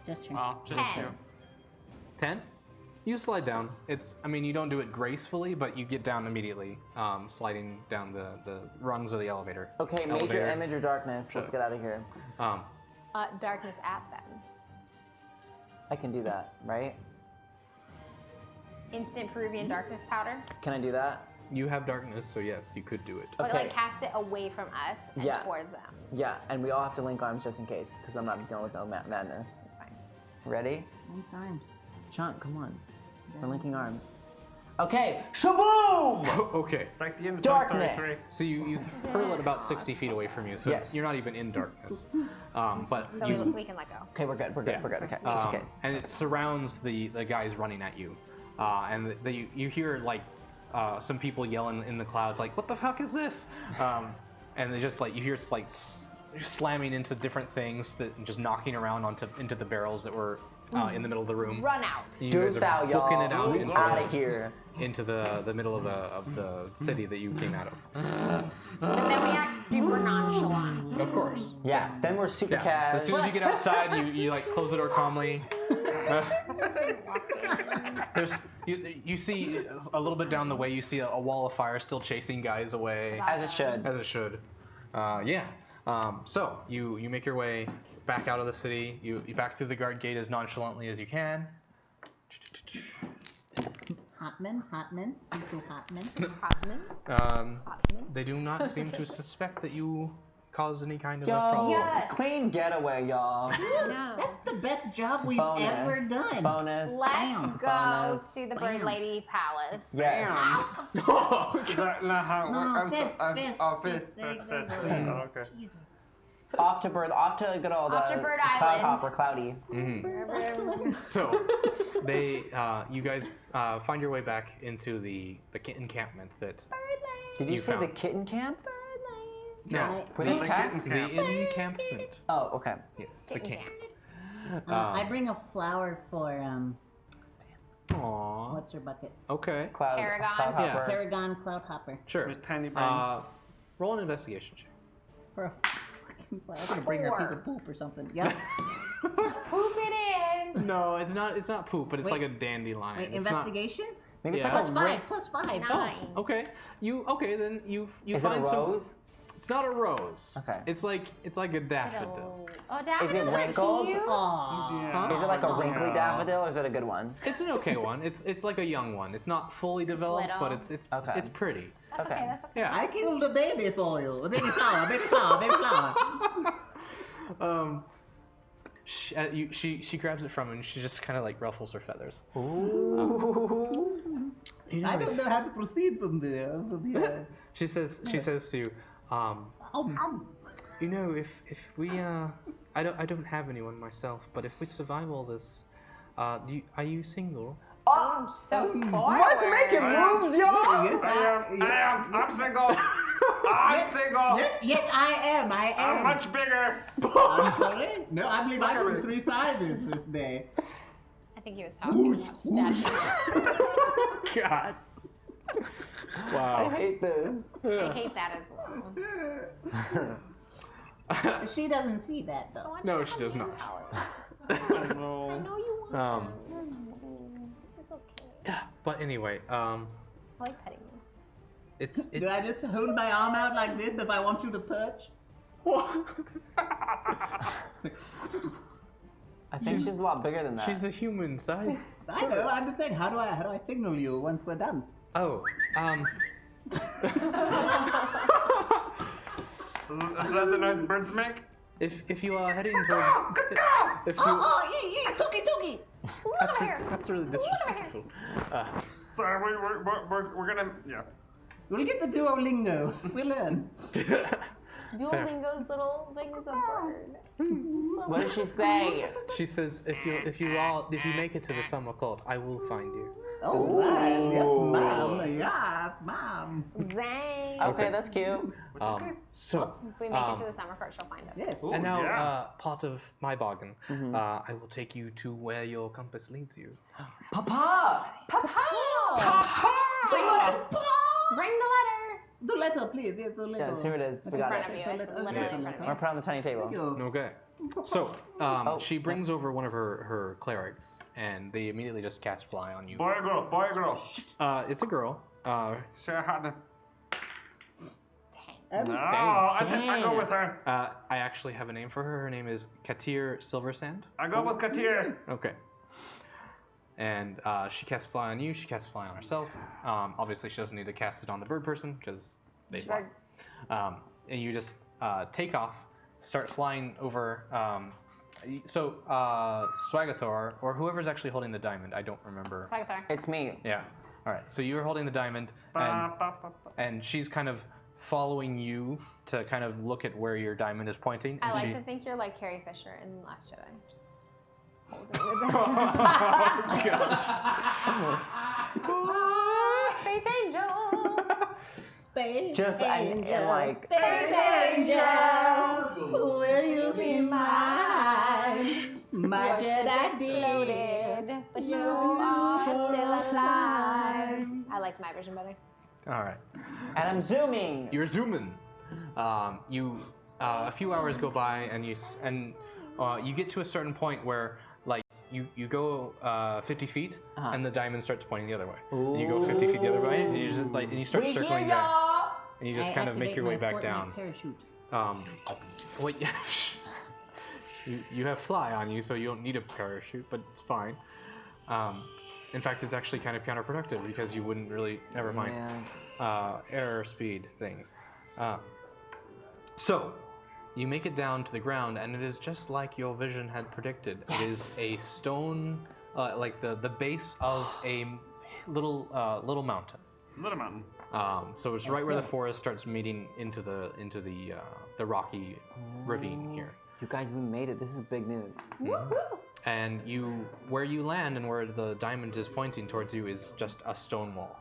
Just true. Oh, just 10. you. 10? You slide down. You don't do it gracefully, but you get down immediately, sliding down the rungs of the elevator. Okay, major Elevator. image or darkness. Let's get out of here. Darkness at them. I can do that, right? Instant Peruvian darkness powder. Can I do that? You have darkness, so yes, you could do it. But Okay. like cast it away from us and Yeah. towards them. Yeah, and we all have to link arms just in case, because I'm not dealing with no madness. That's fine. Ready? Sometimes. Chunk, come on. We're linking arms. Okay, shaboom! Okay. It's like the end of Toy Story Darkness. 3. So you hurl it about 60 feet away from you, so Yes. you're not even in darkness. But So you, we can let go. Okay, we're good, yeah. okay, just in case. And it surrounds the guys running at you. And you hear like some people yelling in the clouds like, what the fuck is this? And they just like, you hear slamming into different things that just knocking around into the barrels that were in the middle of the room. Run out. You Deuce guys are out, y'all. booking it out into, Out of here. into the middle of the city that you came out of. And then we act super nonchalant. Of course. Yeah, then we're super Yeah. cast. As soon as you get outside, you like close the door calmly. You see a little bit down the way. You see a wall of fire still chasing guys away. As it should. As it should. Yeah. So you make your way back out of the city. You back through the guard gate as nonchalantly as you can. Hotman, Seafood Hotman. They do not seem to suspect that you caused any kind of a Yo, problem. clean getaway, y'all. That's the best job we've Bonus. ever done. Bonus. Let's go Bonus. to the Bird Lady Palace. Yes. Is that not how it No, works? fist. Fist. Okay. Jesus. Off to good old Off to Bird Cloud Island. Hopper, Cloudy. So, you guys find your way back into the encampment that. Did you say found. the kitten camp? No, Were they cats? the encampment. Oh, okay. Yes, the camp. I bring a flower for Aww. what's her bucket? Okay. Tarragon. Cloud Yeah. Hopper. Tarragon Cloudhopper. Sure. Miss Tiny Brain. Roll an investigation check. For a fucking flower. I'm gonna bring her a piece of poop or something. Yep. Poop it is. No, it's not poop, but it's Wait. like a dandelion. Wait, It's investigation? Maybe it's Yeah. like Plus a five. ring. Plus 5. 9. not. Okay. Then you Is it a find some. rose? It's not a rose. Okay. It's like a daffodil. Oh, daffodils Is it are wrinkled? cute. Huh? Is it like a wrinkly daffodil or is it a good one? It's an okay one. It's like a young one. It's not fully developed, little. but it's Okay. it's pretty. That's okay. That's okay. Yeah. I killed a baby for you. A baby flower, baby flower, baby flower. She grabs it from him and she just kind of like ruffles her feathers. Ooh. You know, I don't know how to proceed from there. she says to you, you know, if we I don't have anyone myself, but if we survive all this, are you single? Oh, so forward. What's making moves, y'all? I'm single. I'm single. Yes, I am. I'm much bigger. I'm sorry? No, I believe I grew 3 sizes this day. I think he was talking about statue. God. I Wow. hate this. I hate that as well. She doesn't see that though. No, she does not. I know you want It's okay. But anyway, I like petting you. Do I just hold my arm out like this if I want you to touch? I think she's a lot bigger than that. She's a human size. I know. I'm just saying. How do I signal you once we're done? Oh, Is that the noise birds make? if you are heading towards, if you, Tookie. that's really disrespectful. Sorry, we're gonna We'll get the Duolingo. We'll learn. Duolingo's little thing's a bird. What did she say? She says, if you make it to the summer court, I will find you. Oh, right. Yes, mom. Yeah, mom. Dang. Okay, that's cute. So, If we make it to the summer court, she'll find us. Yes. and now, part of my bargain, I will take you to where your compass leads you. Papa! Bring the letter. The letter, please. Yes, the letter. Yes, here it is. We In got front of it. you. It's literally in front of I'm you. gonna put it on the tiny table. Thank you. Okay. So, she brings over one of her clerics, and they immediately just cast fly on you. boy or girl. It's a girl. Share hotness. 10. No, I go with her. I actually have a name for her. Her name is Katir Silversand. I go with Katir. Okay. And she casts fly on you. She casts fly on herself. Obviously, she doesn't need to cast it on the bird person because they fly. And you just take off, start flying over. Swagathor, or whoever's actually holding the diamond, I don't remember. Swagathor. It's me. Yeah. All right. So you're holding the diamond, and she's kind of following you to kind of look at where your diamond is pointing. I and like to think you're like Carrie Fisher in The Last Jedi. Just holding Space Angel. Just and like Space Angel, will you be mine? My Jedi exploded, but you are still alive. I liked my version better. All right. And I'm zooming. You're zooming. A few hours go by, and you get to a certain point where, like, you go 50 feet, and the diamond starts pointing the other way. And you go 50 feet the other way, and you just and you start circling back, and you just kind of make your way back down. Parachute. Wait, you have fly on you, so you don't need a parachute, but it's fine. In fact, it's actually kind of counterproductive because you wouldn't really, never mind, air speed things. So, you make it down to the ground, and it is just like your vision had predicted. Yes. It is a stone, like the base of a little mountain. Little mountain. So it's right where the forest starts meeting into the rocky ravine here. You guys, we made it. This is big news. Woohoo! And where you land and where the diamond is pointing towards you is just a stone wall.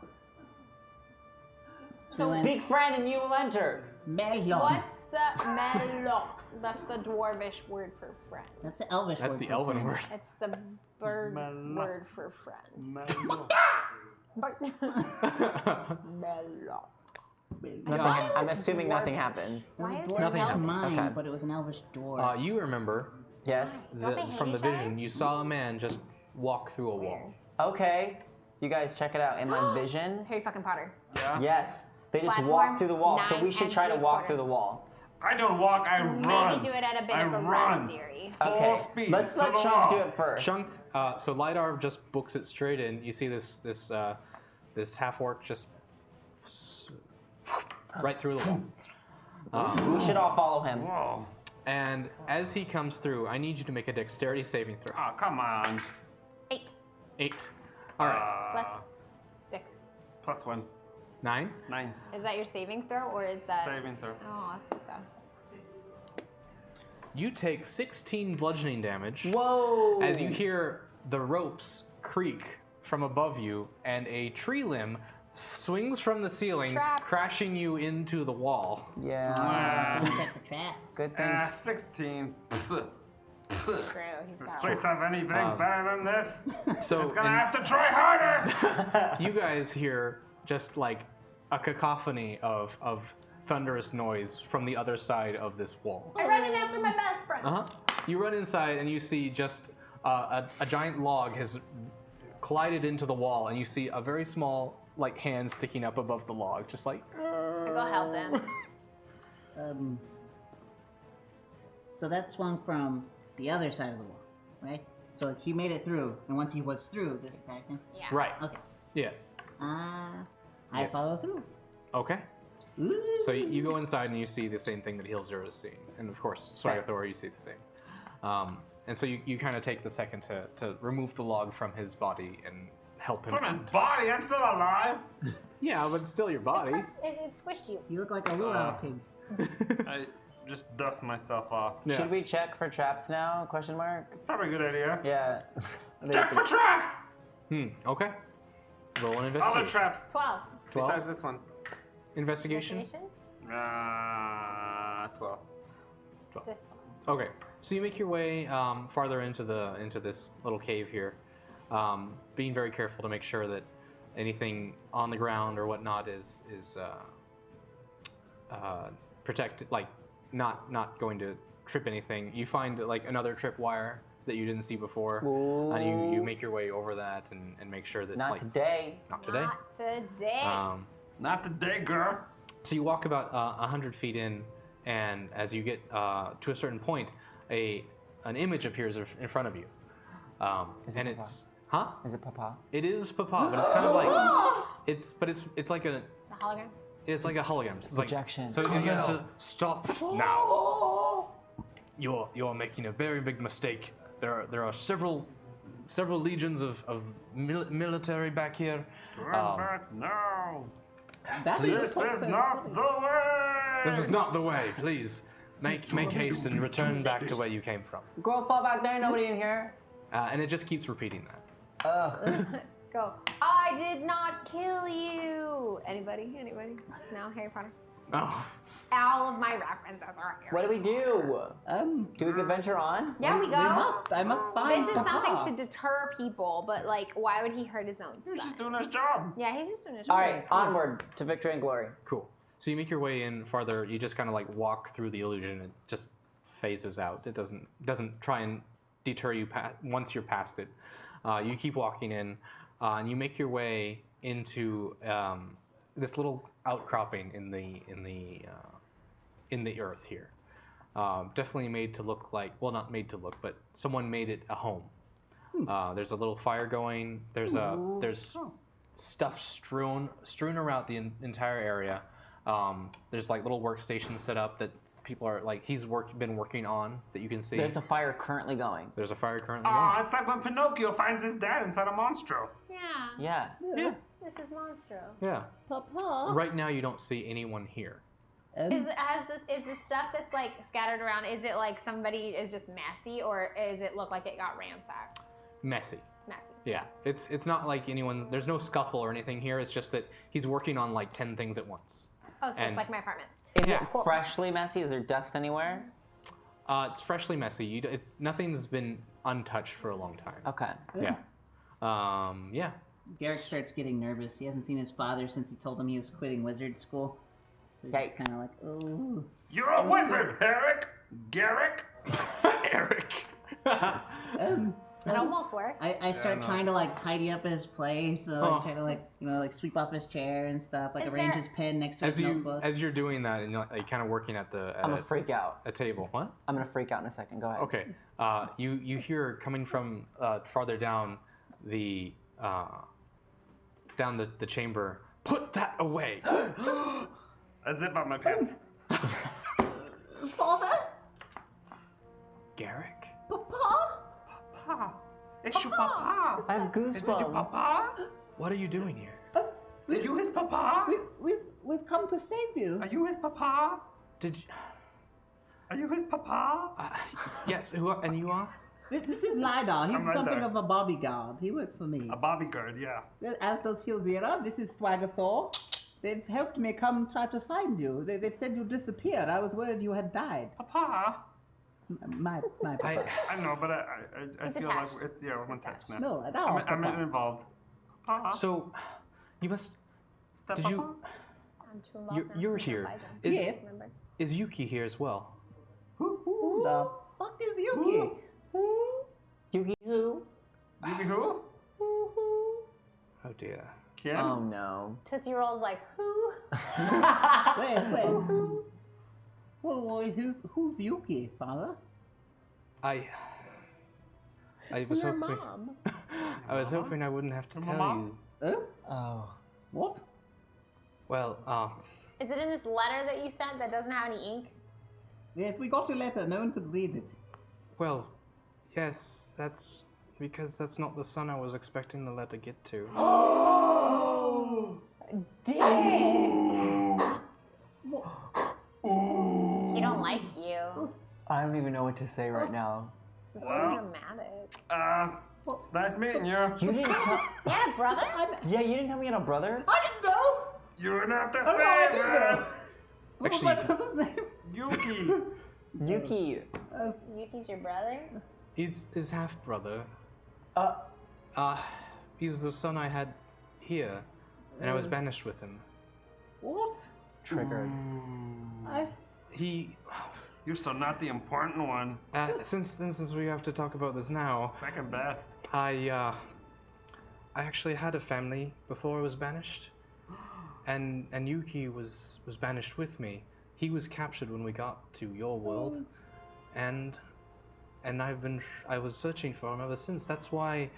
Speak, friend, and you will enter. Melon. What's the melon? That's the dwarvish word for friend. That's the elvish word. That's the elven word. It's the bird word for friend. Melon. I'm assuming nothing happens. Why is Nothing there happens. Mine, Okay. but it was an elvish dwarf. You remember, Yes. from the vision, you saw a man just walk through a wall. Okay. You guys check it out. In my vision, Harry fucking Potter. Yeah. yes, they just Platform walk through the wall. So 9 we should and try to walk 3/4. through the wall. I don't walk, I run. Maybe do it at a bit I of a run. rapidary. Okay. Full speed. Let's to let the Chunk do wall. it first. Shunk, so Lidar just books it straight in. You see this half orc just right through the wall. We should all follow him. Whoa. And as he comes through, I need you to make a dexterity saving throw. Oh, come on. 8 8. All right. plus 6. +1. 9. 9. Is that your saving throw or is that? Saving throw. Oh, that's so sad. You take 16 bludgeoning damage. Whoa! As you hear the ropes creak from above you, and a tree limb swings from the ceiling, Trap. crashing you into the wall. Yeah. Check the trap. Good thing. 16. True. He's Does got place have anything better than this? So It's gonna and have to try harder! you guys hear just like a cacophony of thunderous noise from the other side of this wall. I run in after my best friend. You run inside and you see just a giant log has collided into the wall, and you see a very small like hand sticking up above the log, just like. I go help him. So that swung from the other side of the wall, right? So he made it through, and once he was through, this attacked him? Yeah. Right. Okay. Yes. I Yes. follow through. Okay. So you go inside and you see the same thing that Heel Zero is seeing, and of course, Swagathor, you see the same. And so you kind of take the second to remove the log from his body and help him From out. his body? I'm still alive? Yeah, but it's still your body. It squished you. You look like a luau pig. I just dust myself off. Yeah. Should we check for traps now? Question mark. It's probably a good idea. Yeah. Check for traps! Okay. Roll an All the investigation. traps. 12. 12? Besides this one. Investigation? 12. Just Okay. So you make your way farther into this little cave here, being very careful to make sure that anything on the ground or whatnot is protected, like not going to trip anything. You find like another tripwire that you didn't see before, and you make your way over that and make sure that Not today. Not today. not today. Not today, girl. So you walk about 100 feet in, and as you get to a certain point, an image appears in front of you, Is it and Papa? Is it Papa? It is Papa, but it's kind of like it's like the hologram. it's like a hologram. It's like, Projection. so you guys stop now. You're making a very big mistake. There are several legions of military back here. No. Please. This is not the way! This is not the way. Please make haste and return back to where you came from. Girl, fall back there. Nobody in here. And it just keeps repeating that. Ugh. Go. I did not kill you. Anybody? No, Harry Potter. Oh. All of my references are here. What do we do? Do we venture on? Yeah, we go. I must find This is Papa. something to deter people, but like, why would he hurt his own son? He's just doing his job. Yeah, he's just doing his job. All right, onward to victory and glory. Cool. So you make your way in farther. You just kind of like walk through the illusion. It just phases out. It doesn't try and deter you once you're past it. You keep walking in, and you make your way into this little outcropping in the earth here. Definitely made to look like, well, not made to look, but someone made it a home. There's a little fire going. There's stuff strewn around the entire area. There's like little workstations set up that people are like been working on that you can see. There's a fire currently going. There's a fire currently Oh, going. it's like when Pinocchio finds his dad inside a monstro. Yeah. Yeah. This is Monstro. Yeah. Papa. Right now you don't see anyone here. Is the stuff that's like scattered around? Is it like somebody is just messy, or is it look like it got ransacked? Messy. Messy. Yeah. It's not like anyone. There's no scuffle or anything here. It's just that he's working on like 10 things at once. Oh, so it's like my apartment. Is it freshly messy? Is there dust anywhere? It's freshly messy. Nothing's been untouched for a long time. Okay. Yeah. Yeah. Garrick starts getting nervous. He hasn't seen his father since he told him he was quitting wizard school. So he's just kind of like, oh. You're a wizard, Eric. Garrick. Eric. It almost worked. I start trying to like tidy up his place, so like try to like sweep off his chair and stuff, like arrange his pen next to his notebook. As you're doing that and you're like kind of working at the I'm gonna freak out. a table. What? I'm gonna freak out in a second. Go ahead. Okay. You hear coming from farther down the chamber. Put that away. I zip up my pants. Father? Garrick. Papa? Papa. It's your papa. I have goosebumps. Is it your papa? What are you doing here? Are you his papa? We've come to save you. Are you his papa? Did you... Are you his papa? Yes. And you are? This is Lidar. He's I'm right something there. of a bodyguard. He works for me. A bodyguard, yeah. As does Hilzira. This is Swagathor. They've helped me come try to find you. They said you disappeared. I was worried you had died. Papa. My papa. I know, but I feel attached. like it's I'm attached now. No, I'm involved. Papa. So, you must. Step Did papa? you? I'm too involved now. You're here. Yes. Is Yuki here as well? Who the fuck is Yuki? Yuki who? Yuki who? Oh dear. Kim? Oh no. Tootsie Roll's like, who? Wait. Well, who's Yuki, father? I was Your hoping. mom. I was hoping I wouldn't have to tell mom? you. Oh. What? Well, Is it in this letter that you sent that doesn't have any ink? Yes, we got your letter. No one could read it. well, yes, that's because that's not the son I was expecting the letter get to. Oh! Damn! He don't like you. I don't even know what to say right now. This is Well. so dramatic. It's nice meeting you. You didn't tell. You had a brother? Yeah, you didn't tell me you had a brother. I didn't know! You're not the Oh, no, I didn't favorite. know! What was Actually- my brother's name? Yuki. Yuki. Yuki's your brother? He's his half brother. Uh, He's the son I had here, and I was banished with him. What? triggered. He. You're so not the important one. Since we have to talk about this now. Second best. I actually had a family before I was banished, and Yuki was banished with me. He was captured when we got to your world, and I was searching for him ever since. That's why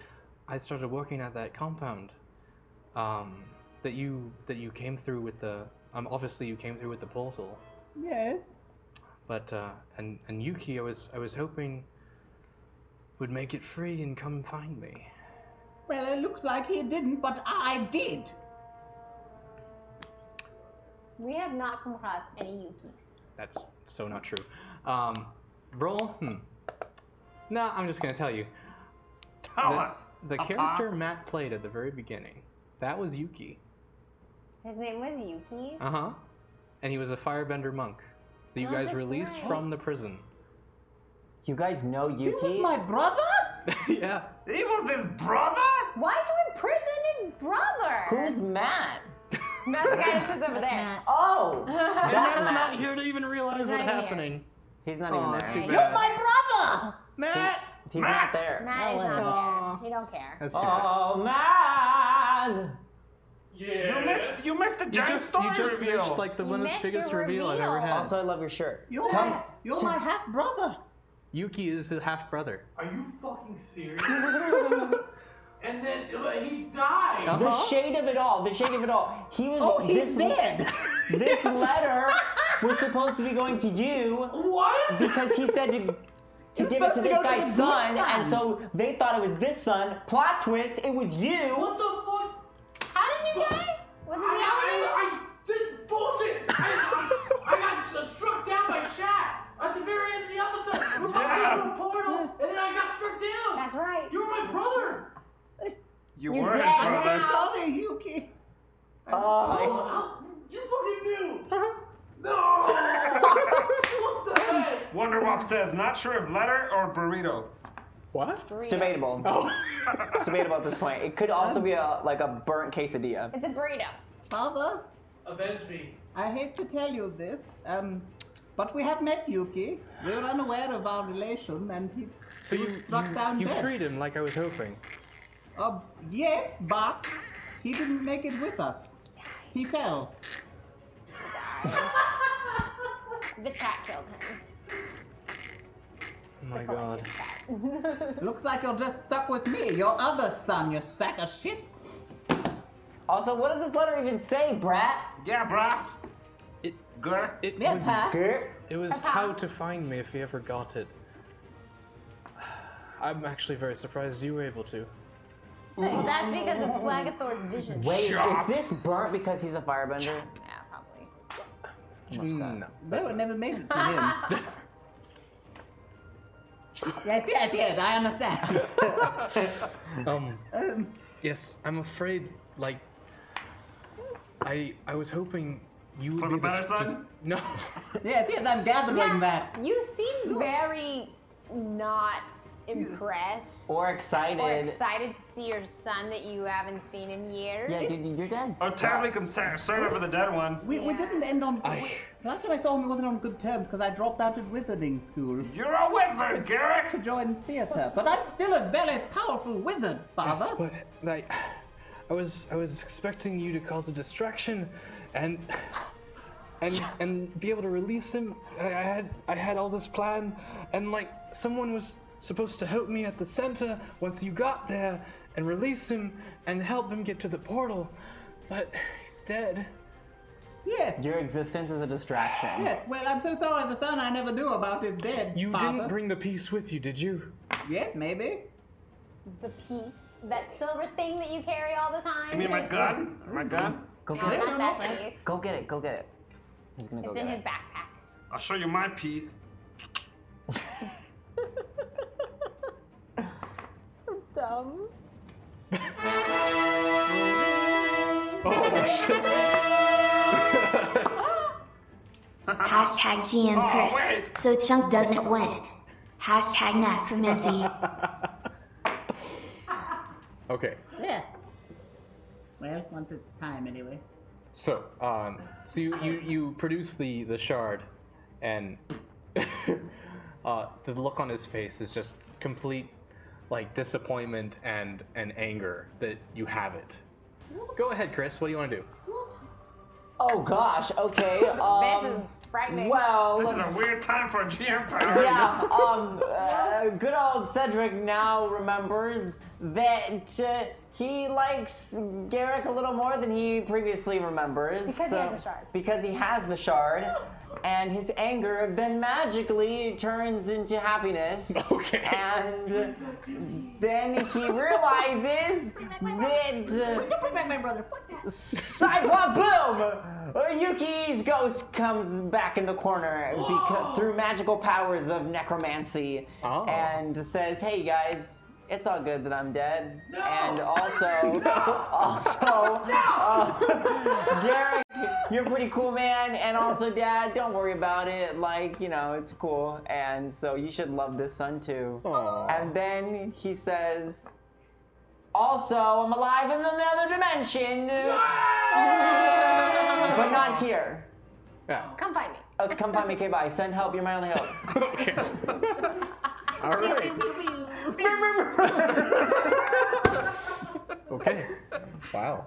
I started working at that compound. That you came through with the obviously you came through with the portal. Yes. But and Yuki, I was hoping would make it free and come find me. Well, it looks like he didn't, but I did. We have not come across any Yukis. That's so not true. Roll? Nah, I'm just gonna tell you. Tell us. The character Matt played at the very beginning, that was Yuki. His name was Yuki? Uh-huh. and he was a firebender monk that you guys that's released right. from the prison. You guys know He was Yuki? my brother? Yeah. He was his brother? Why'd you imprison his brother? Who's Matt? Matt's the guy that sits over there. Matt. Oh! And That's Matt's Matt. not here to even realize He's what's not even happening. He's not Aw, even that's there. too Right? bad. You're my brother! Matt! He's not there. Matt is Oh, not Aw. there. He don't care. That's too bad. Oh, man! You missed the giant story You just reveal. missed like the You one of the missed biggest your reveal I've ever reveal. had. Also, I love your shirt. You're Tell me- my half brother. Yuki is his half brother. Are you fucking serious? And then he died. The shade of it all. The shade of it all. He was. Oh, he's dead. This letter was supposed to be going to you. What? Because he said to give it supposed to to this go to guy's the good son, son. and so they thought it was this son. Plot twist, it was you. What the fuck? How did you die? Was it the elevator? I did bullshit. I got struck down by chat at the very end of the episode. We walked into a portal, and then I got struck down. That's right. You were my brother. You You're were his dead brother. now. Sorry, Yuki. You fucking knew. No. What the heck? Wonder Wop says, not sure if letter or burrito. What? It's debatable. Oh. It's debatable at this point. It could also be like a burnt quesadilla. It's a burrito. Father, Avenge me. I hate to tell you this, but we have met Yuki. We were unaware of our relation, and he So was you struck down dead. freed him like I was hoping. Yes, but he didn't make it with us. He fell. The chat killed him. Oh my god. Looks like you're just stuck with me, your other son, you sack of shit. Also, what does this letter even say, brat? Yeah, brah. It Yeah, was Pa. it was how to find me if you ever got it. I'm actually very surprised you were able to. That's because of Swagathor's vision. Wait, is this burnt because he's a firebender? Yeah, probably. I'm upset. No. No, it never made it to him. yes, I understand. Yes, I'm afraid, like, I was hoping you would For be the better side? No. yes, I'm gathering that. You seem very not impressed Or excited. to see your son that you haven't seen in years. Yeah, dude, your dad's. Or terribly concerned over the dead one. We didn't end on. Last time I saw him, we wasn't on good terms because I dropped out of wizarding school You're a wizard, Garrick! to join theater. But I'm still a very powerful wizard, Father. Yes, but like, I was expecting you to cause a distraction, and be able to release him. I had all this plan, and like someone was supposed to help me at the center once you got there and release him and help him get to the portal, but he's dead. Yeah. Your existence is a distraction. Yes. Well, I'm so sorry. The son I never knew about is dead. You Father. didn't bring the piece with you, did you? Yes, maybe. The piece, that silver thing that you carry all the time. You mean my gun? My gun? Go No, get it. not that piece. Go get it. Go get it. He's gonna go It's get in it. his backpack. I'll show you my piece. So dumb. Hashtag GM Chris. So Chunk doesn't win. Hashtag Nat for Missy. Okay. Yeah. Well, once it's time anyway. So, so you produce the shard, and the look on his face is just complete, like, disappointment and anger that you have it. Go ahead, Chris. What do you want to do? Oh gosh. Okay. This is frightening. Well. This is a weird time for a GM power. Yeah, good old Cedric now remembers that he likes Garrick a little more than he previously remembers. Because he has the shard. Because he has the shard, and his anger then magically turns into happiness. Okay. And then he realizes that... Don't bring back my brother. Fuck that. Cyclop boom! Yuki's ghost comes back in the corner through magical powers of necromancy and says, "Hey guys, it's all good that I'm dead. No! And also, Garrick, you're a pretty cool man. And also, Dad, don't worry about it. Like, you know, it's cool. And so you should love this son too. Aww. And then he says, also, I'm alive in another dimension. But not here. Yeah. Come find me. Come find me, okay, bye. Send help, you're my only help. Okay. All right. Okay. Wow.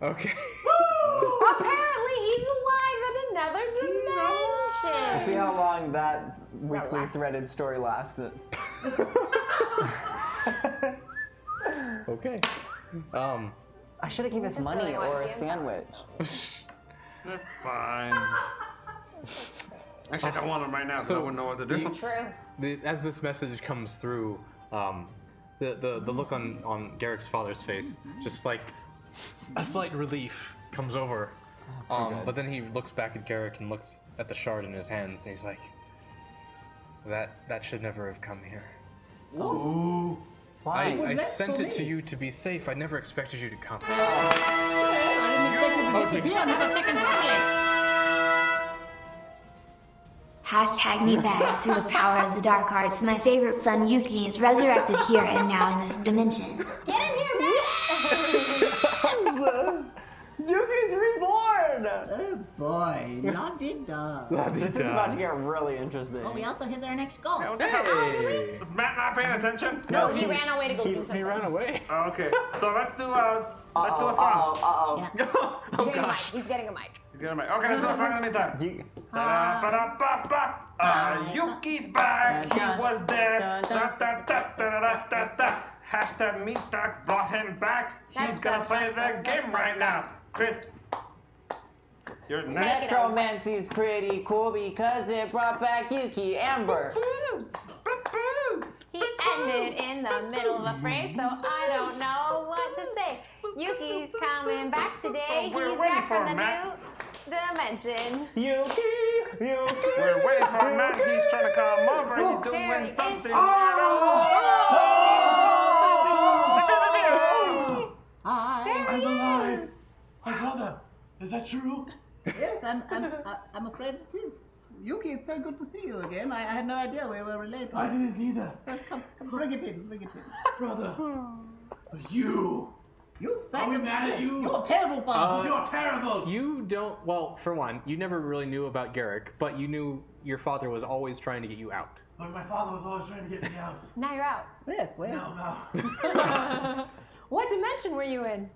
Okay. Apparently, he's alive in another dimension. See how long that weekly threaded story lasted. Okay. I should have given us money or a sandwich. That's fine. Actually, I don't want them right now, so I wouldn't know what to do. True. As this message comes through, the look on Garrick's father's face, just like a slight relief comes over. But then he looks back at Garrick and looks at the shard in his hands, and he's like, "That should never have come here." Ooh. Why? I sent it to you to be safe. I never expected you to come. Hashtag me bags through the power of the dark arts. My favorite son Yuki is resurrected here and now in this dimension. Get in here, man! Yuki's reborn! Oh boy, la-di-da. This is about to get really interesting. Oh, we also hit our next goal. Hey. Is Matt not paying attention? No, he ran away to go do something. He ran away. Oh, okay, so let's do a song. He's getting a mic. He's getting a mic. He's getting a mic. Okay, let's do a song in the meantime. Yuki's back. He was dead. Hashtag meat duck brought him back. He's gonna play the game right now. Chris, you're next. Necromancy is pretty cool because it brought back Yuki Amber. He ended in the middle of a phrase, so I don't know what to say. Yuki's coming back today. We're He's waiting back for from the Matt. new dimension. Yuki. We're waiting for Matt. He's trying to come over. He's There he doing is. something. There he is. My brother, is that true? Yes, I'm afraid too. Yuki, it's so good to see you again. I had no idea we were related. I didn't either. Come, bring it in. Brother, you. You Are we mad at you? You're terrible, father. You're terrible. You don't. Well, for one, you never really knew about Garrick, but you knew your father was always trying to get you out. But my father was always trying to get me out. Now you're out. Yes, where? No. What dimension were you in?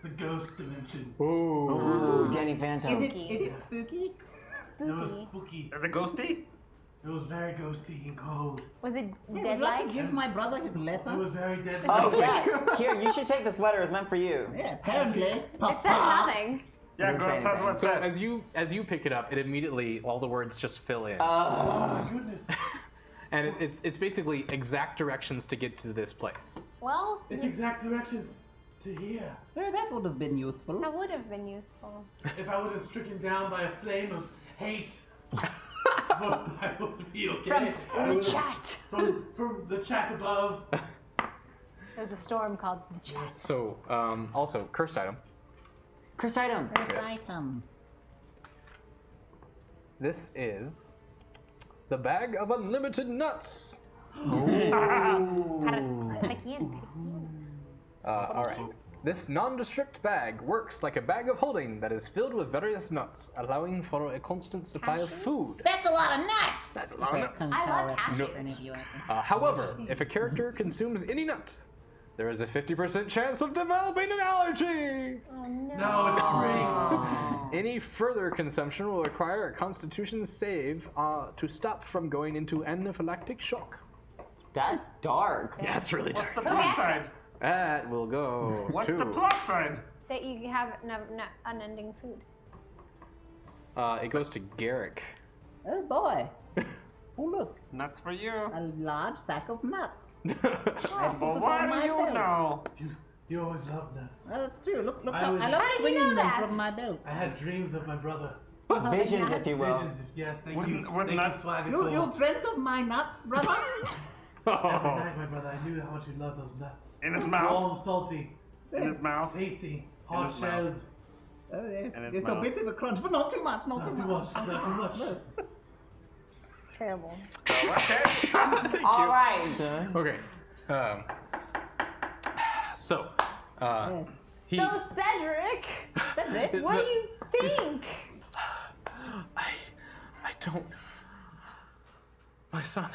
The ghost dimension. Ooh, Danny Phantom. Is it spooky? It was spooky. Is it ghosty? It was very ghosty and cold. Was it Hey, would you dead like like? to give my brother his It letter? was very deadly. Oh yeah. Here, you should take this letter. It's meant for you. Yeah, apparently. It says nothing. Yeah, Doesn't girl, say tell us what it So says. as you pick it up, it immediately all the words just fill in, Oh my goodness. and it's basically exact directions to get to this place. Well, It's exact directions to here. Yeah, that would have been useful. that would have been useful. If I wasn't stricken down by a flame of hate, I would be okay. From the chat. From the chat above. There's a storm called the chat. So also cursed item. Cursed item. First item. This is the bag of unlimited nuts. All right. This nondescript bag works like a bag of holding that is filled with various nuts, allowing for a constant supply of food. That's a lot of nuts! That's a lot of nuts. I love cashews. However, if a character consumes any nut, there is a 50% chance of developing an allergy. Oh no. No, it's free. Any further consumption will require a Constitution save to stop from going into anaphylactic shock. That's dark. Yeah, it's really What's dark. the plus side? That will go What's to... the plus side? That you have unending food. It goes to Garrick. Oh boy. Oh look, Nuts for you. a large sack of nuts. But why do you know? You always love nuts. That's true. Look, I I was- love How did you swinging know them that? from my belt. I had dreams of my brother. Visions, if you will. Visions, yes, thank With- you. with Thank nuts. you, Swagger You Thor. dreamt of my nuts, brother? Every night, my brother, I knew how much you love those nuts. In his mouth. Warm, salty, In his mouth. tasty, hard his mouth. shells. Oh, yeah. And it's Just a mouth. bit of a crunch, but not too much, not too much. Not too much. Terrible. Okay. All right. Okay. So, he. So, Cedric, what do you think? I don't. My son.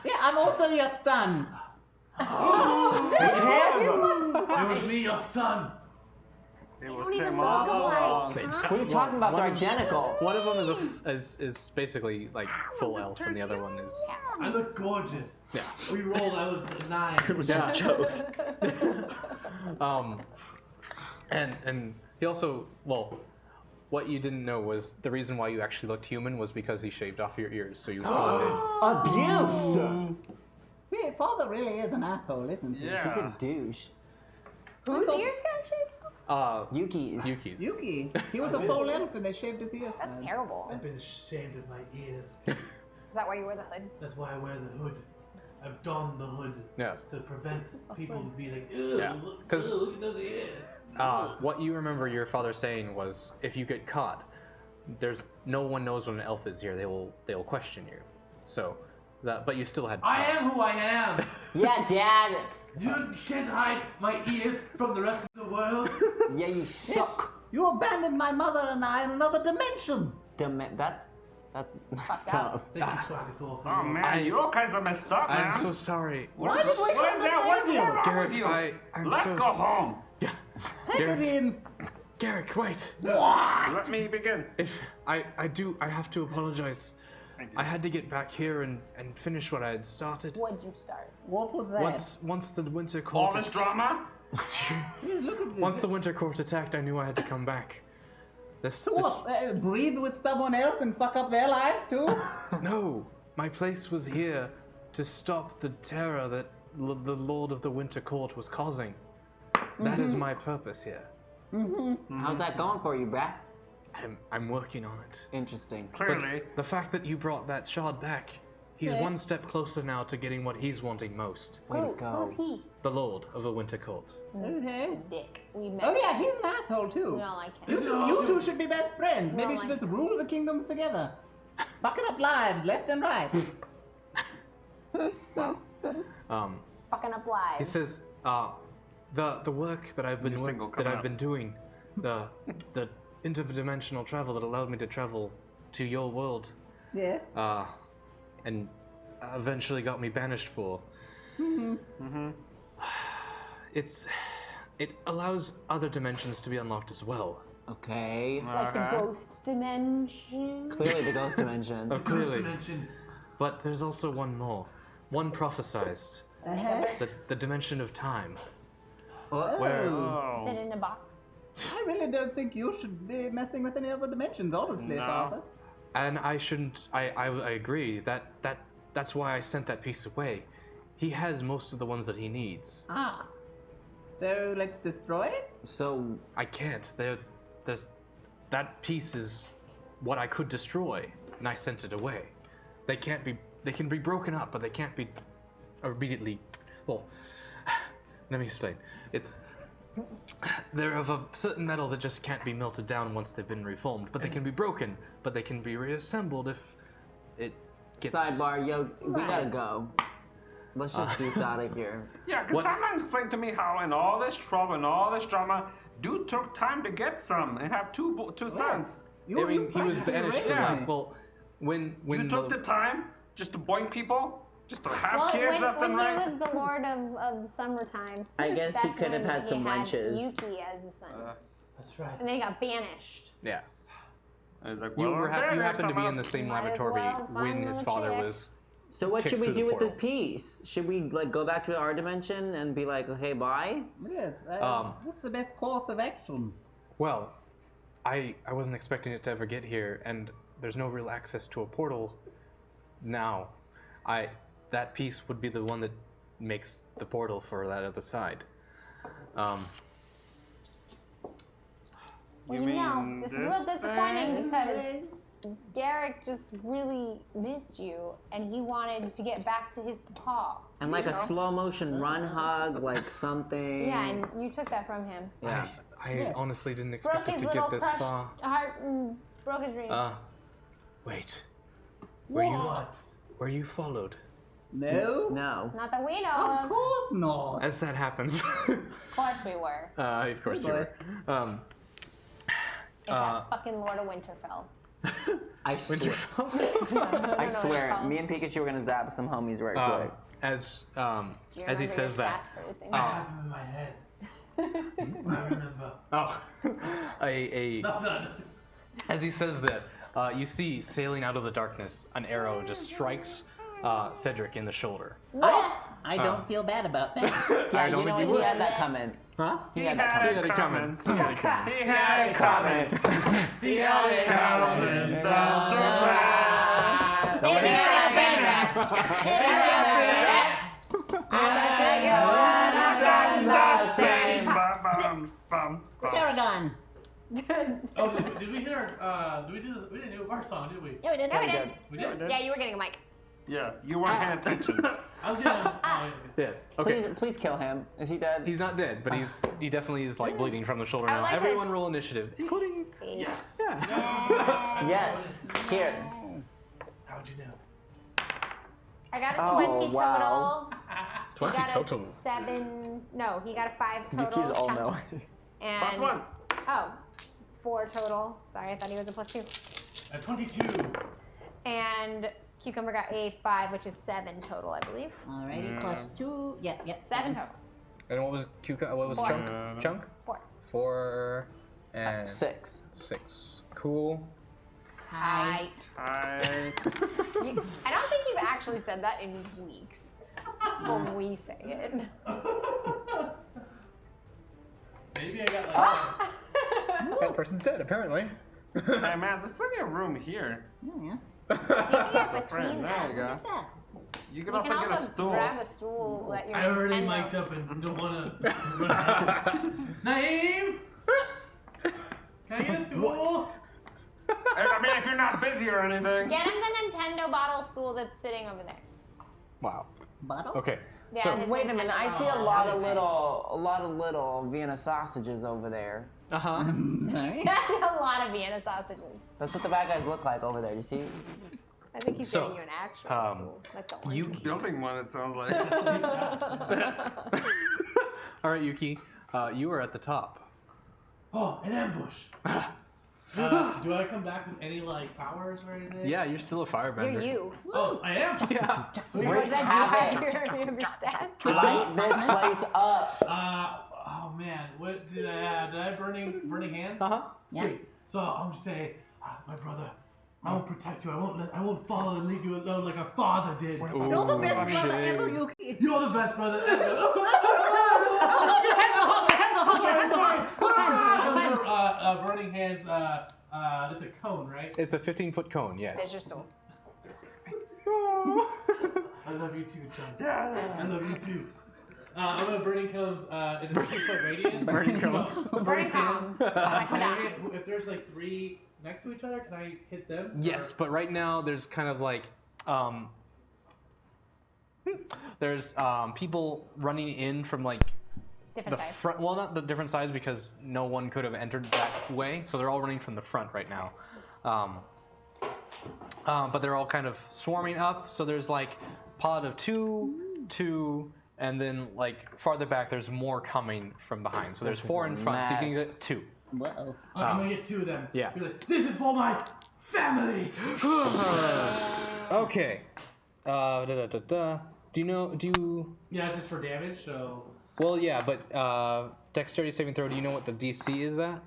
Yeah, I'm also your son. It's him. It was me, your son. It was don't even him look all alike. along. What are you talking about? They're identical. One of them is basically like full elf, and the other one is. I look gorgeous. Yeah. We rolled. I was a 9. It was just joked. And he also, well, what you didn't know was the reason why you actually looked human was because he shaved off your ears, so you blended. Abuse. See, father really is an asshole, isn't he? Yeah. He's a douche. Whose ears got shaved off? Yuki's. Yuki's. Yuki, he was a full elf and they shaved his ears. That's terrible. I've been ashamed of my ears. Is that why you wear the hood? That's why I wear the hood. I've donned the hood Yes. to prevent people to be like, ew, Yeah, 'cause- look at those ears. What you remember your father saying was, if you get caught, there's no one knows what an elf is here. They will question you. So, but you still had. I am who I am. Yeah, Dad. You can't hide my ears from the rest of the world. Yeah, you suck. You abandoned my mother and I in another dimension. That's messed up. up. Thank you, Swagathor. Oh man, you're all kinds of messed up, man. I'm so sorry. What is that? What's going on Garrick, with you? I'm Let's so- go home. Yeah. Take it in. Garrick, wait. Let me begin. If I have to apologize. Thank you. I had to get back here and finish what I had started. What'd you start? What was that? Once the winter All court this drama? Look at this. once the winter court attacked, I knew I had to come back. So what? Breed with someone else and fuck up their lives too? No, my place was here to stop the terror that the Lord of the Winter Court was causing. That is my purpose here. How's that going for you, bruh? I'm working on it. Interesting. Clearly. But the fact that you brought that shard back, he's Yeah. one step closer now to getting what he's wanting most. Way to go. Who's he? The Lord of the Winter Court. Okay. Dick. We met. Oh yeah, he's an asshole too. We don't like him. You two should be best friends. Maybe you don't should like just rule the kingdoms together. Fucking up lives left and right. Fucking up lives. He says, the work that I've been New single that coming I've up. been doing, the interdimensional travel that allowed me to travel to your world, Yeah. and eventually got me banished for. It allows other dimensions to be unlocked as well. Okay. Like the ghost dimension. Clearly the ghost dimension. Clearly. Dimension. But there's also one more. One prophesized. The dimension of time. Where Oh. Sit in a box. I really don't think you should be messing with any other dimensions, honestly, No. Father. and I shouldn't I agree. That's why I sent that piece away. He has most of the ones that he needs. Ah. So let's destroy it? So I can't. There's that piece is what I could destroy, and I sent it away. They can be broken up, but they can't be immediately. Well, let me explain. They're of a certain metal that just can't be melted down once they've been reformed, but they can be broken, but they can be reassembled if it gets. sidebar, yo, we gotta go. Let's just do this out of here. Yeah, because someone explained to me how in all this trouble and all this drama, dude took time to get some and have two sons. I mean, he was practically banished raised for Yeah. that. Well, when You took the time just to boink people, just to have kids when, left and when right. he was the lord of the summertime, I guess he that's could have when had he some wenches. Yuki as a son. That's right. And then he got banished. yeah. I was like, You well, you okay, happened to be come in the up. same Might as laboratory well when find his the father chick. was. So what Kicked should we through do the with the portal. piece? Should we like go back to our dimension and be like, okay, bye? Yes. What's the best course of action? Well, I wasn't expecting it to ever get here, and there's no real access to a portal now. That piece would be the one that makes the portal for that other side. Well, you know, this is real disappointing because Garrick just really missed you, and he wanted to get back to his paw. And like a slow motion run hug, like something. Yeah, and you took that from him. Yeah. I honestly didn't Broke expect it his to little get this crushed far. heart and broke his dreams. Wait. What? Were you followed? No? No. Not that we know Of of. course not. As that happens. Of course we were. Of course you were. It's that fucking Lord of Winterfell. I swear. I swear, me and Pikachu were gonna zap some homies right quick. As Do you he remember says your that. stats for everything? I have him in my head. I remember. No. As he says that, you see sailing out of the darkness, an arrow just strikes Cedric in the shoulder. I don't feel bad about that. Yeah, I don't you know think what? you He had would. that coming. Huh? He had that coming. He had it coming. He had it coming. He had it coming. He had it coming. Himself to ride. Maybe I say that. Maybe I say that. I'ma tell you what I've done the same. Tarragon. Oh, did we hear? Did we do this? We didn't do our song, did we? Yeah, we did. Yeah, we we did. We did. Yeah, you were getting a mic. Yeah, you weren't paying attention. I was getting. Yes. Okay. Please kill him. Is he dead? He's not dead, but he definitely is like bleeding from the shoulder I now. would like to- Everyone roll initiative, including. Yes. Yeah. Yes. Here. How'd you know? I got a Oh, 20 wow. total. 20 He got total. A 7. No, he got a 5 total. Yuki's all Chunk. knowing. And Plus one. Oh, 4 total. Sorry, I thought he was a +2. At 22. And Cucumber got a 5, which is 7 total, I believe. Alrighty, +2. Yeah. 7 total. And what was What was Four. Chunk? Chunk? 4. 4 and 6. 6. Cool. Tight. Hi. I don't think you've actually said that in weeks. When we say it. Maybe I got like. That person's dead, apparently. Hey man, there's plenty of room here. Yeah. You can get The between friend, there you them. go. You can You also can get a stool. grab a stool that you're I already Nintendo. mic'd up and don't want to. Naeem! Can I get a stool? I mean, if you're not busy or anything. Get him the Nintendo bottle stool that's sitting over there. Wow. Bottle? Okay. Yeah, So his Wait a minute. I Nintendo see a bottle. lot of little Vienna sausages over there. uh-huh. Sorry? That's a lot of Vienna sausages. That's what the bad guys look like over there. You see? I think he's So, getting you an actual stool. That's all. you- He's building one, it sounds like. All right, Yuki. You are at the top. Oh, an ambush. Do I come back with any like powers or anything? Yeah, you're still a firebender. You're you. Oh, I am. Yeah. Sweet. So is that you have your stats? Light this place up. Oh man, what did I have? Did I have burning hands? Uh-huh. Sweet. So I'm just saying, my brother, I will protect you. I won't follow and leave you alone like our father did. You're the best brother ever, Yuki. You're the best brother ever. Burning hands. It's a cone, right? It's a 15-foot cone, There's yes. your stool. I love you too, Chum. I love you too. I'm gonna burning cones. It's a 15-foot radius. Burning cones. So, Burning cones. If there's like 3 next to each other, can I hit them? Yes, but right now there's kind of like there's people running in from like Different the size. front. Well, not the different sides because no one could have entered that way, so they're all running from the front right now. But they're all kind of swarming up. So there's like pod of 2, and then like farther back there's more coming from behind. So there's This is 4 a in front, so you can mess. get 2. Whoa. I'm gonna get 2 of them. Yeah. Be like, this is for my family. Okay. Do you? Yeah, it's just for damage. So. Well, yeah, but dexterity saving throw. Do you know what the DC is at,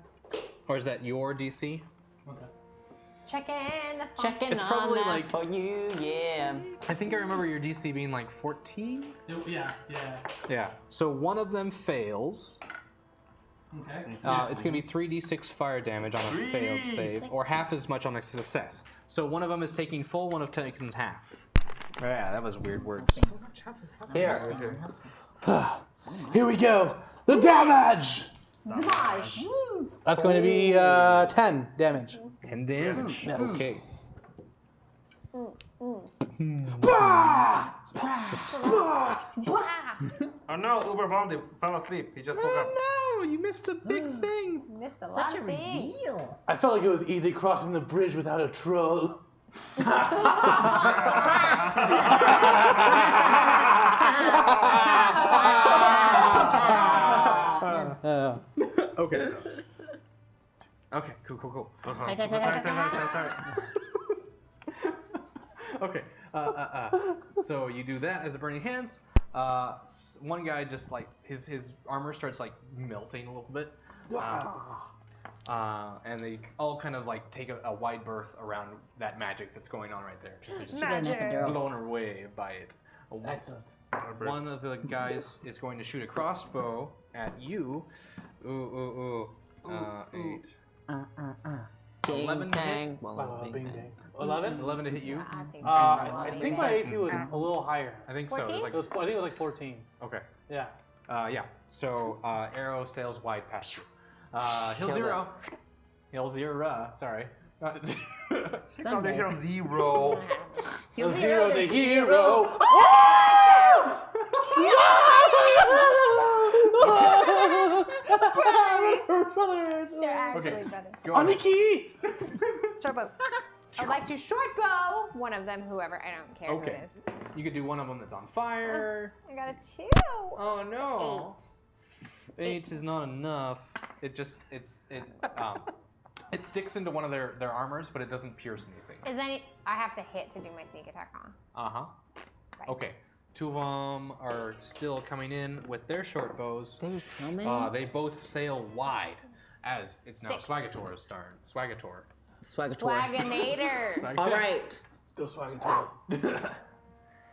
or is that your DC? What's that? Checking the phone. Checking It's on probably that like- for you, yeah. I think I remember your DC being like 14. Yeah. Yeah. So one of them fails. Okay. It's gonna be 3d6 fire damage on a failed save, or half as much on a success. So one of them is taking full, one of them taking half. Yeah, that was weird words. Here. Here we go. The damage. Smash. That's going to be 10 damage. 10 damage. Yes. Okay. Oh no, Blvd fell asleep. He just woke up. No, you missed a big thing. Missed a lot of things. I felt like it was easy crossing the bridge without a troll. Okay. Okay, cool. Okay. So you do that as a burning hands. One guy just like his armor starts like melting a little bit, and they all kind of like take a wide berth around that magic that's going on right there. Just blown away by it. Excellent. One of the guys is going to shoot a crossbow at you. Ooh. 8. 11 to hit. Bing, bang. 11? 11 to hit you. I think my AC was a little higher. I think so. 14? Like, I think it was like 14. okay. Yeah. Yeah. So arrow sails wide past you. Hill Kill zero. Hill zero. Sorry. He called it Hill Zero. Hill zero the hero. They're actually Okay. better. Go on. Aniki! Short bow. I'd like to short bow one of them, whoever. I don't care who Okay. it is. You could do one of them that's on fire. I got a 2. Oh no. 8. 8 is not enough. It sticks into one of their armors, but it doesn't pierce anything. Is any? I have to hit to do my sneak attack on. Right. Okay. 2 of them are still coming in with their short bows. There's how many? They both sail wide, as it's now 6. Swagator's turn. Swagator. Swaginator. All right. Go swag into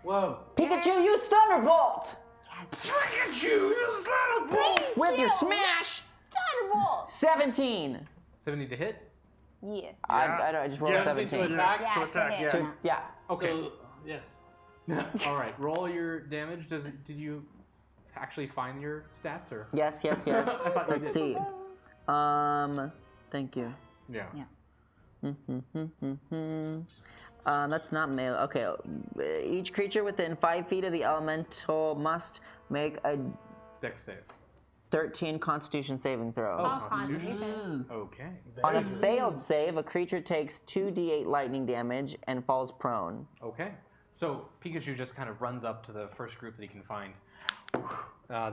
Whoa. Pikachu, use Thunderbolt! Yes. With your smash! Thunderbolt. 17. 70 to hit. Yeah. I just rolled a 17. To attack? Yeah, To attack, hit. yeah. Yeah. Okay. So, yes. All right. Roll your damage. Did you actually find your stats or? Yes. I thought you Let's did. see. Thank you. Yeah. That's not melee. Okay. Each creature within 5 feet of the elemental must make a Dex save. 13 Constitution saving throw. Oh, Constitution. Okay. On a failed save, a creature takes 2d8 lightning damage and falls prone. Okay. So Pikachu just kind of runs up to the first group that he can find.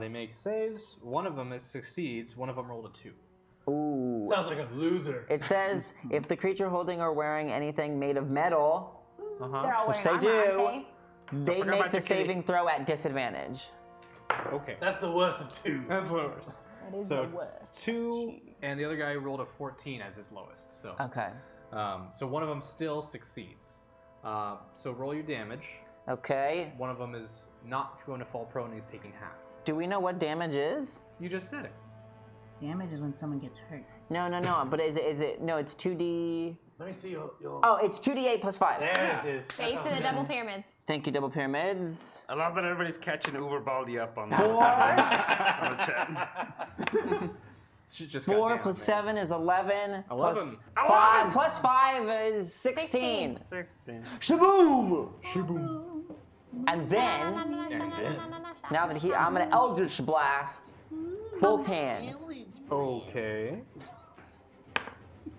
They make saves. One of them succeeds. One of them rolled a 2. Ooh. Sounds like a loser. It says if the creature holding or wearing anything made of metal, They're all which wearing they armor, do, aren't they forgot make about the your kitty. saving throw at disadvantage. Okay. That's the worst of 2. That's the worst. they? That is So the worst. 2, and the other guy rolled a 14 as his lowest. So Okay. so one of them still succeeds. So roll your damage. Okay. One of them is not going to fall prone. He's taking half. Do we know what damage is? You just said it. Damage is when someone gets hurt. No. But is it? No, it's 2d. Let me see your Oh, it's 2d8 plus 5. There it is. That Fade to sounds the double pyramids. Thank you, double pyramids. I love that everybody's catching Blvd up on the chat. She just got 4 down, plus man. 7 is 11. 11. Plus 5 plus 5 is 16. 16. Shaboom! Shaboom. And then, now that I'm gonna Eldritch Blast both hands. Okay.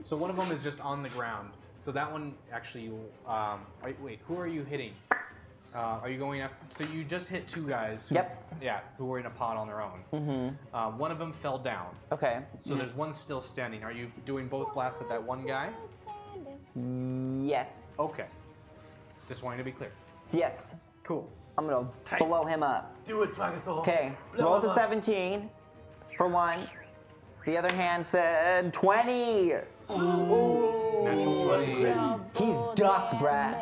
So one of them is just on the ground. So that one actually. Wait. Who are you hitting? Are you going after? So you just hit 2 guys. Yep. Yeah, who were in a pod on their own. Mm-hmm. One of them fell down. Okay. So there's one still standing. Are you doing both blasts at that one guy? Yes. Okay. Just wanting to be clear. Yes. Cool. I'm gonna blow him up. Do it, Swagathor. Okay. Blow Roll him to up. 17 for 1. The other hand said 20. Ooh. Natural 20. He's dust, brat.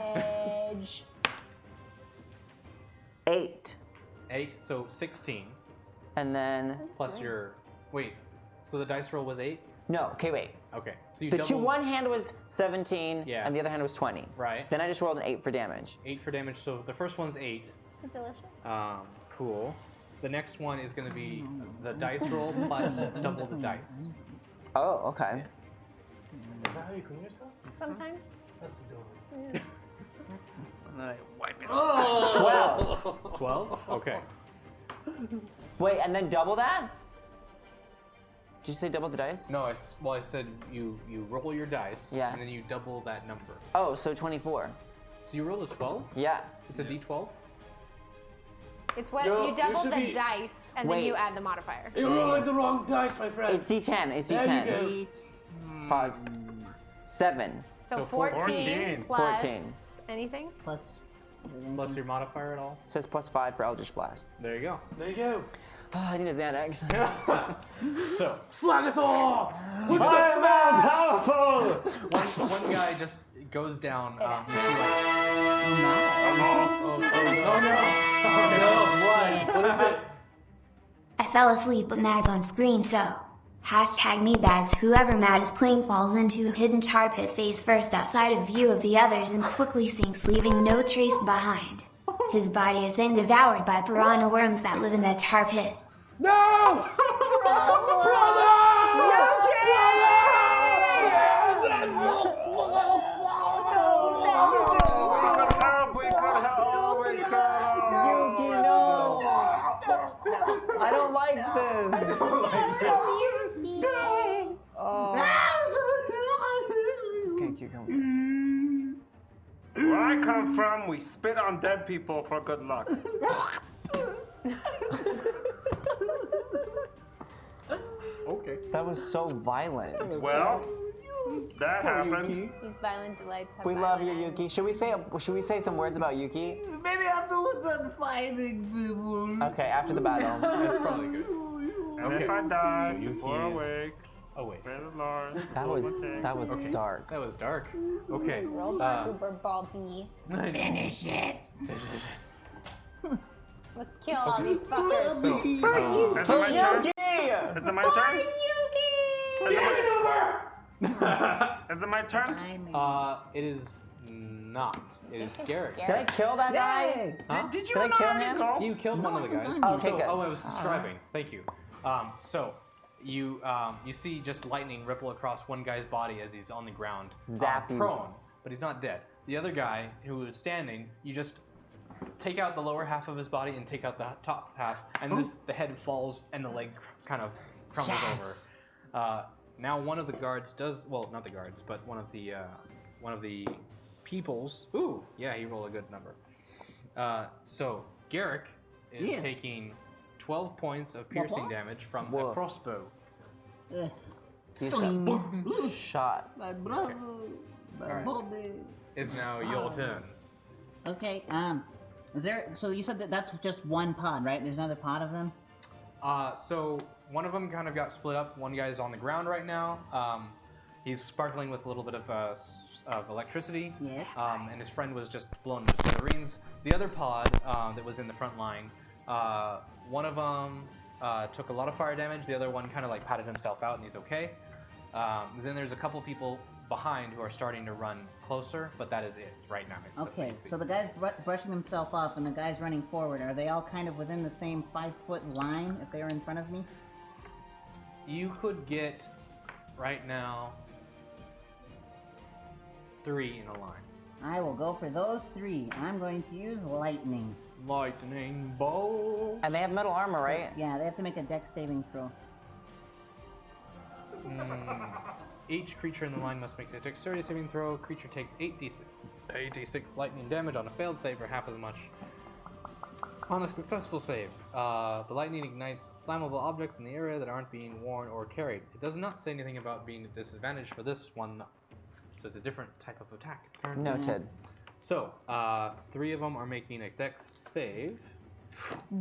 8. 8, so 16. And then Plus your. Wait. So the dice roll was 8? no. Okay, wait. Okay. So you The double. one hand was 17, Yeah. and the other hand was 20. Right. Then I just rolled an 8 for damage. 8 for damage. So the first one's 8. Is it delicious? Cool. The next one is going to be the dice roll plus double the dice. Oh, okay. Is that how you clean yourself? Sometimes. That's adorable. And then I wipe it. Oh! 12. 12? Okay. Wait, and then double that? Did you say double the dice? No, I said you roll your dice, Yeah. and then you double that number. Oh, so 24. So you rolled a 12? Yeah. It's a D12? It's what Yo, you double you should the be- dice and then Wait. you add the modifier. You're rolling the wrong dice, my friend. It's D10. It's There D10. you go. Pause. 7. So So 14 plus 14. anything? Plus. Plus your modifier at all? It says +5 for Eldritch Blast. There you go. There you go. Oh, I need a Xanax. So, Slagathor! With the I smash! am powerful! one guy just goes down. You see like, Oh no! What is it? I fell asleep with Mads on screen, so #mebags. Whoever Mad is playing falls into a hidden tar pit face first outside of view of the others and quickly sinks, leaving no trace behind. His body is then devoured by piranha worms that live in that tar pit. No! Yuki, no! I don't like this. Oh. It's okay, cucumber. Where I come from, we spit on dead people for good luck. okay. That was so violent. Well, that happened. These violent delights have We love you, violent Yuki. Should we say some words about Yuki? Maybe I'm the one that's fighting people. Okay, after the battle. That's probably good. And if I die before awake, pray the Lord. That was Okay. dark. That was dark. Okay. Roll Uber Baldy. Finish it. Let's kill all these fuckers. So, Is it my turn? Is it my turn? Is it my turn? it is not. It is Garrett. Did I kill that guy? Huh? Did you Did I kill already him? go? You killed one of the guys. Okay, so, good. I was describing. Thank you. So, you see just lightning ripple across one guy's body as he's on the ground, Zappies. prone, but he's not dead. The other guy who was standing, you just take out the lower half of his body and take out the top half, and the head falls and the leg kind of crumbles over. Now one of the guards does, well, not the guards, but one of the peoples. Ooh, yeah, he rolled a good number. So Garrick is taking 12 points of piercing damage from a crossbow. He's got shot. My brother, my Alright. body. It's now your turn. Okay, is there, so you said that that's just one pod, right? There's another pod of them? So one of them kind of got split up. One guy's on the ground right now. He's sparkling with a little bit of electricity. Yeah. And his friend was just blown to smithereens. The other pod that was in the front line, one of them took a lot of fire damage. The other one kind of like patted himself out and he's okay. Then there's a couple people behind who are starting to run closer, but that is it right now. That's what Okay, you see. so the guy's brushing himself off and the guy's running forward. Are they all kind of within the same 5-foot line if they were in front of me? You could get right now 3 in a line. I will go for those 3. I'm going to use lightning. Lightning bolt. And they have metal armor, right? Yeah, they have to make a dex saving throw. Each creature in the line must make a dexterity saving throw. Creature takes 8d6 lightning damage on a failed save, or half as much on a successful save. The lightning ignites flammable objects in the area that aren't being worn or carried. It does not say anything about being at disadvantage for this one, so it's a different type of attack. Noted. So, 3 of them are making a dex save.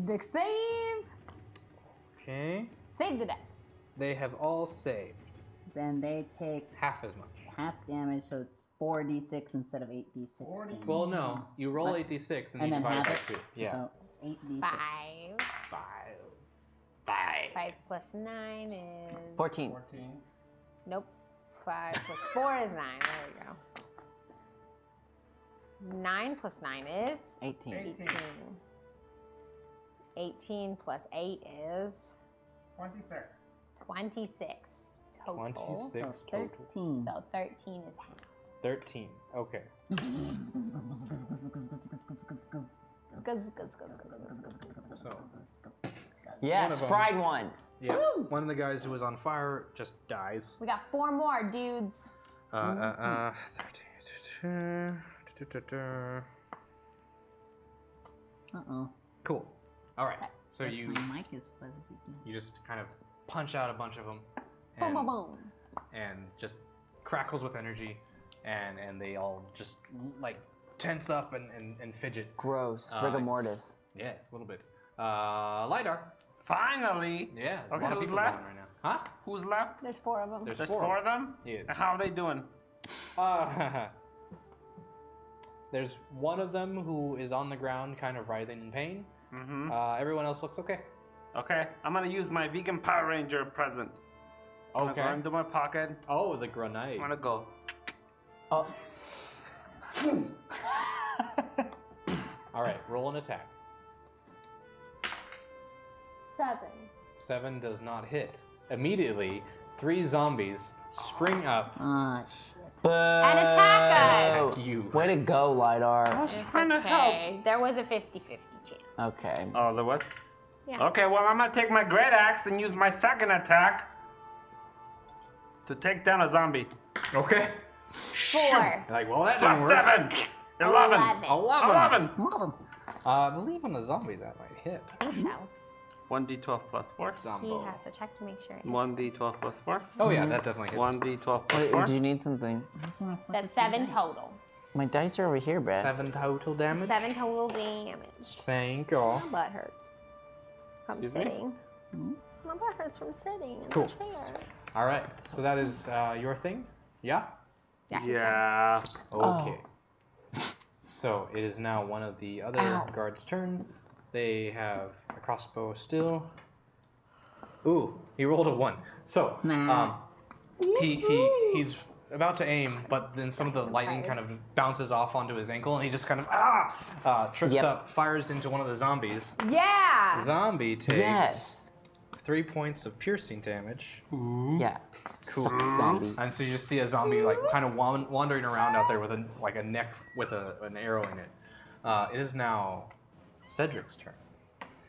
Dex save. Okay. Save the dex. They have all saved. Then they take half as much. Half damage, so it's 4d6 instead of 8d6. Well, no. You roll 8d6 and you then divide it by half 2. it? Yeah. So 8d6. 5 plus 9 is 14. Nope. 5 plus 4 is 9. There we go. 9 plus 9 is 18. 18 plus 8 is 26. 26 total. 26 So total. 13. So 13 is half. 13. Okay. So. Yes, One of 'em- fried one. Yeah. One of the guys who was on fire just dies. We got 4 more dudes. 13. Uh-oh. Cool. All right. So Guess you my mic is fuzzy. just kind of punch out a bunch of them, Boom, boom, and, boom. and just crackles with energy, and they all just like tense up and fidget. Gross. Rigor mortis. Yes, a little bit. Lidar. Finally. Yeah. there's a Okay, lot of who's people left? going right now. Huh? Who's left? There's 4 of them. There's 4 of them? Yes. And how are they doing? There's one of them who is on the ground, kind of writhing in pain. Mm-hmm. Everyone else looks okay. Okay, I'm gonna use my vegan Power Ranger present. I'm Okay. gonna go into my pocket. Oh, the grenade. I'm gonna go. Oh. All right, roll an attack. 7. 7 does not hit. Immediately, 3 zombies spring up Ah, And attack us. attack you. Way to go, Lidar. It's okay. There was a 50-50 chance. Okay. Oh, there was? Yeah. Okay, well, I'm gonna take my great axe and use my second attack to take down a zombie. Okay. 4. You're like, well, that Plus didn't work. 7. 11. 11. 11. I believe on a zombie that might hit. I think so. 1d12 plus 4. He Zombo. has to check to make sure. 1d12 plus 4. Oh yeah, that definitely hits. 1d12 plus Wait, 4. do you need something? That's 7 total. My dice are over here, Brett. 7 total damage. 7 total damage. Thank you. My butt hurts from Excuse me? sitting. My butt hurts from sitting in Cool. the chair. All right, so that is your thing? Yeah? Yeah. he's Yeah. Okay. So it is now one of the other guards' turn. They have a crossbow still. Ooh, he rolled a 1. So he's about to aim, but then some of the lightning kind of bounces off onto his ankle, and he just kind of trips up, fires into one of the zombies. there. Yeah. Zombie takes Yes. 3 points of piercing damage. Yeah. Cool. Suck it, zombie. And so you just see a zombie like kind of wandering around out there with a neck with an arrow in it. It is now Cedric's turn.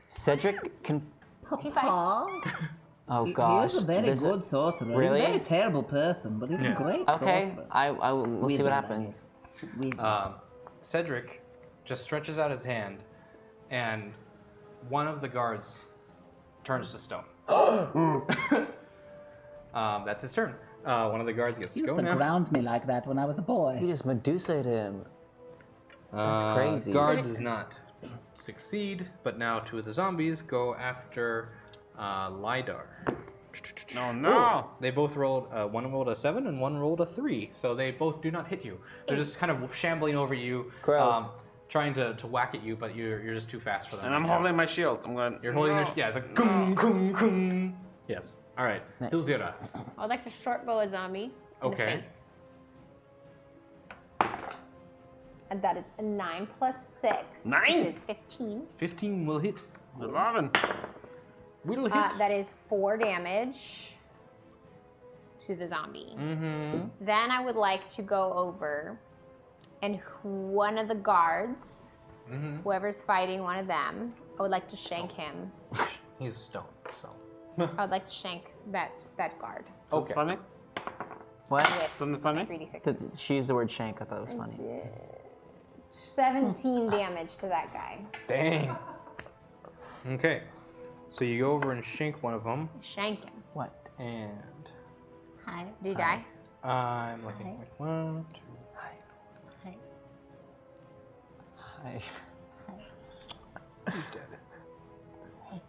Cedric can. He fights. Oh He gosh. is a very this- good sorcerer. Really? He's a very terrible person, but he's Yes. a great Okay. sorcerer. We'll see what happens. Cedric just stretches out his hand, and one of the guards turns to stone. That's his turn. One of the guards gets He to used go to now. ground me like that when I was a boy. You just Medusa'd him. That's crazy. Guard does not succeed, but now 2 of the zombies go after Lidar. No, no. They both rolled, one rolled a 7 and one rolled a 3, so they both do not hit you. They're just kind of shambling over you, Gross. trying to whack at you, but you're just too fast for them. And I'm holding my shield. I'm going. You're holding their, yeah, it's like gung, gung, gung. Yes. All right. Nice. Hilzira. I would like to short bow a zombie in Okay. the face. And that is a 9 plus 6. 9? Which is 15. 15 will hit. 11. Will hit. That is 4 damage to the zombie. Mm-hmm. Then I would like to go over and one of the guards, whoever's fighting one of them, I would like to shank him. He's stoned, so. I would like to shank that guard. Okay. Funny? What? With Something funny? 3d6. She used the word shank. I thought it was funny. 17 damage to that guy. Dang. Okay. So you go over and shank one of them, Shank him. What? and Hi. Did he die? I'm looking. Wait, 1, 2. Hi. Who's dead?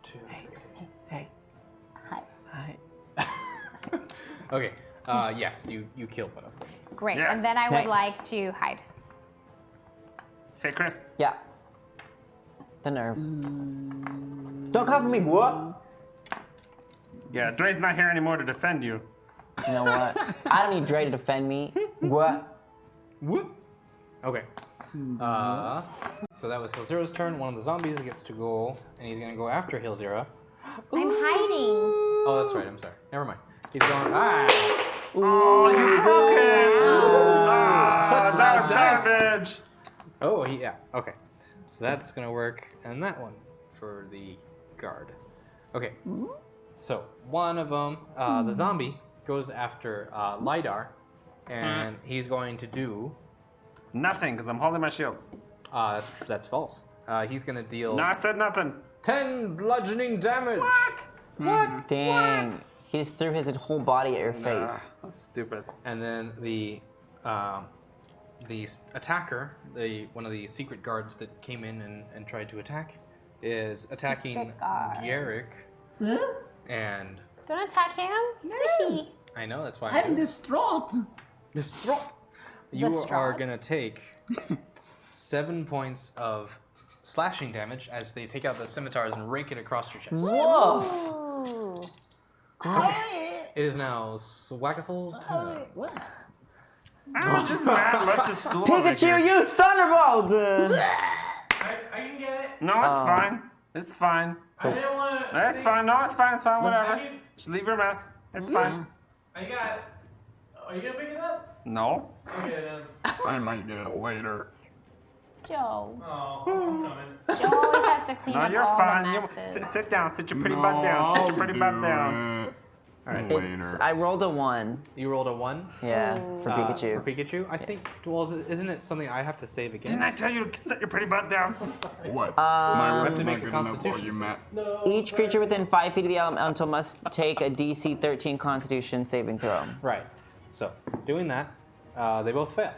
2, 3. Hey. Hi. Hi. Okay. Yes, you kill one of them. Great. Yes. And then I would Nice. like to hide. Hey, Chris. Yeah. The nerve. Don't come for me, what? Yeah, Dre's not here anymore to defend you. You know what? I don't need Dre to defend me. What? Whoop. Okay. So that was Hilzira's turn. One of the zombies gets to go, and he's gonna go after Hilzira. I'm hiding. Oh, that's right. I'm sorry. Never mind. He's going, Oh, you fucking! Such That's loud dice. damage. Oh, yeah. Okay. So that's going to work. And that one for the guard. Okay. So one of them, the zombie, goes after Lidar. And he's going to do... Nothing, because I'm holding my shield. That's false. He's going to deal... No, I said nothing. 10 bludgeoning damage. What? Dang. He just threw his whole body at your face. That's stupid. And then the attacker, one of the secret guards that came in and tried to attack, is attacking Secret guard. Garrick. And Don't attack him. He's squishy. I know, that's why I'm distraught. Distraught. You are Distraught. going to take 7 points of slashing damage as they take out the scimitars and rake it across your chest. Woof! Ooh. It is now Swagathol's turn. What? I'm just mad left the stool over Pikachu, here. use Thunderbolt! I can get it. No, it's fine. It's fine. I didn't want to. It's fine. No, it's fine. It's fine. Whatever. I can- Just leave your mess. It's fine. I got. Are you gonna pick it up? No. Okay then. I might get it later. Joe. Oh, I'm coming. Joe always has to clean No, up you're all fine. the You, messes. sit down. Sit your pretty butt down. Sit your pretty butt down. All right. I rolled a 1. You rolled a 1? Yeah, for Pikachu. For Pikachu? I think, well, isn't it something I have to save against? Didn't I tell you to sit your pretty butt down? What? You My have to make a good enough for constitution you, save. Matt. Each creature within 5 feet of the elemental must take a DC 13 Constitution saving throw. Right. So, doing that, they both fail.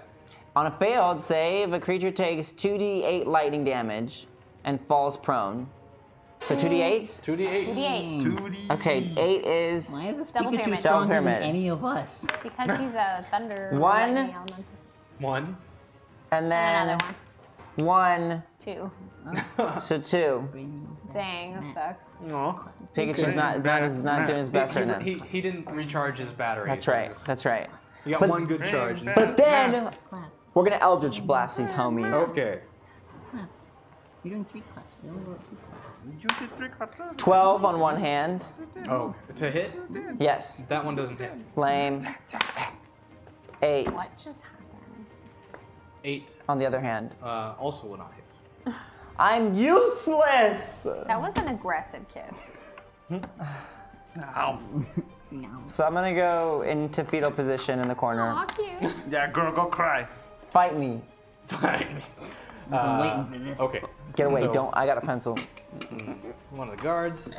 On a failed save, a creature takes 2d8 lightning damage and falls prone. So 2d8s? 2d8. D8. Okay, 8 is Why is this Double Pikachu pyramid. stronger than Pyramid. any of us? Because he's a thunder. 1. lightning elemental. 1. and then And another 1. 2. So 2. Dang, that sucks. No. Pikachu's not doing his best right now. He didn't recharge his battery. That's so right. it's- That's right. You got But- one good charge. But then we're gonna Eldritch Blast these homies. Okay. You're doing 3 claps. You only wrote 2 claps. You did 3 claps. 12 on one hand. Oh, to hit? Yes. That one doesn't hit. Lame. 8 What just happened? 8 on the other hand. also will not hit. I'm useless! That was an aggressive kiss. Ow. So I'm gonna go into fetal position in the corner. Aw, cute. Yeah, girl, go cry. Fight me. Fine. I've been waiting for this. Okay. Get away, So- don't. I got a pencil. One of the guards.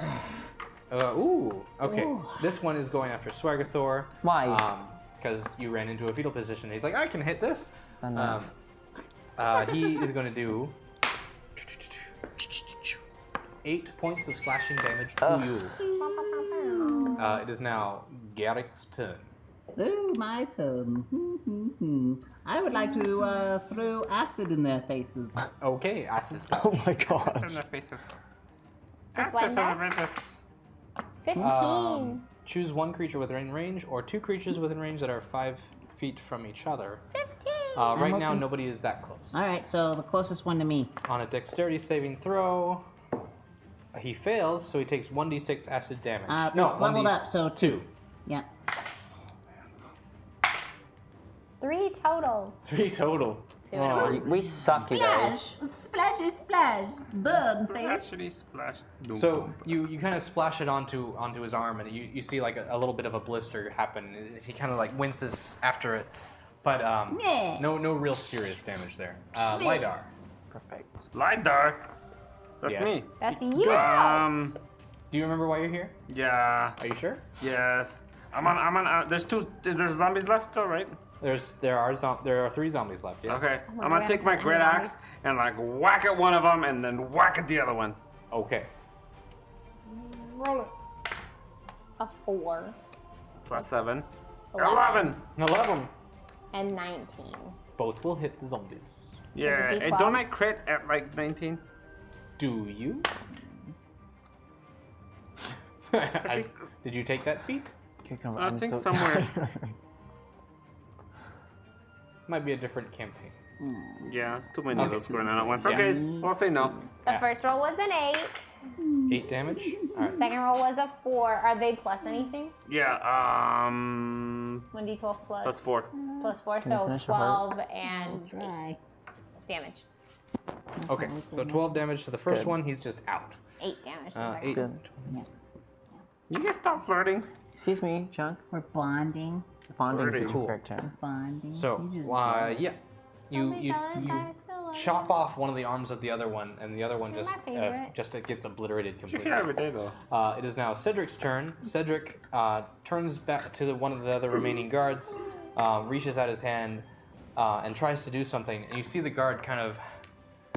Ooh. Okay. This one is going after Swagathor. Why? Because you ran into a fetal position. He's like, I can hit this. Enough. He is going to do 8 points of slashing damage to you. It is now Garrick's turn. Oh, my turn. I would like to throw acid in their faces. Okay, acid splash. Oh my god. In the faces. Just That's like in that? the faces. 15. Choose one creature within range or 2 creatures within range that are 5 feet from each other. 15. Right now, looking. nobody is that close. All right, so the closest one to me. On a dexterity saving throw, he fails, so he takes 1d6 acid damage. It's leveled up, so 2. Yeah. 3 total. 3 total. We suck, you guys. Splashy splash. Burn face. Splashity splash. So you kind of splash it onto his arm, and you see like a little bit of a blister happen. He kind of like winces after it, but no real serious damage there. Lidar. Perfect. Lidar. That's Yeah. me. That's you. Do you remember why you're here? Yeah. Are you sure? Yes. I'm on. There's 2. Is there zombies left still, right? There are 3 zombies left. Yeah. Okay. my I'm gonna God, take my I'm great zombies. axe and like whack at one of them, and then whack at the other one. Okay. Roll it. A 4. Plus 7. 11. 11. And 19. Both will hit the zombies. Yeah. Is it And D12? don't I crit at like 19? Do you? Did you take that feat? I think somewhere. Might be a different campaign. Yeah, it's too many of Okay. those going on at once. Yeah. Okay, I'll say no. The first roll was an 8. 8 damage. All right. Second roll was a 4. Are they plus anything? Yeah, 1d12 plus. plus 4. Plus 4, Can you so finish your heart? 12 and Try. damage. Okay, so 12 damage to the first good. one. He's just out. 8 damage to the second 8. Good. You can stop flirting. Excuse me, Chunk. We're bonding. Bonding's the Flirting. correct term. Bonding. So, You just yeah, you chop off one of the arms of the other one, and the other one They're just my favorite. gets obliterated You completely. can every day though. It is now Cedric's turn. Cedric turns back to one of the other remaining guards, reaches out his hand, and tries to do something. And you see the guard kind of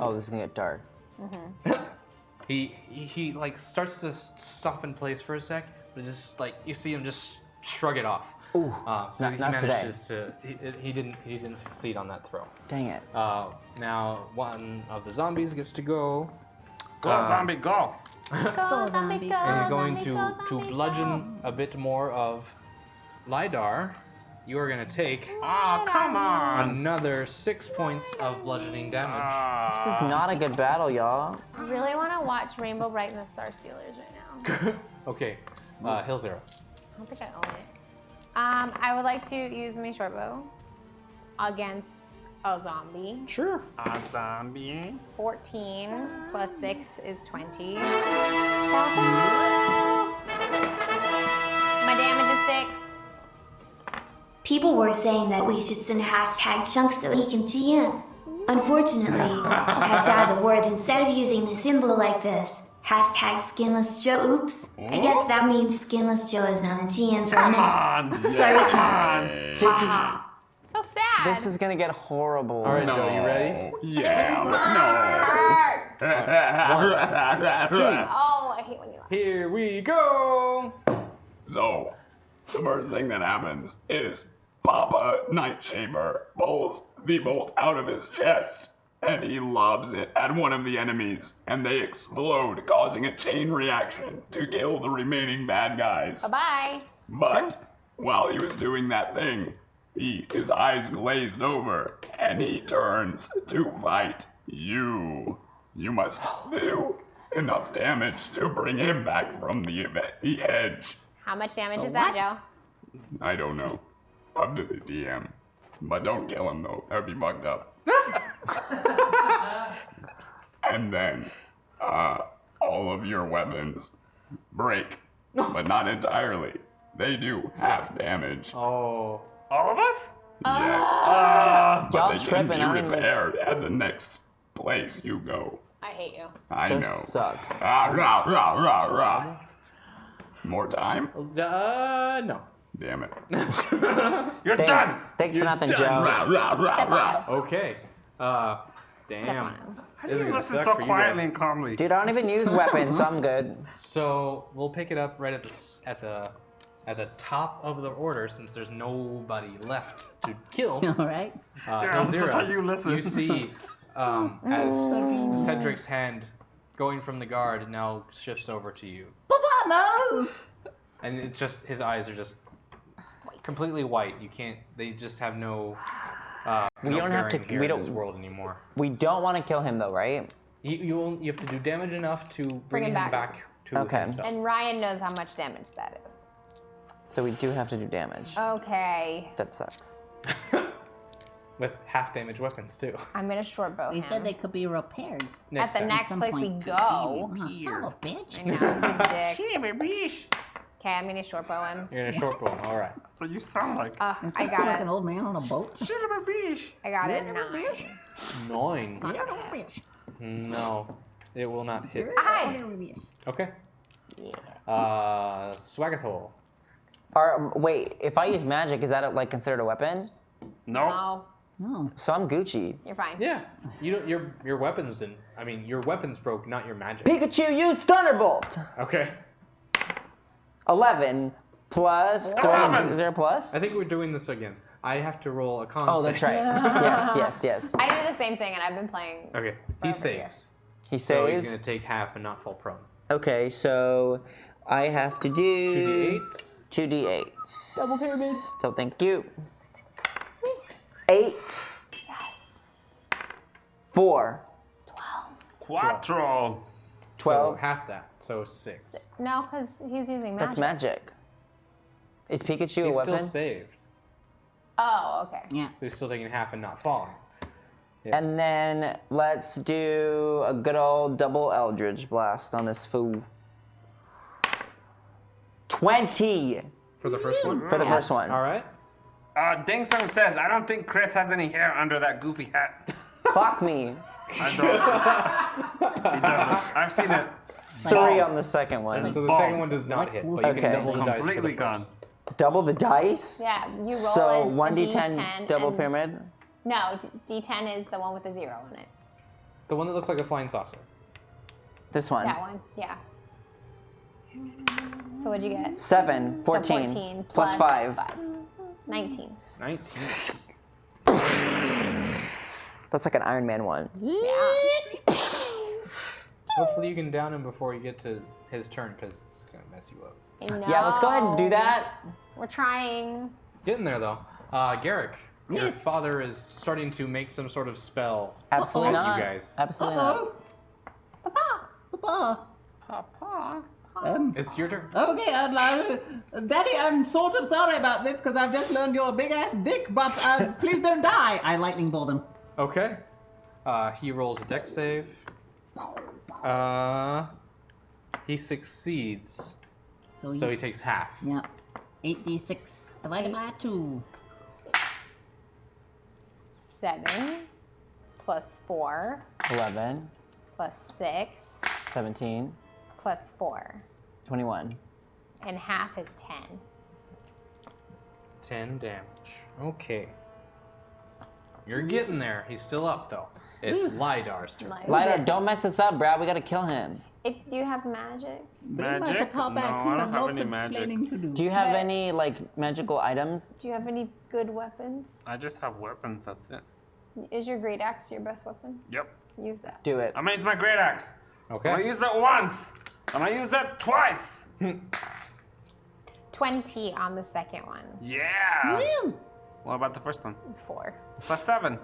Oh, this is gonna get dark. he like starts to stop in place for a sec, but just like you see him just shrug it off. Ooh, So he not today. manages to he didn't succeed on that throw. Dang it. Now one of the zombies gets to go. Go, zombie, go. Go, zombie, go, And he's going zombie, to go, zombie, bludgeon a bit more of Lidar. You are going to take Oh, come on. another 6 points of bludgeoning damage. This is not a good battle, y'all. I really want to watch Rainbow Bright and the Star Stealers right now. Okay, Hill Zero. I don't think I own it. I would like to use my short bow against a zombie. Sure. A zombie. 14 plus 6 is 20. My damage is 6. People were saying that we should send hashtag chunks so he can GM. Unfortunately, I typed out the word instead of using the symbol like this. Hashtag skinless Joe. Oops. I guess that means skinless Joe is now the GM for a minute. Sorry, Chunk. So sad. This is gonna get horrible. All right, Joe, you ready? Yeah, Oh, I hate when you laugh. Here we go. So, the first thing that happens is Papa Nightshaber pulls the bolt out of his chest, and he lobs it at one of the enemies, and they explode, causing a chain reaction to kill the remaining bad guys. Bye-bye. But while he was doing that thing, his eyes glazed over, and he turns to fight you. You must do enough damage to bring him back from the edge. How much damage is that, Joe? I don't know. Up to the DM. But don't kill him, though. That would be fucked up. And then, all of your weapons break, but not entirely. They do half damage. Oh. All of us? Yes. Y'all But they can tripping, be I don't even- repaired at the next place you go. I hate you. I Joe know. sucks. Ah, rah, rah, rah, rah. More time? No. Damn it. You're Thanks, done. thanks for nothing, Rah, Joe. rah, rah, Step rah. on. Okay. Damn. on him. How This do is you gonna listen suck so for you quietly guys. and calmly? Dude, I don't even use weapons, so I'm good. So we'll pick it up right at the top of the order, since there's nobody left to kill. All right. Yeah, Hill that's how Zero, you listen. see as Cedric's hand going from the guard now shifts over to you. Papa, no! And it's just, his eyes are just completely white. You can't, they just have no, We no don't have to- bearing here we in don't- this world anymore. We don't want to kill him though, right? You have to do damage enough to bring him back to Okay. himself. And Ryan knows how much damage that is. So we do have to do damage. Okay. That sucks. With half damage weapons too. I'm gonna short bow He him. said they could be repaired. At the time. next Some place we point. go. Oh, son of a bitch. I know, he's a dick. Okay, I'm gonna short bow him. You're gonna short bow him, alright. So you sound like. I Like got an it. old man on a boat. I got it. 9. 9. No. It will not hit. Hi. Okay. Swagathol. Wait, if I use magic, is that like considered a weapon? No. No, So I'm Gucci. you're fine. Yeah. You don't, your weapons didn't. I mean, your weapons broke, not your magic. Pikachu, use Thunderbolt! Okay. 11 plus. Is there a plus? I think we're doing this again. I have to roll a con Oh, that's save. right. Yes. I do the same thing, and I've been playing. Okay. He saves. He So he's saves. gonna take half and not fall prone. Okay, so I have to do 2d8s. 2d8s. Double pyramid. So thank you. 8. Yes. 4. Quattro. 12. So half that. So 6. No, because he's using magic. That's magic. Is Pikachu a He's weapon? still saved. Oh, okay. Yeah. So he's still taking half and not falling. And then let's do a good old double Eldritch Blast on this fool. 20 For the first one? for the first one. All right. Ding Sung says, I don't think Chris has any hair under that goofy hat. Clock me. I don't. He doesn't. I've seen it. 3 on the second one. So the second one does not hit, but you can double the dice for the Completely first. gone. Double the dice? Yeah, you roll So a 1d10 D10 double and- pyramid? No, D10 is the one with the 0 on it. The one that looks like a flying saucer. This one. That one, yeah. So what'd you get? 7, 14, So 14 plus 5. 19. 19. That's like an Iron Man one. Yeah. Hopefully you can down him before you get to his turn, because it's going to mess you up. I know. Yeah, let's go ahead and do that. We're trying. Getting there, though. Garrick, your father is starting to make some sort of spell. Absolutely at not. You guys. Absolutely not. Papa. Papa. Papa. It's your turn. Okay, Daddy, I'm sort of sorry about this because I've just learned you're a big ass dick, but please don't die. I lightning bolt him. Okay. He rolls a dex save. He succeeds. So he takes half. Yeah. 8d6 divided by 2. 7 plus 4 11, plus 6 17, plus 4. 21. And half is 10. 10 damage. Okay. You're getting there. He's still up, though. It's Lidar's turn. Lidar, don't mess this up, Brad. We gotta kill him. If you have magic. Magic? No, I don't have any magic. Do you have any, like, magical items? Do you have any good weapons? I just have weapons, that's it. Is your great axe your best weapon? Yep. Use that. Do it. I'm gonna use my great axe. Okay. I'm gonna use it once. I'm gonna use it twice. 20 on the second one. Yeah. What about the first one? 4. Plus 7.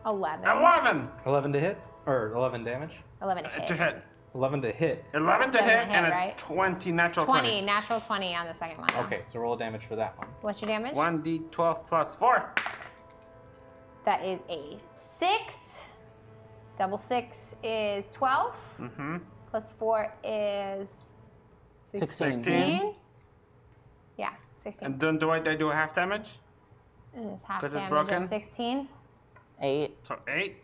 11. 11. 11 to hit? Or 11 damage? 11 to hit. To hit. 11 to hit. 11 to Doesn't hit hit, and a right? 20 natural 20. Natural 20 on the second one. Okay, so roll damage for that one. What's your damage? 1d12 plus 4. That is a 6. Double 6 is 12. Mm-hmm. Plus 4 is 16. Yeah, 16. And then do I do a half damage? And it's half 'Cause it's damage broken? of 16. 8. So 8.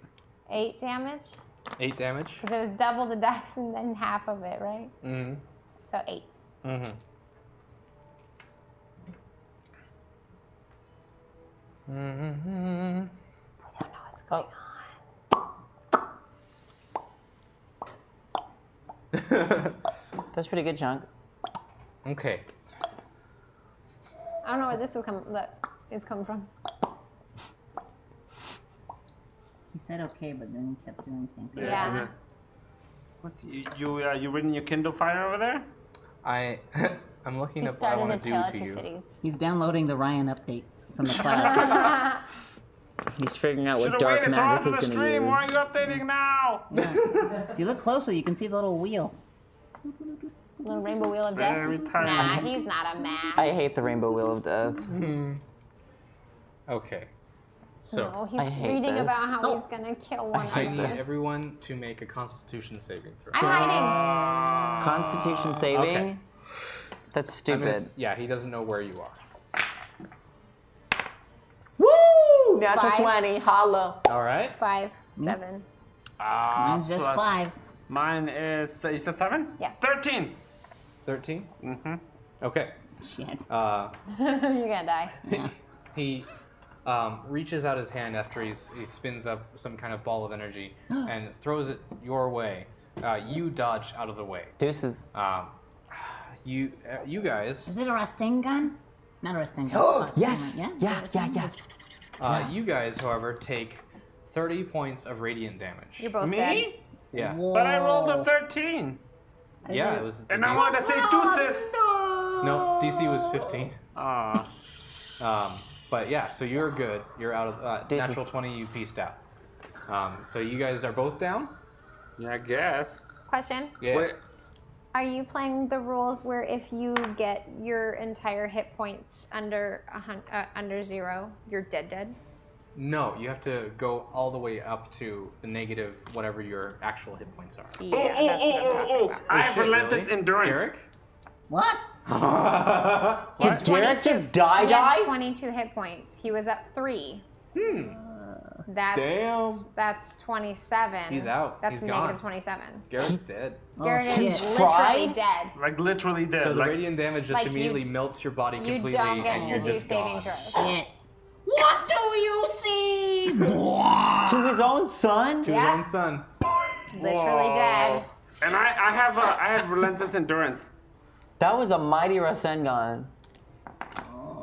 8 damage. 8 damage? Because it was double the dice and then half of it, right? Mm-hmm. So 8. Mm-hmm. Mm-hmm. I don't know what's going That's pretty good, Chunk. Okay. I don't know where this is coming from. He said okay, but then he kept doing things. Yeah. What you reading your Kindle Fire over there? I'm looking He up what I started want a to tale do of to two you. cities. He's downloading the Ryan update from the cloud. He's figuring out what Should've dark waited till magic after he's the gonna stream. use. Why are you updating now? If you look closer, you can see the little wheel. Little rainbow wheel of death. Very tiny. Nah, he's not a man. I hate the Rainbow Wheel of Death. Okay. So, No, I he's hate reading this. about how he's gonna kill one I of need us. everyone to make a Constitution saving throw. I'm hiding. Constitution saving? Okay. That's I'm gonna stupid. yeah, he doesn't know where you are. Woo! Natural 5. 20, holla. All right. 5, 7. Mine's just Plus- 5. Mine is, you said 7? Yeah. 13. 13? Mm-hmm. Okay. Shit. You're gonna die. He reaches out his hand after he spins up some kind of ball of energy and throws it your way. You dodge out of the way. Deuces. You guys. Is it a Rasengan? Not a Rasengan. Oh, yes. Yeah? You guys, however, take 30 points of radiant damage. You're both Me? dead. Yeah. But I rolled a 13. Yeah, it was. And I wanted to say deuces. No, DC was 15. Aw. But yeah, so you're good. You're out of Deuces. natural 20. You pieced out. So you guys are both down. Yeah, I guess. Question. Yes. Are you playing the rules where if you get your entire hit points under 0, you're dead? No, you have to go all the way up to the negative whatever your actual hit points are. Yeah, that's what I'm talking about. I have relentless really? endurance. Derek? What? Did Derek just He had die? 22 hit points. He was at 3. Damn. That's 27. He's out. That's He's negative gone. 27. Garrett's dead. Garrett is He's literally fried? dead. Like literally dead. So the like, radiant damage just Like immediately melts your body You completely, don't get and to you're do just saving gone. throws. Yeah. What do you see? To his own son? To his own son. Literally dead. And I have relentless endurance. That was a mighty Rasengan.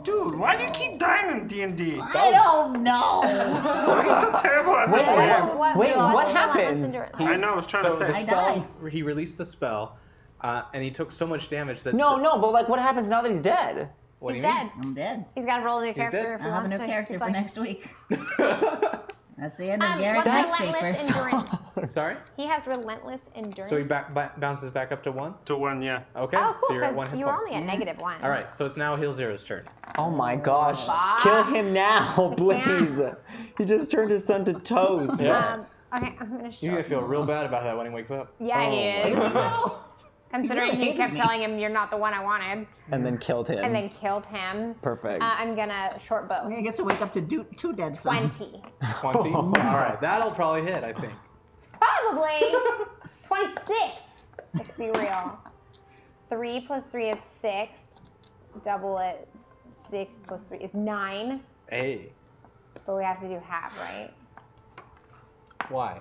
Dude, why do you keep dying in D&D? I don't know. Why are you so terrible at this game? Wait, what what's happens? endurance? I know, I was trying to So the say. spell, he released the spell, and he took so much damage that... No, but like, what happens now that he's dead? What He's do you dead. I'm dead. He's got to roll a new He's character dead? if he I'll have a wants new to character keep for going. next week. That's the end of Garrett What's Night relentless Shaper. endurance? Sorry? He has relentless endurance. So he bounces back up to 1? To 1, yeah. Okay, Oh, cool, so you're at 1 because hit you were point. only at -1. All right, so it's now Heal Zero's turn. Oh my gosh. Fuck. Kill him now, please. He just turned his son to toast. Yeah. Okay, I'm going to show You're going to feel real bad about that when he wakes up. Yeah, he is. No. Considering really he hated kept me. telling him you're not the one I wanted. And then killed him. And then killed him. Perfect. I'm going to short bow. I guess to wake up to 2 dead sons. 20. 20? All right, that'll probably hit, I think. Probably 26. Let's be real. 3 plus 3 is 6. Double it. 6 plus 3 is 9. Hey. But we have to do half, right? Why?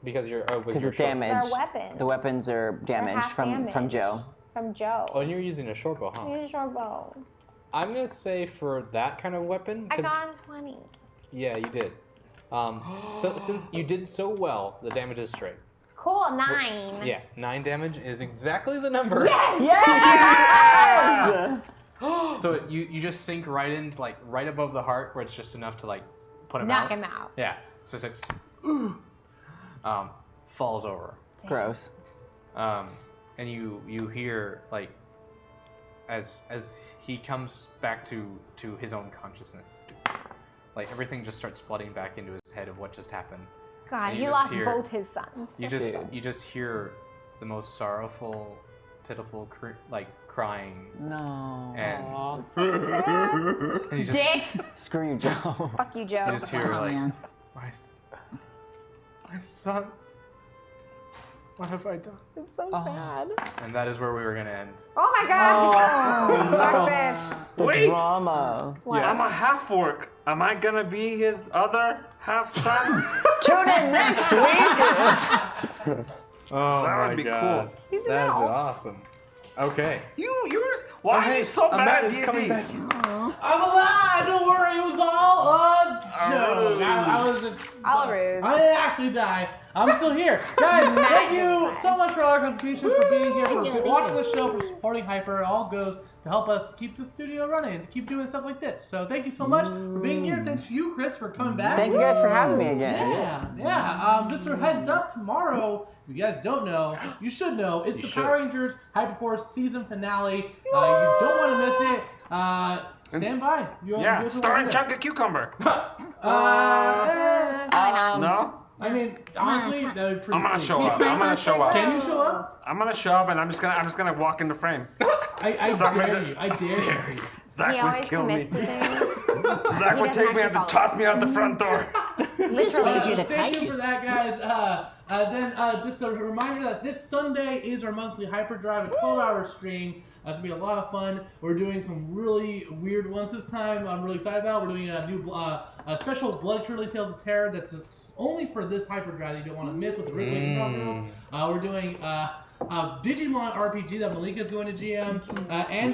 Because you're... Oh, Because it's They're damage. weapons. The weapons are damaged half from damage. Joe. From Joe. Oh, and you're using a short bow, huh? Use a short bow. I'm going to say for that kind of weapon... I 'cause- got him 20. Yeah, you did. So since you did so well, the damage is straight. Cool, 9. Yeah, 9 damage is exactly the number. Yes! So you just sink right into, like, right above the heart, where it's just enough to, like, put him out. Knock him out. Yeah. So it's like, falls over. Gross. And you hear, like, as he comes back to his own consciousness, like everything just starts flooding back into his head of what just happened. God, And he you just lost hear- both his sons. You just hear the most sorrowful, pitiful, crying. No. And you just Dick! Screw you, Joe. Fuck you, Joe. You just hear Oh, like, man. my sons. What have I done? It's so sad. And that is where we were gonna end. Oh my god! Fuck this. The Wait. drama. I'm a half orc. Am I gonna be his other half son? Tune in next week. Oh That my would be god. cool. He's an That is elf. awesome. Okay. Yours? Why are you so bad Matt at is coming D&D? back in. I'm alive! Don't worry, it was all a joke. I was just... All a ruse. I didn't actually die. I'm still here. Guys, thank you so much for all your contributions, for being here, for watching the show, for supporting Hyper. It all goes to help us keep the studio running, to keep doing stuff like this. So thank you so much for being here. Thanks to you, Chris, for coming back. Thank you guys for having me again. Yeah. Just a heads up, tomorrow, if you guys don't know, you should know, it's the Power Rangers Hyperforce season finale. You don't want to miss it. Stand by. Starring Chunky Cucumber. No? I mean, honestly, that would pretty I'm gonna sweet. show up. I'm gonna show up. Can you show up? I'm gonna show up and I'm just gonna walk in the frame. I dare you. I dare you. Zach He would always kill me. commits to things. Zach He would doesn't take me out actually and toss me out the front door. Literally. Stay tuned for that, guys. Then just a reminder that this Sunday is our monthly Hyperdrive, a 12-hour stream. It's gonna be a lot of fun. We're doing some really weird ones this time. I'm really excited about. We're doing a new a special Blood Curdling Tales of Terror that's only for this Hyperdrive that you don't want to miss with the Rick Layton Crocodiles. We're doing Digimon RPG that Malika's going to GM, and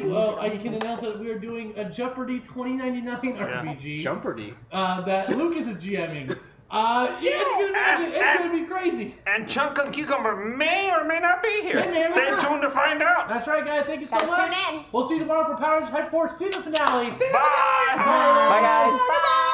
you can announce that we are doing a Jeopardy 2099 RPG. Jeopardy. That Lucas is GMing. It's gonna be crazy. And Chunk and Cucumber may or may not be here. They may or may Stay not. tuned to find out. That's right, guys. Thank you so Gotta much. tune in. We'll see you tomorrow for Power Rangers Hyperforce season finale. Bye. Bye, guys. Bye.